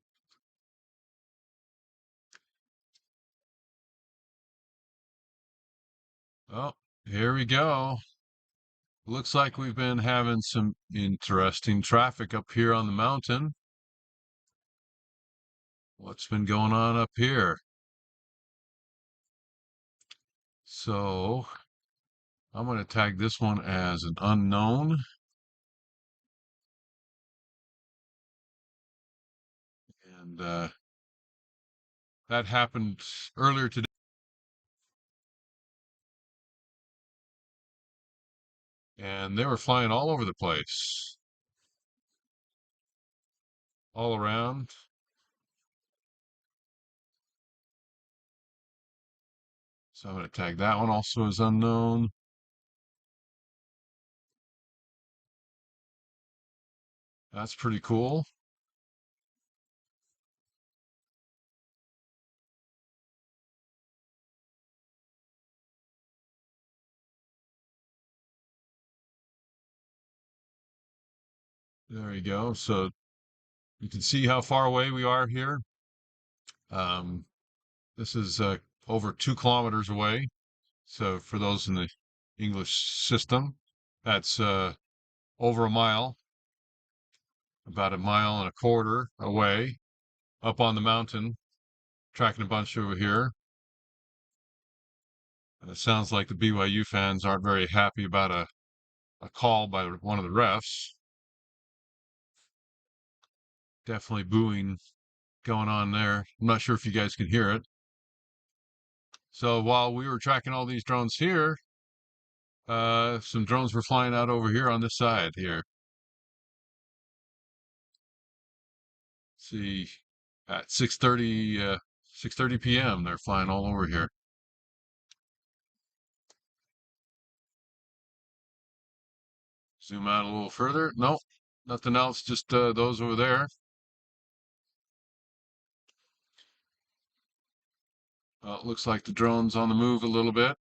Oh, here we go. Looks like we've been having some interesting traffic up here on the mountain. What's been going on up here? So I'm going to tag this one as an unknown. And that happened earlier today. And they were flying all over the place, all around. So I'm going to tag that one also as unknown. That's pretty cool. There you go. So you can see how far away we are here. This is over 2 kilometers away. So for those in the English system, that's over a mile, about a mile and a quarter away, up on the mountain, tracking a bunch over here. And it sounds like the BYU fans aren't very happy about a call by one of the refs. Definitely booing going on there. I'm not sure if you guys can hear it. So while we were tracking all these drones here, some drones were flying out over here on this side here. See, at 6:30 p.m. they're flying all over here. Zoom out a little further. Nope, nothing else. Just those over there. It looks like the drone's on the move a little bit.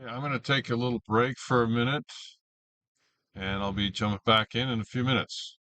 Yeah, I'm going to take a little break for a minute, and I'll be jumping back in a few minutes.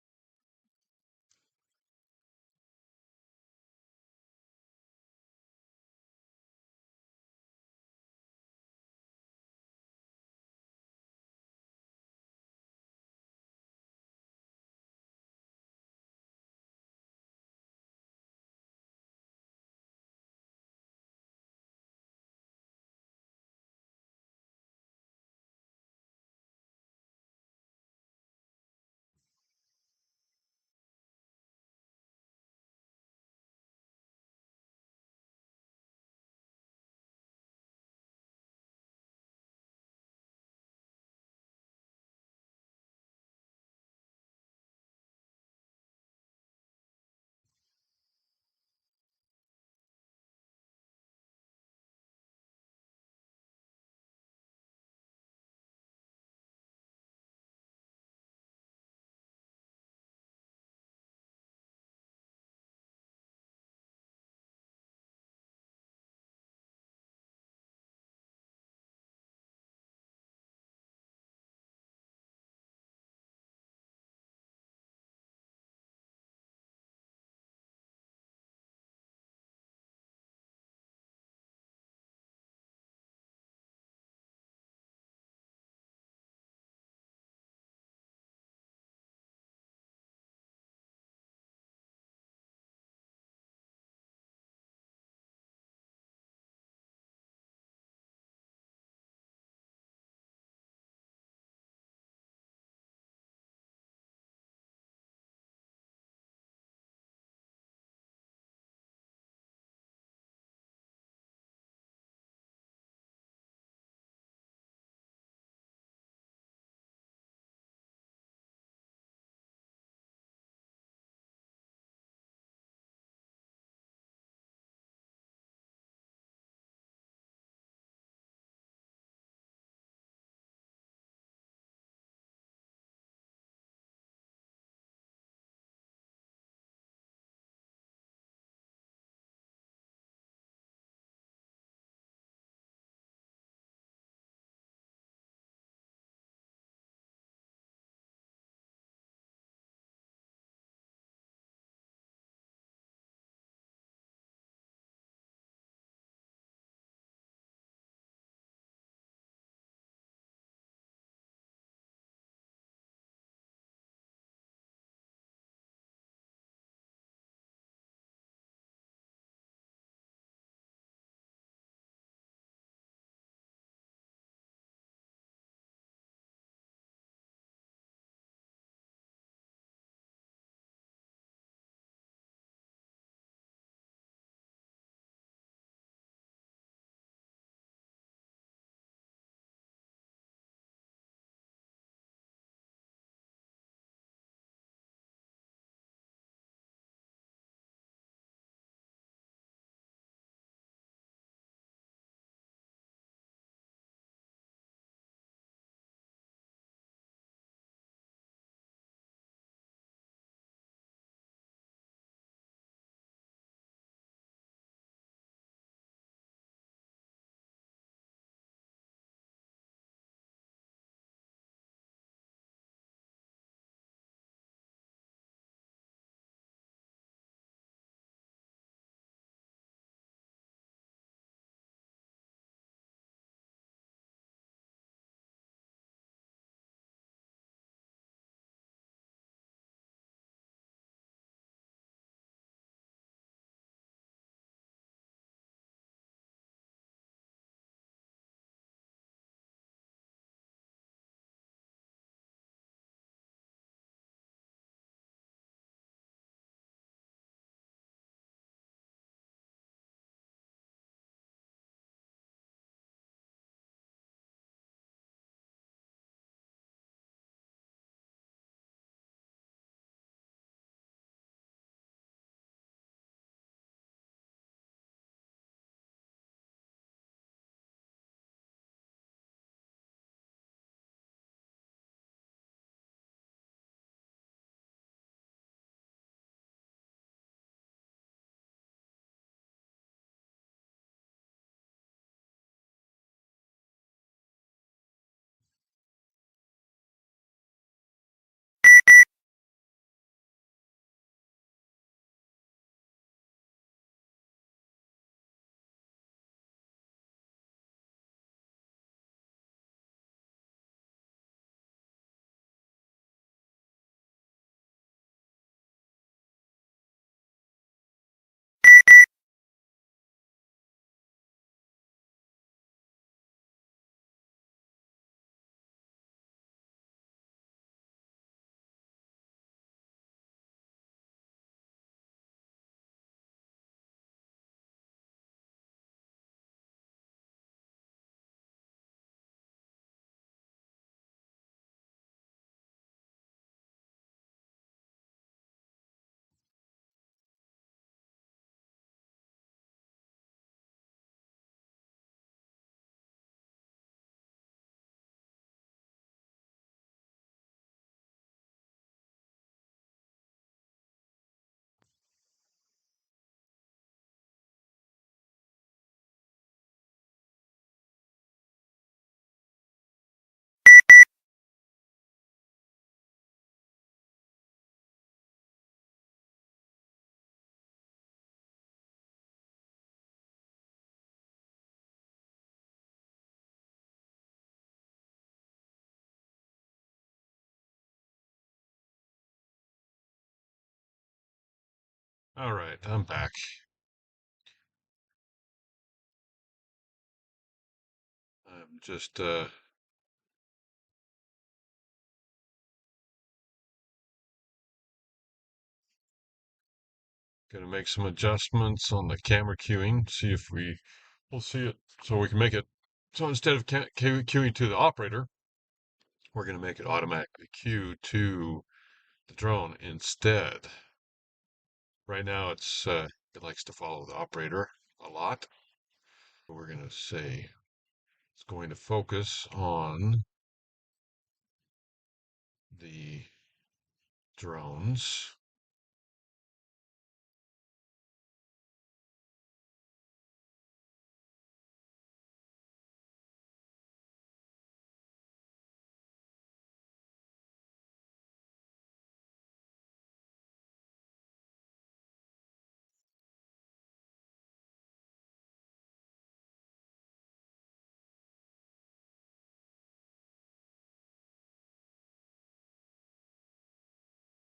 All right, I'm back. I'm just gonna make some adjustments on the camera queuing, see if we'll see it so we can make it. So instead of queuing to the operator, we're gonna make it automatically queue to the drone instead. Right now it likes to follow the operator a lot. We're gonna say it's going to focus on the drones.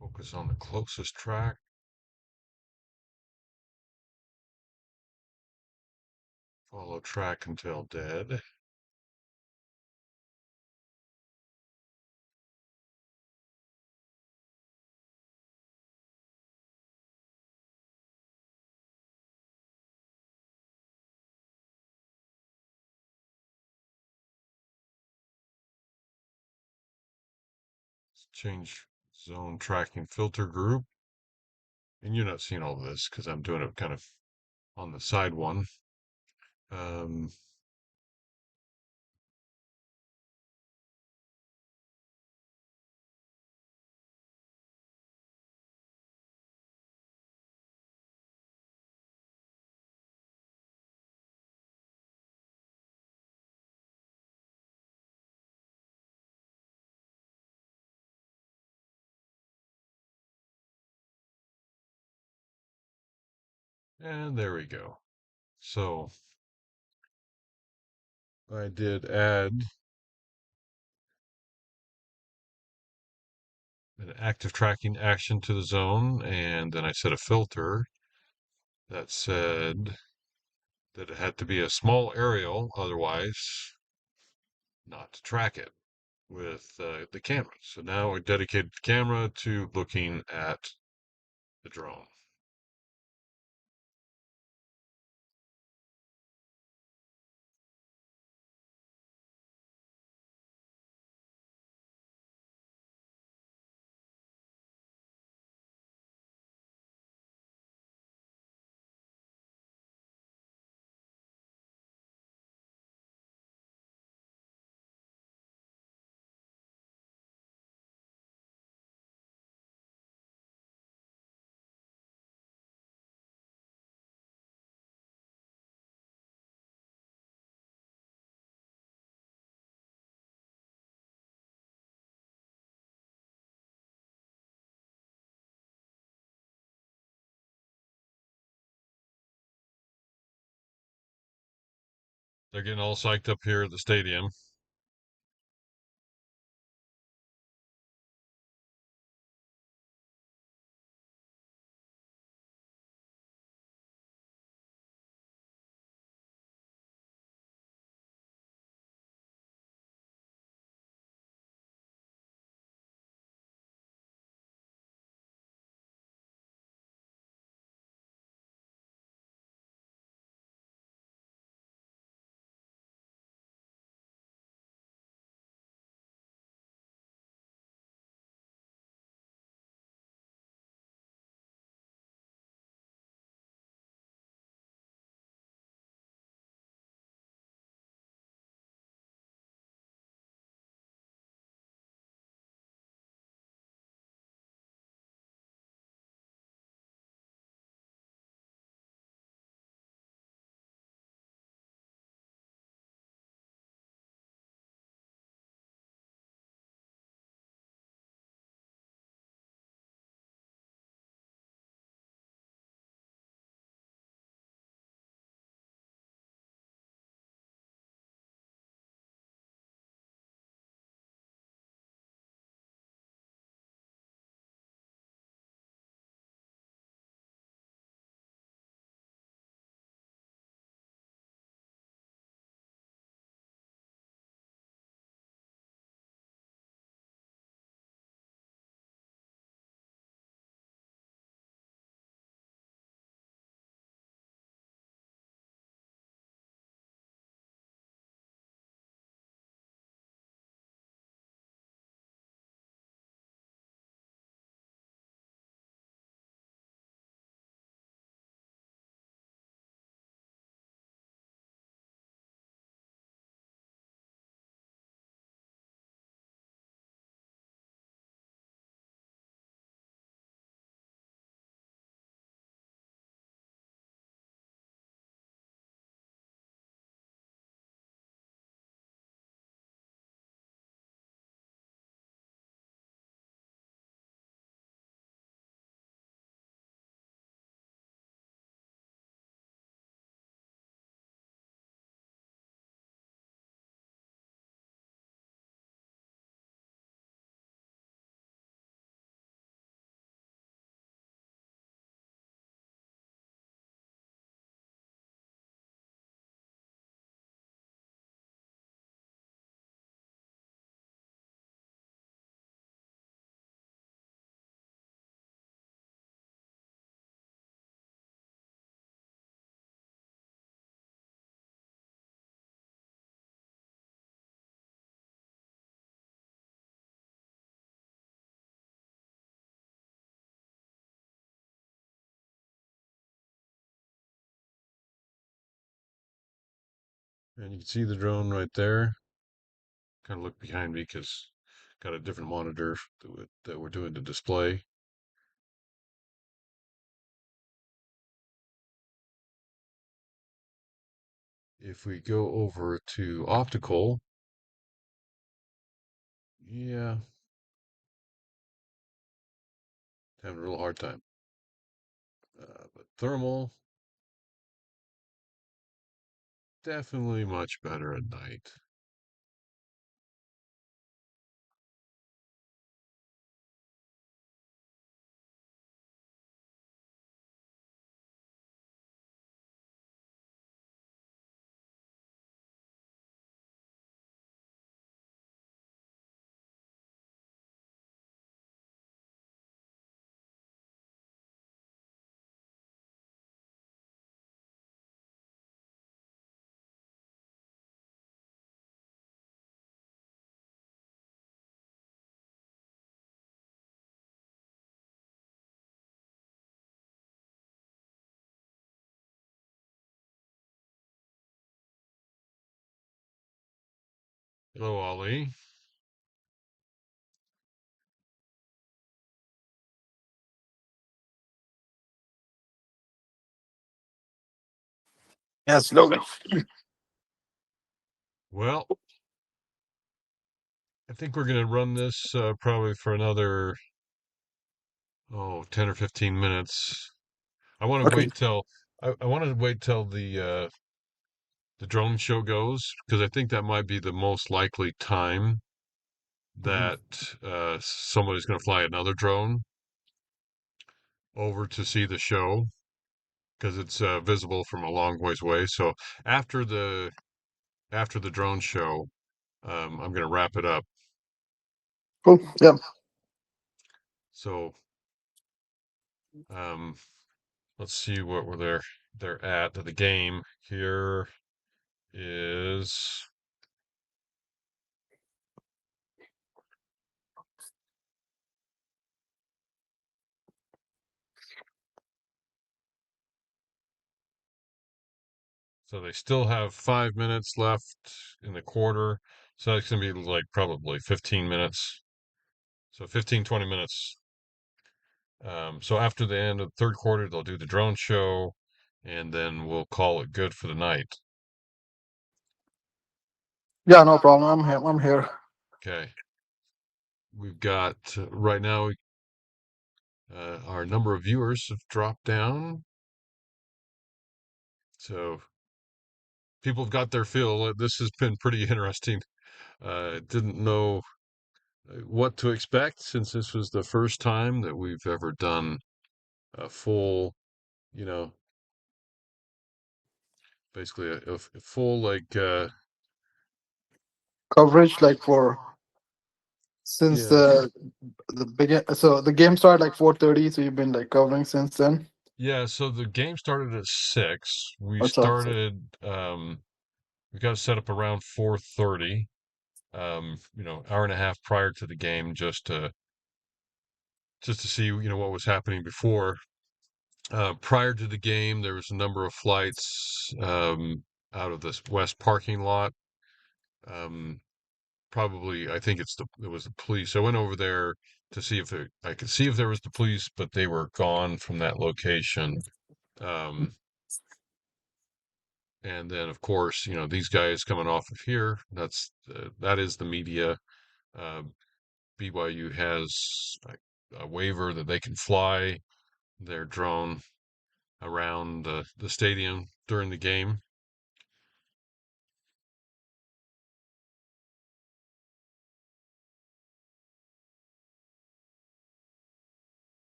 Focus on the closest track. Follow track until dead. Let's change zone tracking filter group. And you're not seeing all this because I'm doing it kind of on the side one. Um, and there we go. So I did add an active tracking action to the zone, and then I set a filter that said that it had to be a small aerial, otherwise not to track it with the camera. So now I dedicated the camera to looking at the drone. They're getting all psyched up here at the stadium. And you can see the drone right there. Kind of look behind me because got a different monitor that we're doing the display. If we go over to optical, yeah, having a real hard time. But thermal, definitely much better at night. Hello, Ollie. Yes, Logan. Well, I think we're going to run this probably for another 10 or 15 minutes. I want to Okay. wait till I want to wait till the drone show goes because I think that might be the most likely time Mhm. that somebody's going to fly another drone over to see the show because it's visible from a long ways away. So after the after the drone show, I'm going to wrap it up. Cool. Yeah. So um, let's see what we're they're at. The game here is so they still have 5 minutes left in the quarter. So it's going to be like probably 15 minutes. So 15, 20 minutes. So after the end of the third quarter, they'll do the drone show and then we'll call it good for the night. Yeah, no problem. I'm here. I'm here. Okay. We've got right now, our number of viewers have dropped down. So people have got their fill. This has been pretty interesting. Didn't know what to expect since this was the first time that we've ever done a full, you know, basically a full like, Coverage like for since yeah, the begin. So the game started like 4:30. So you've been like covering since then. yeah. So the game started at 6. We What's up? started, we got set up around 4:30. Hour and a half prior to the game, just to see, what was happening before. Prior to the game, there was a number of flights out of this west parking lot. Um, Probably, I think it was the police. I went over there to see if I could see if there was the police, but they were gone from that location. Um, and then, of course, these guys coming off of here. That is the media. Uh, BYU has a waiver that they can fly their drone around the stadium during the game.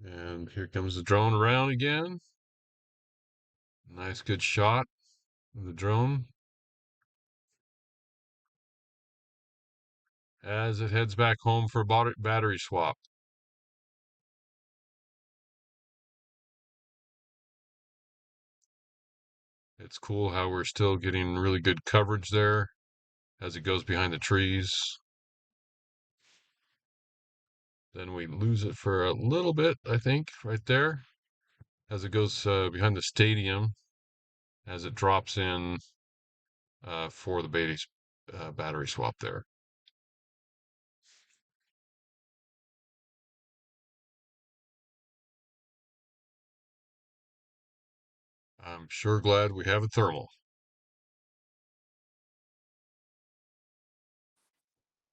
And here comes the drone around again. Nice, good shot of the drone as it heads back home for a battery swap. It's cool how we're still getting really good coverage there as it goes behind the trees. Then we lose it for a little bit, I think, right there as it goes behind the stadium. as it drops in for the battery swap there. I'm sure glad we have a thermal.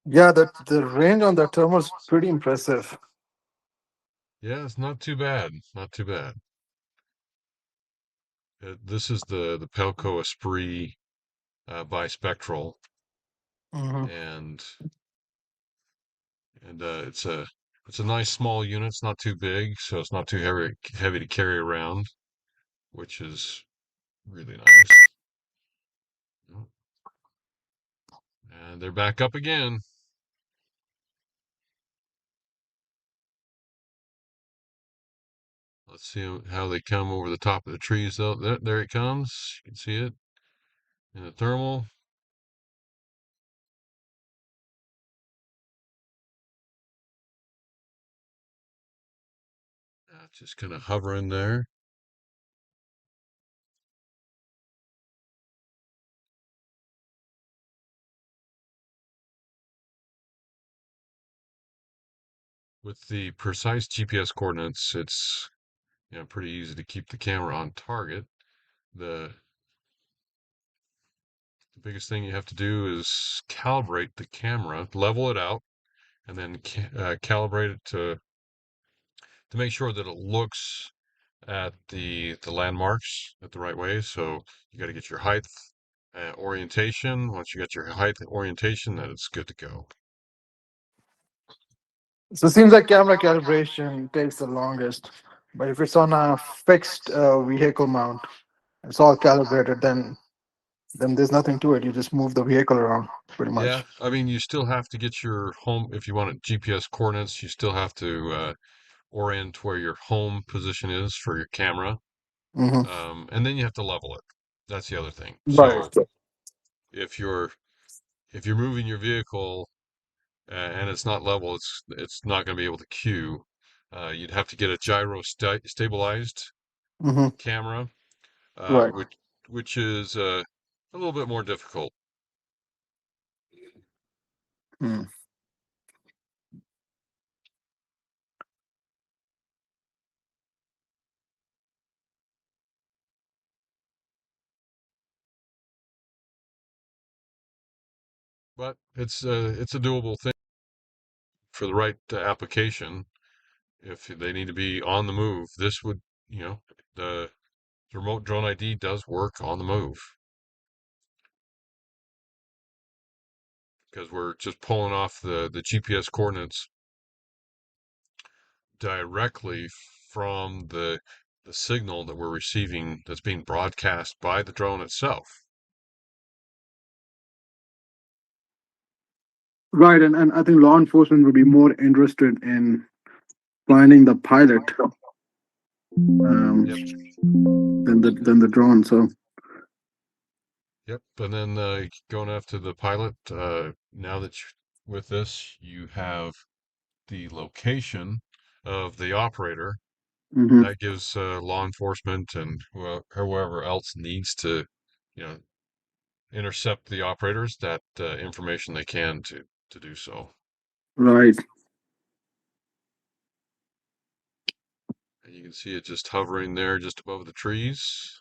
Yeah, the range on that thermal is pretty impressive. Yeah, it's not too bad. Not too bad. This is the Pelco Esprit bispectral, Hmm. and it's a nice small unit. It's not too big, so it's not too heavy to carry around, which is really nice. And they're back up again. Let's see how they come over the top of the trees, though. There it comes. You can see it in the thermal. Just kind of hovering there. With the precise GPS coordinates, it's pretty easy to keep the camera on target. The biggest thing you have to do is calibrate the camera, level it out, and then calibrate it to make sure that it looks at the landmarks at the right way. So you got to get your height orientation. Once you get your height orientation, then it's good to go. So it seems like camera calibration takes the longest. But if it's on a fixed vehicle mount, it's all calibrated, then there's nothing to it. You just move the vehicle around pretty Yeah, much. I mean, you still have to get your home, if you want GPS coordinates, you still have to orient where your home position is for your camera. Hmm. And then you have to level it. That's the other thing. Right. So if you're moving your vehicle and it's not level, it's not going to be able to cue. You'd have to get a stabilized Hmm. camera, Right. which is a little bit more difficult. Hmm. But it's a doable thing for the right application. If they need to be on the move, this would, the remote drone ID does work on the move because we're just pulling off the GPS coordinates directly from the signal that we're receiving that's being broadcast by the drone itself. Right, and I think law enforcement would be more interested in finding the pilot Yep, than the drone. So yep. And then going after the pilot, now that with this, you have the location of the operator. mhm. That gives law enforcement and whoever else needs to, you know, intercept the operators that information they can to do so. Right. And you can see it just hovering there, just above the trees.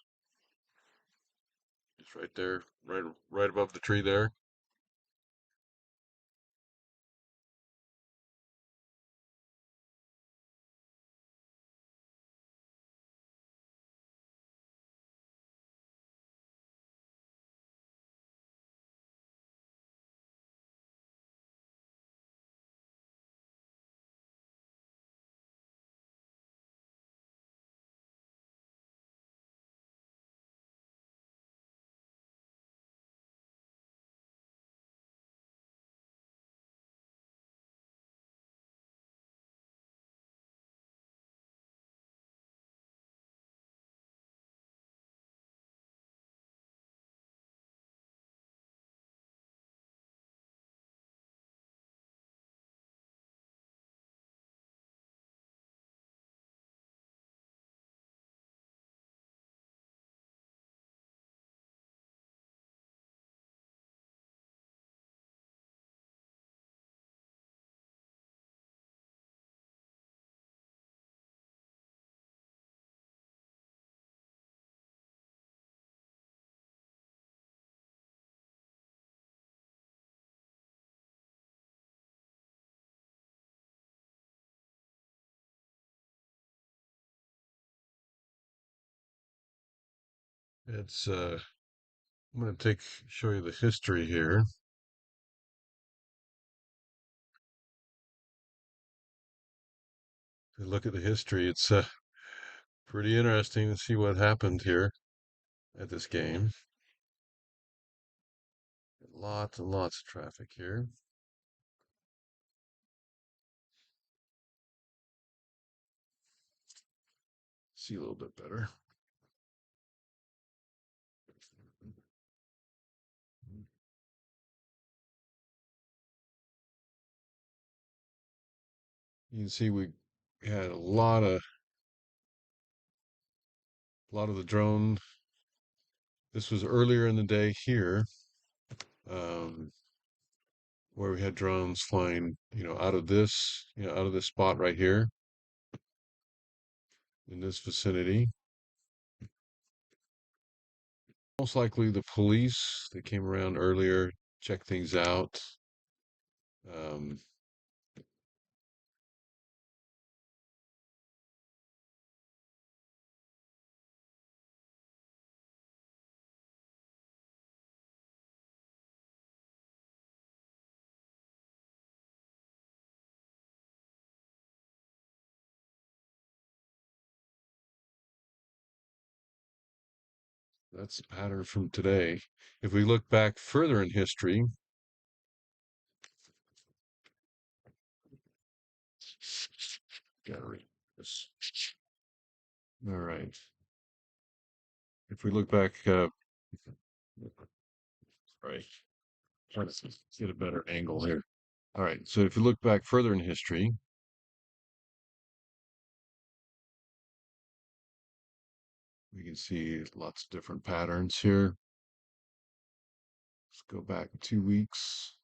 It's right there, right above the tree there. It's I'm going to show you the history here. If you look at the history, it's pretty interesting to see what happened here at this game. Lots and lots of traffic here. See a little bit better. You can see we had a lot of the drone. This was earlier in the day here, where we had drones flying, out of this, out of this spot right here in this vicinity. Most likely the police that came around earlier, checked things out. Um, that's the pattern from today. If we look back further in history, gotta read this. All right. If we look back, right, try to get a better angle here. All right. So if you look back further in history, we can see lots of different patterns here. Let's go back 2 weeks.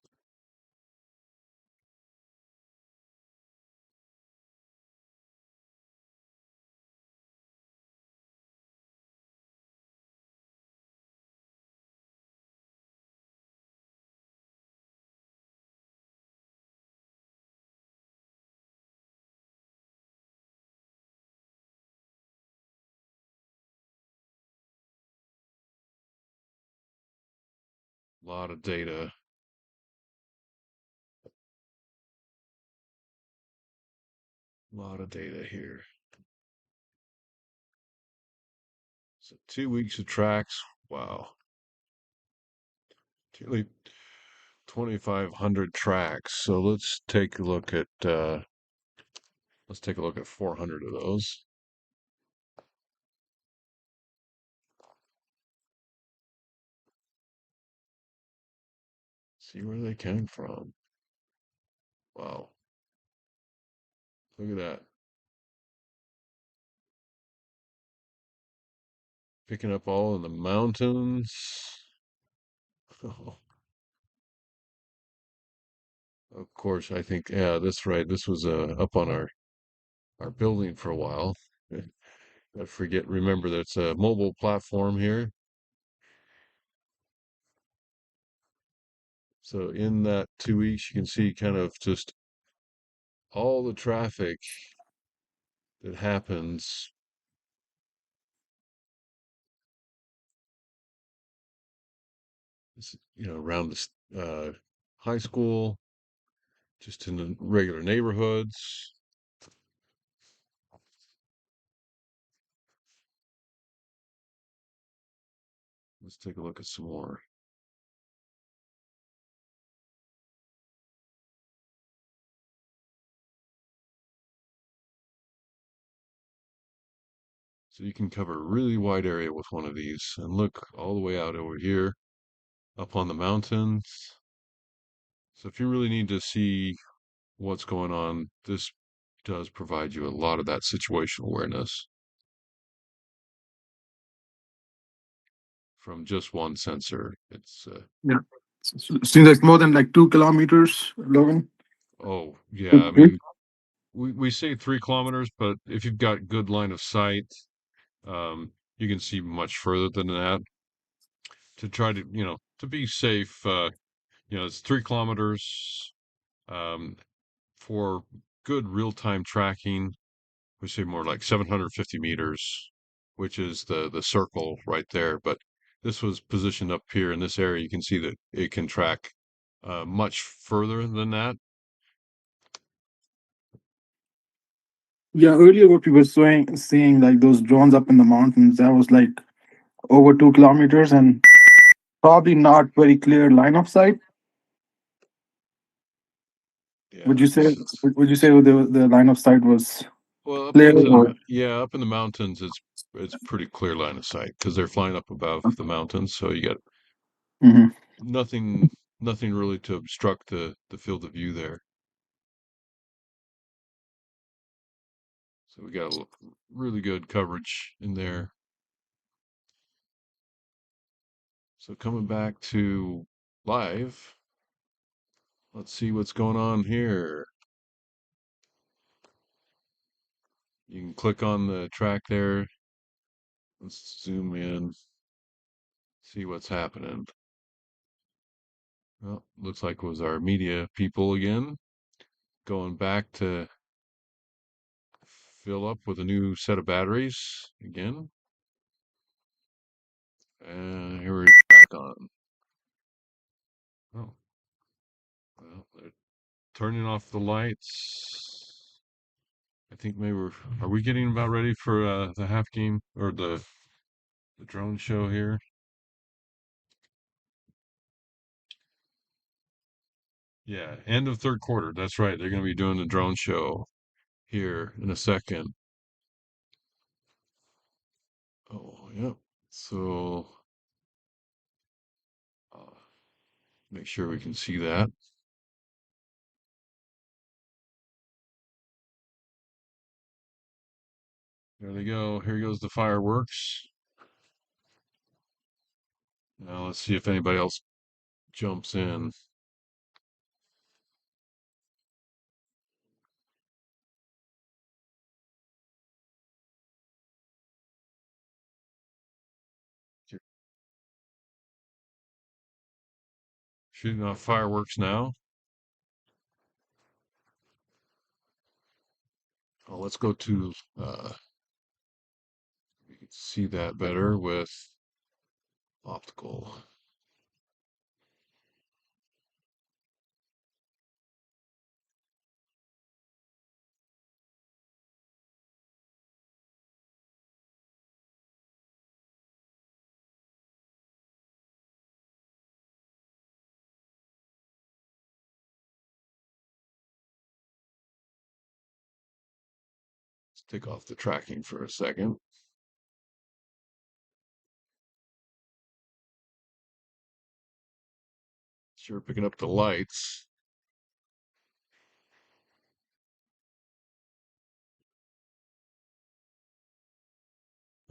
A lot of data. A lot of data here. So 2 weeks of tracks. Wow. Nearly 2,500 tracks. So let's take a look at 400 of those. See where they came from. Wow. Look at that. Picking up all in the mountains. Of course, I think, yeah, that's right. This was up on our building for a while. Remember that's a mobile platform here. So in that 2 weeks, you can see kind of just all the traffic that happens. Around this high school, just in the regular neighborhoods. Let's take a look at some more. So you can cover a really wide area with one of these and look all the way out over here up on the mountains. So if you really need to see what's going on, this does provide you a lot of that situational awareness from just one sensor. It's Yeah. Seems like more than like 2 kilometers, Logan. oh yeah, I mean we say 3 kilometers, but if you've got good line of sight, you can see much further than that. To try to to be safe, it's 3 kilometers. For good real-time tracking, we say more like 750 meters which is the circle right there. But this was positioned up here in this area. You can see that it can track much further than that. Yeah, earlier what we were seeing like those drones up in the mountains, that was like over 2 kilometers and probably not very clear line of sight. Yeah, Would you say? this is Would you say the line of sight was well up clear in the or? yeah, up in the mountains. It's pretty clear line of sight because they're flying up above the mountains, so you got Mhm. nothing nothing really to obstruct the field of view there. So we got really good coverage in there. So coming back to live, let's see what's going on here. You can click on the track there. Let's zoom in, see what's happening. Well, looks like it was our media people again, going back to fill up with a new set of batteries again. And here we're back on. Oh, well, they're turning off the lights. I think maybe are we getting about ready for the half game or the drone show here? Yeah, end of third quarter. That's right. They're going to be doing the drone show here in a second. Oh, yep. So make sure we can see that. There they go. Here goes the fireworks. Now let's see if anybody else jumps in. Shooting off fireworks now. Oh, let's go to you can see that better with optical. Let's take off the tracking for a second. Sure, picking up the lights.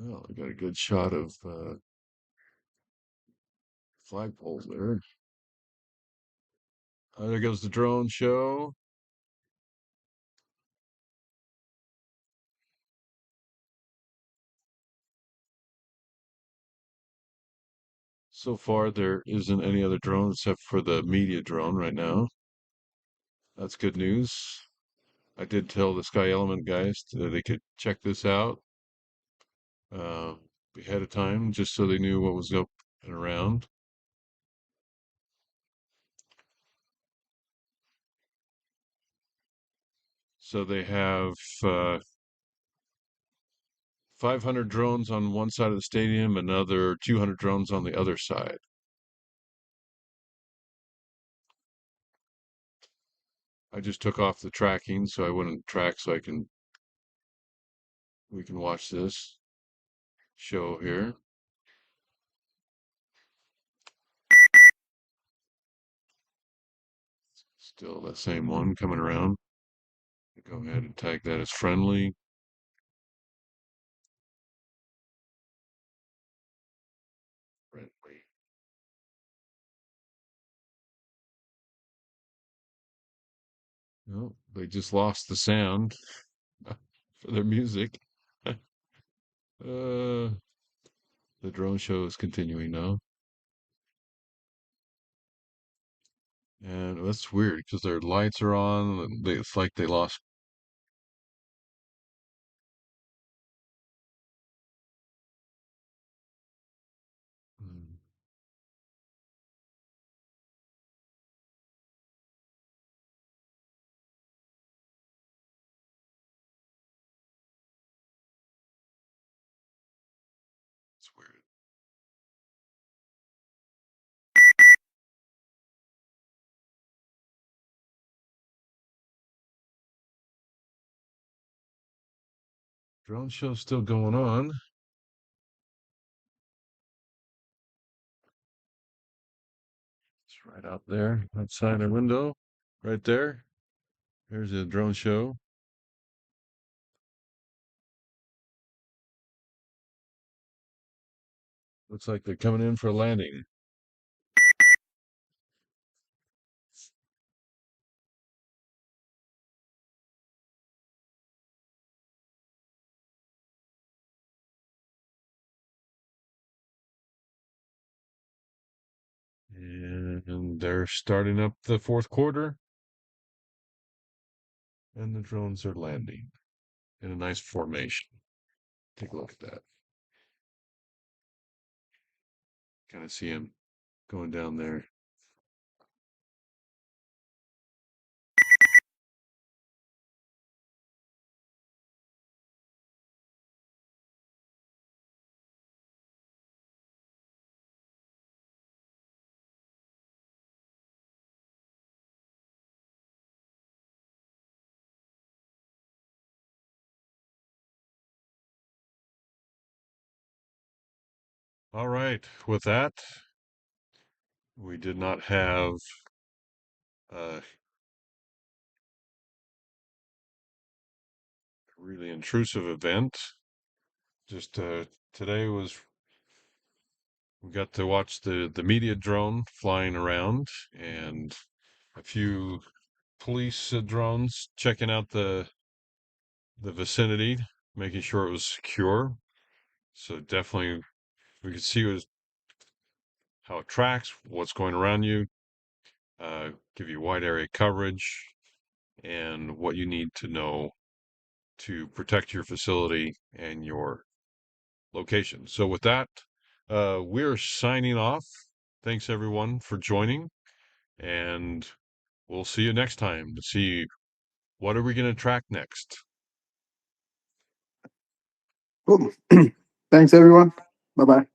Oh, I got a good shot of flagpoles there. There goes the drone show. So far, there isn't any other drone except for the media drone right now. That's good news. I did tell the Sky Element guys that they could check this out uh, ahead of time, just so they knew what was up and around. So they have 500 drones on one side of the stadium, another 200 drones on the other side. I just took off the tracking so I wouldn't track, so we can watch this show here. Still the same one coming around. Go ahead and tag that as friendly. Friendly. No, they just lost the sound for their music. The drone show is continuing now. And that's weird because their lights are on. And it's like they lost That's weird. Drone show's still going on. It's right out there outside our window, right there. There's a drone show. Looks like they're coming in for a landing. And they're starting up the fourth quarter. And the drones are landing in a nice formation. Take a look at that. Kind of see them going down there. All right. With that, we did not have a really intrusive event. Just today was we got to watch the media drone flying around and a few police drones checking out the vicinity, making sure it was secure. So definitely we could see how it tracks, what's going around you, give you wide area coverage, and what you need to know to protect your facility and your location. So with that, we're signing off. Thanks everyone for joining, and we'll see you next time to see what are we going to track next. Cool. Thanks, everyone. Bye bye.